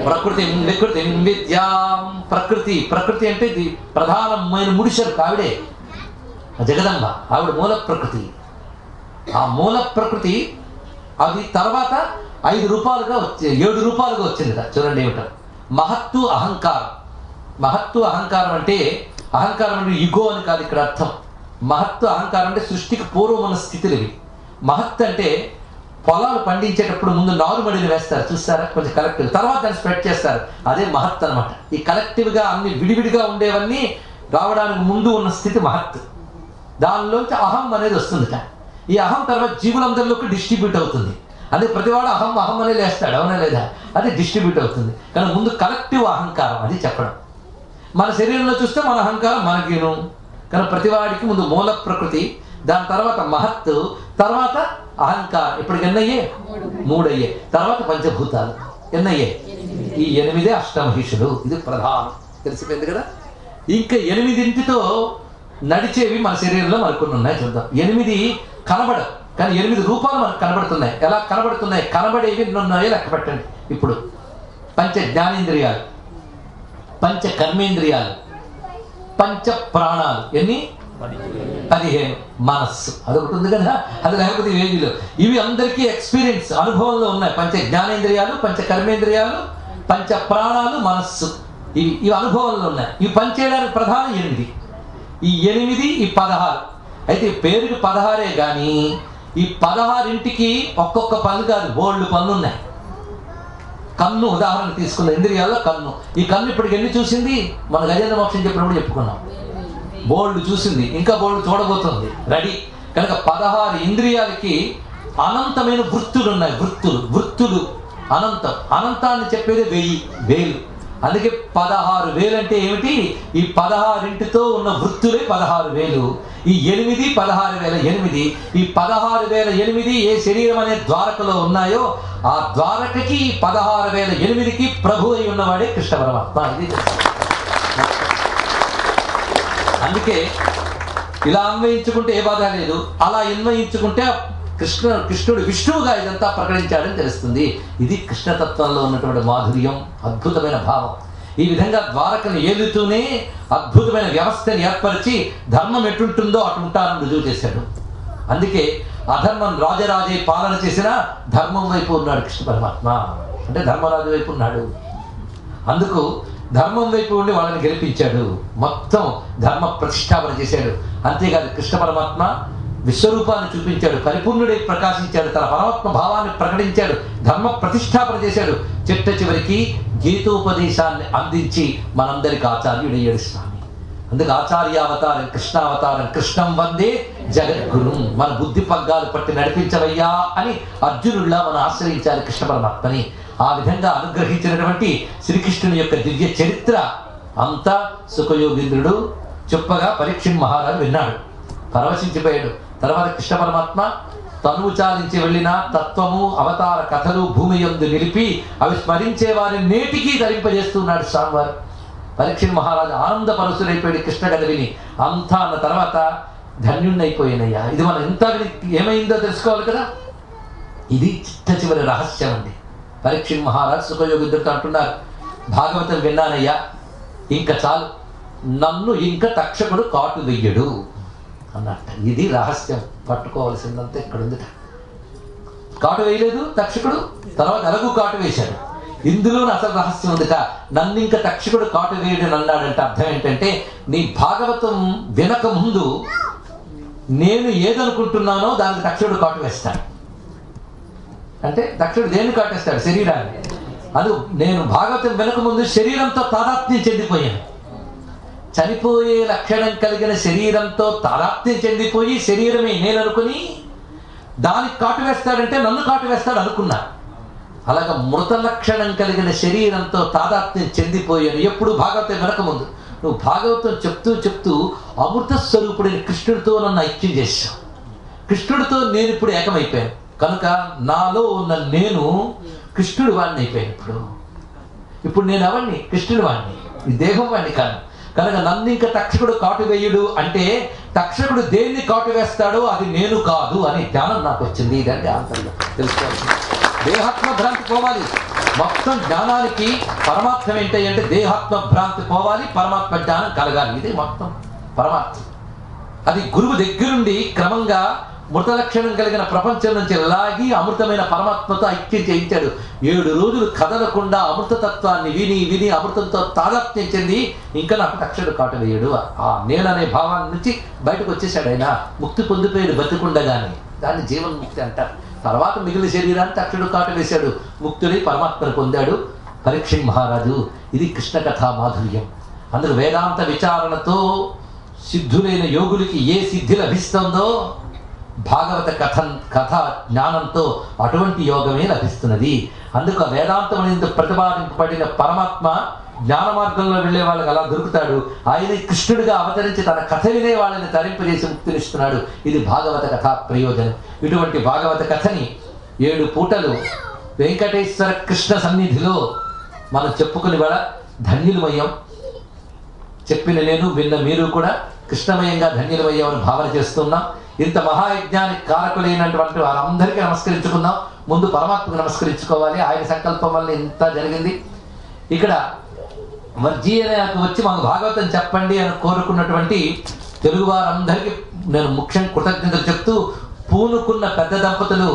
ప్రకృతి. వికృతి విద్యాం. ప్రకృతి. ప్రకృతి అంటే ఇది ప్రధానమైన ముడిసరు ఆవిడే, జగదంబ. ఆవిడ మూల ప్రకృతి. ఆ మూల ప్రకృతి అది తర్వాత 5 రూపాలుగా వచ్చే 7 రూపాలుగా వచ్చింది. చూడండి ఏమిటో మహత్తు అహంకారం. మహత్తు అహంకారం అంటే అహంకారం అంటే ఇగో అని కాదు ఇక్కడ అర్థం. మహత్తు అహంకారం అంటే సృష్టికి పూర్వం ఉన్న స్థితులు ఇవి. మహత్తు అంటే పొలాలు పండించేటప్పుడు ముందు నారుమడిని వేస్తారు చూస్తారా, కొంచెం కలెక్టివ్, తర్వాత దాన్ని స్ప్రెడ్ చేస్తారు. అదే మహత్తు అనమాట. ఈ కలెక్టివ్గా అన్ని విడివిడిగా ఉండేవన్నీ రావడానికి ముందు ఉన్న స్థితి మహత్తు. దానిలోంచి అహం అనేది వస్తుంది. ఈ అహం తర్వాత జీవులందరిలోకి డిస్ట్రిబ్యూట్ అవుతుంది. అదే ప్రతివాడు అహం అహం అనే లేస్తాడు, అవునా లేదా? అది డిస్ట్రిబ్యూట్ అవుతుంది. కానీ ముందు కలెక్టివ్ అహంకారం, అది చెప్పడం. మన శరీరంలో చూస్తే మన అహంకారం మనకిను. కానీ ప్రతివాడికి ముందు మూల ప్రకృతి, దాని తర్వాత మహత్తు, తర్వాత అహంకారం. ఇప్పటికి ఎన్నయ్యే? 3 అయ్యే. తర్వాత పంచభూతాలు ఎన్నయ్యే? ఈ 8 అష్టమహిషులు. ఇది ప్రధానం, తెలిసిపోయింది కదా. ఇంకా 8ంటితో నడిచేవి మన శరీరంలో మరికొన్ని ఉన్నాయి, చూద్దాం. 8 కనబడవు, కానీ 8 రూపాలు మనకు కనబడుతున్నాయి. ఎలా కనబడుతున్నాయి? కనబడేవి ఎన్ని ఉన్నాయో లెక్క పెట్టండి. ఇప్పుడు పంచ జ్ఞానేంద్రియాలు, పంచ కర్మేంద్రియాలు, పంచ ప్రాణాలు. ఎన్ని? 15. మనస్సు అదొకటి ఉంది కదా, అది లేకపోతే వేదిలో. ఇవి అందరికీ ఎక్స్పీరియన్స్, అనుభవంలో ఉన్నాయి. పంచ జ్ఞానేంద్రియాలు, పంచ కర్మేంద్రియాలు, పంచ ప్రాణాలు, మనస్సు. ఇవి అనుభవంలో ఉన్నాయి. ఇవి పనిచేయడానికి ప్రధానం 8. ఈ 8 ఈ 16. అయితే పేరుకి 16 కానీ ఈ 16ంటికి ఒక్కొక్క పన్ను కాదు, బోల్డ్ పన్ను ఉన్నాయి. కన్ను ఉదాహరణ తీసుకున్న ఇంద్రియాల్లో కన్ను. ఈ కన్ను ఇప్పటికి ఎన్ని చూసింది? మన గజేంద్ర మోక్షం చెప్పినప్పుడు చెప్పుకున్నాం. బోల్డ్ చూసింది, ఇంకా బోల్డ్ చూడబోతుంది, రెడీ. కనుక 16 ఇంద్రియాలకి అనంతమైన వృత్తులు ఉన్నాయి. వృత్తులు అనంతం. అనంతాన్ని చెప్పేది 1000 వేలు. అందుకే 16,000 అంటే ఏమిటి? ఈ 16ంటితో ఉన్న వృత్తులే 16,000. ఈ 8 16,008. ఈ 16,008 ఏ శరీరం అనే ద్వారకలో ఉన్నాయో ఆ ద్వారకకి 16,008కి ప్రభు అయి ఉన్నవాడే కృష్ణ పరమాత్మ. ఇది అందుకే ఇలా అన్వయించుకుంటే ఏ బాధ లేదు, అలా అన్వయించుకుంటే కృష్ణుడు విష్ణువుగా ఇదంతా ప్రకటించాడని తెలుస్తుంది. ఇది కృష్ణతత్వంలో ఉన్నటువంటి మాధుర్యం, అద్భుతమైన భావం. ఈ విధంగా ద్వారకను ఏలుతూనే అద్భుతమైన వ్యవస్థని ఏర్పరిచి ధర్మం ఎటుంటుందో అటుంటారని రుజువు చేశాడు. అందుకే అధర్మం రాజరాజే పాలన చేసిన ధర్మం వైపు ఉన్నాడు కృష్ణ పరమాత్మ. అంటే ధర్మరాజు వైపు ఉన్నాడు. అందుకు ధర్మం వైపు ఉండి వాళ్ళని గెలిపించాడు, మొత్తం ధర్మ ప్రతిష్టాపన చేశాడు. అంతేకాదు కృష్ణ పరమాత్మ విశ్వరూపాన్ని చూపించాడు, పరిపూర్ణుడై ప్రకాశించాడు, తన పరమాత్మ భావాన్ని ప్రకటించాడు, ధర్మ ప్రతిష్టాపన చేశాడు. చిట్ట చివరికి గీతోపదేశాన్ని అందించి మనందరికి ఆచార్యుడయ్యాడు స్వామి. అందుకు ఆచార్యావతారం, కృష్ణావతారం, కృష్ణం వందే జగద్గురు. మన బుద్ధి పగ్గాలు పట్టి నడిపించవయ్యా అని అర్జునుడిలా మనం ఆశ్రయించాలి కృష్ణ పరమాత్మని. ఆ విధంగా అనుగ్రహించినటువంటి శ్రీకృష్ణుని యొక్క దివ్య చరిత్ర అంతా సుఖయోగీంద్రుడు చెప్పగా పరీక్షిత్ మహారాజు విన్నాడు, పరవశించిపోయాడు. తర్వాత కృష్ణ పరమాత్మ తనువు చాలించి వెళ్ళిన తత్వము, అవతార కథలు భూమి యందు నిలిపి అవి స్మరించే వారిని నేటికి ధరింపజేస్తున్నాడు స్వామివారు. పరీక్షిత్ మహారాజు ఆనంద పరసులైపోయాడు కృష్ణ కథ విని. అంతా అన్న తర్వాత ధన్యుణ్ణైపోయినయ్యా. ఇది మనం ఎంత ఏమైందో తెలుసుకోవాలి కదా. ఇది చిట్ట చివరి రహస్యం అండి. పరీక్షిత్ మహారాజు సుఖయోగిద్దుడితో అంటున్నారు, భాగవతం విన్నానయ్యా, ఇంకా చాలు, నన్ను ఇంకా తక్షకుడు కాటు వెయ్యడు అన్నట్ట. ఇది రహస్యం, పట్టుకోవాల్సిందంతా ఇక్కడ ఉంది. కాటు వేయలేదు తక్షకుడు, తర్వాత ఎలాగూ కాటు వేశాడు. ఇందులోనే అసలు రహస్యం ఉందిట. నన్ను ఇంకా తక్షకుడు కాటు వేయడం అన్నాడంటే అర్థం ఏంటంటే, నీ భాగవతం వినక ముందు నేను ఏదనుకుంటున్నానో దానికి తక్షకుడు కాటు వేస్తాడు. అంటే తక్షకుడు దేన్ని కాటేస్తాడు? శరీరాన్ని. అది నేను భాగవతం వినక ముందు శరీరంతో తాదాత్మ్యం చెందిపోయాను. చనిపోయే లక్షణం కలిగిన శరీరంతో తాదాత్మ్యం చెందిపోయి శరీరమే నేను అనుకుని దానికి కాటు వేస్తాడంటే నన్ను కాటు వేస్తాడు అనుకున్నా. అలాగ మృత లక్షణం కలిగిన శరీరంతో తాదాత్మ్యం చెందిపోయాను ఎప్పుడు భాగవతం వినకముందు. నువ్వు భాగవతం చెప్తూ చెప్తూ అమృత స్వరూపుడైన కృష్ణుడితో నన్ను ఐక్యం చేశావు. కృష్ణుడితో నేను ఇప్పుడు ఏకమైపోయాను కనుక నాలో ఉన్న నేను కృష్ణుడి వాడిని అయిపోయాను. ఇప్పుడు నేను ఎవరిని? కృష్ణుడి వాడిని, ఈ దేహం వాడిని కాదు. కనుక నన్ను ఇంకా తక్షకుడు కాటు వేయుడు అంటే తక్షకుడు దేన్ని కాటు వేస్తాడో అది నేను కాదు అని జ్ఞానం నాకు వచ్చింది. ఇదంటే ఆంతర్యం తెలుసుకోవాల్సింది. దేహాత్మ భ్రాంతి పోవాలి. మొత్తం జ్ఞానానికి పరమాత్మ ఏంటి అంటే దేహాత్మ భ్రాంతి పోవాలి, పరమాత్మ జ్ఞానం కలగాలి. ఇదే మొత్తం పరమాత్మ. అది గురువు దగ్గరుండి క్రమంగా మృత లక్షణం కలిగిన ప్రపంచం నుంచి లాగి అమృతమైన పరమాత్మతో ఐక్యం చేయించాడు. 7 రోజులు కదలకుండా అమృతతత్వాన్ని విని విని అమృతంతో తాదాత్మ్యం చెంది ఇంకా నాకు తక్షకుడు కాటు వేయడు. ఆ నేననే భావాన్ని నుంచి బయటకు వచ్చేసాడు. ఆయన ముక్తి పొందిపోయాడు బతికుండగానే. దాన్ని జీవన్ముక్తి అంటారు. తర్వాత మిగిలిన శరీరాన్ని తక్షకుడు కాటు వేశాడు, ముక్తుడై పరమాత్మను పొందాడు పరీక్షిత్ మహారాజు. ఇది కృష్ణ కథా మాధుర్యం. అందుకు వేదాంత విచారణతో సిద్ధులైన యోగులకి ఏ సిద్ధి లభిస్తుందో భాగవత కథ జ్ఞానంతో అటువంటి యోగమే లభిస్తున్నది. అందుకు ఆ వేదాంతం అనేది ప్రతిపాదింపబడిన పరమాత్మ జ్ఞాన మార్గంలో వెళ్ళే వాళ్ళకి అలా దొరుకుతాడు. ఆయన కృష్ణుడిగా అవతరించి తన కథ వినే వాళ్ళని తరింపజేసి ముక్తినిస్తున్నాడు. ఇది భాగవత కథ ప్రయోజనం. ఇటువంటి భాగవత కథని 7 పూటలు వెంకటేశ్వర కృష్ణ సన్నిధిలో మనం చెప్పుకుని వాళ్ళ ధన్యులమయ్యాం. చెప్పిన నేను విన్న మీరు కూడా కృష్ణమయంగా ధన్యులమయ్యామని భావన చేస్తున్నాం. ఇంత మహాయజ్ఞానికి కారకులైనటువంటి వారందరికీ నమస్కరించుకుందాం. ముందు పరమాత్మకు నమస్కరించుకోవాలి. ఆయన సంకల్పం వల్ల ఇంత జరిగింది. ఇక్కడ వర్జీయకు వచ్చి మాకు భాగవతం చెప్పండి అని కోరుకున్నటువంటి తెలుగు వారందరికీ నేను ముఖ్యంగా కృతజ్ఞతలు చెప్తూ, పూనుకున్న పెద్ద దంపతులు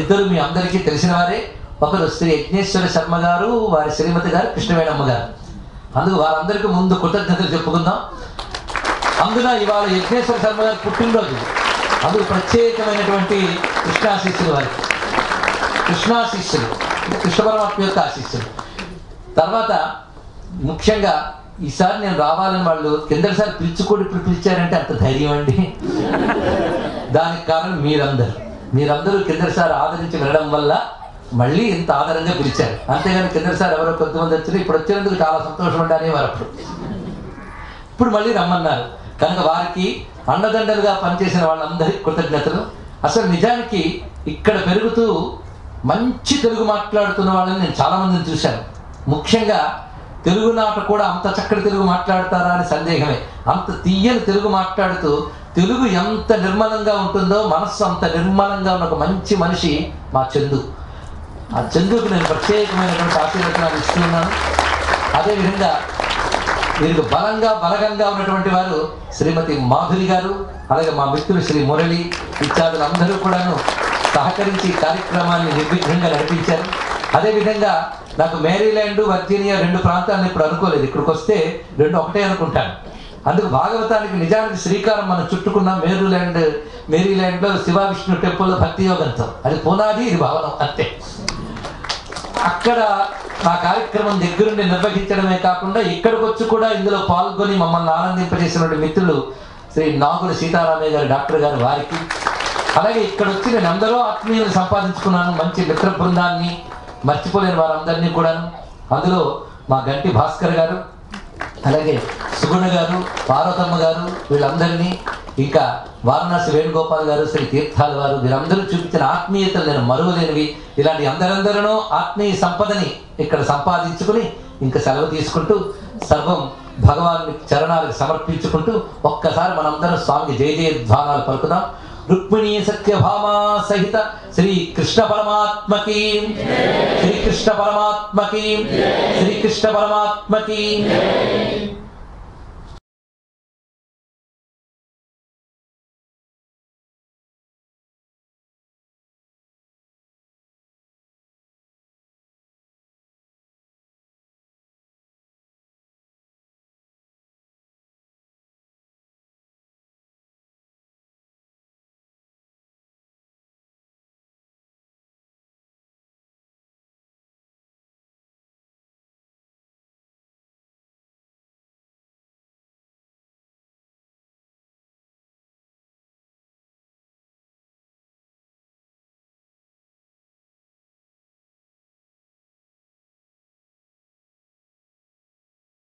ఇద్దరు మీ అందరికీ తెలిసిన వారే. ఒకరు శ్రీ యజ్ఞేశ్వర శర్మ గారు, వారి శ్రీమతి గారు కృష్ణవేణమ్మ గారు. అందుకు వారందరికీ ముందు కృతజ్ఞతలు చెప్పుకుందాం. అందున ఇవాళ యజ్ఞేశ్వర శర్మ గారు పుట్టినరోజు. అందుకు ప్రత్యేకమైనటువంటి కృష్ణాశిష్యులు వారికి. కృష్ణాశిష్యులు కృష్ణ పరమాత్మ యొక్క ఆశిష్యులు. తర్వాత ముఖ్యంగా ఈసారి నేను రావాలని వాళ్ళు కిందసారి పిలుచుకోండి, ఇప్పుడు పిలిచారంటే అంత ధైర్యం అండి. దానికి కారణం మీరందరూ కిందసారి ఆదరించి వెళ్ళడం వల్ల మళ్ళీ ఇంత ఆదరంగా పిలిచారు. అంతేగాని కిందసారి ఎవరో కొంతమంది వచ్చారు, ఇప్పుడు వచ్చినందుకు చాలా సంతోషం ఉండాలి వారు. ఇప్పుడు మళ్ళీ రమ్మన్నారు కనుక వారికి అండదండలుగా పనిచేసిన వాళ్ళందరికీ కృతజ్ఞతలు. అసలు నిజానికి ఇక్కడ పెరుగుతూ మంచి తెలుగు మాట్లాడుతున్న వాళ్ళని నేను చాలామందిని చూశాను. ముఖ్యంగా తెలుగునాట కూడా అంత చక్కటి తెలుగు మాట్లాడతారా అని సందేహమే. అంత తీయని తెలుగు మాట్లాడుతూ తెలుగు ఎంత నిర్మలంగా ఉంటుందో మనస్సు అంత నిర్మలంగా ఉన్న ఒక మంచి మనిషి మా చందు. ఆ చందుకు నేను ప్రత్యేకమైనటువంటి ఆశీర్వచనాలు ఇస్తున్నాను. అదేవిధంగా వీరికి బలగంగా ఉన్నటువంటి వారు శ్రీమతి మాధురి గారు, అలాగే మా మిత్రులు శ్రీ మురళి ఇత్యాదులందరూ కూడాను సహకరించి కార్యక్రమాన్ని నిర్విఘ్నంగా నడిపించారు. అదేవిధంగా నాకు మేరీల్యాండ్, వర్జీనియా 2 ప్రాంతాలను ఇప్పుడు అనుకోలేదు. ఇక్కడికి వస్తే 2 ఒకటే అనుకుంటాను. అందుకు భాగవతానికి నిజానికి శ్రీకారం మనం చుట్టుకున్నాం. మేరీల్యాండ్లో శివ విష్ణు టెంపుల్ భక్తి యోగంతో. అది పునాది, ఇది భవనం అంతే. అక్కడ ఆ కార్యక్రమం దగ్గరుండి నిర్వహించడమే కాకుండా ఇక్కడికి వచ్చి కూడా ఇందులో పాల్గొని మమ్మల్ని ఆనందింపజేసినటువంటి మిత్రులు శ్రీ నాగుల సీతారామయ్య గారు డాక్టర్ గారు వారికి, అలాగే ఇక్కడ వచ్చి నేను అందరూ ఆత్మీయులు సంపాదించుకున్నాను, మంచి మిత్ర బృందాన్ని, మర్చిపోలేని వారందరినీ కూడాను. అందులో మా గంటి భాస్కర్ గారు, అలాగే సుగుణ గారు, పార్వతమ్మ గారు, వీళ్ళందరినీ, ఇంకా వారణాసి వేణుగోపాల్ గారు, శ్రీ తీర్థాల వారు, వీరందరూ చూపించిన ఆత్మీయతలు నేను మరువలేనివి. ఇలాంటి అందరందరూ ఆత్మీయ సంపదని ఇక్కడ సంపాదించుకుని ఇంకా సెలవు తీసుకుంటూ సర్వం భగవాన్ చరణాలకు సమర్పించుకుంటూ ఒక్కసారి మనందరం స్వామికి జయ జయధ్వానాలు పలుకుదాం. రుక్మిణీ సత్యభామా సహిత శ్రీ కృష్ణ పరమాత్మకి, శ్రీకృష్ణ పరమాత్మకి, శ్రీకృష్ణ పరమాత్మకి.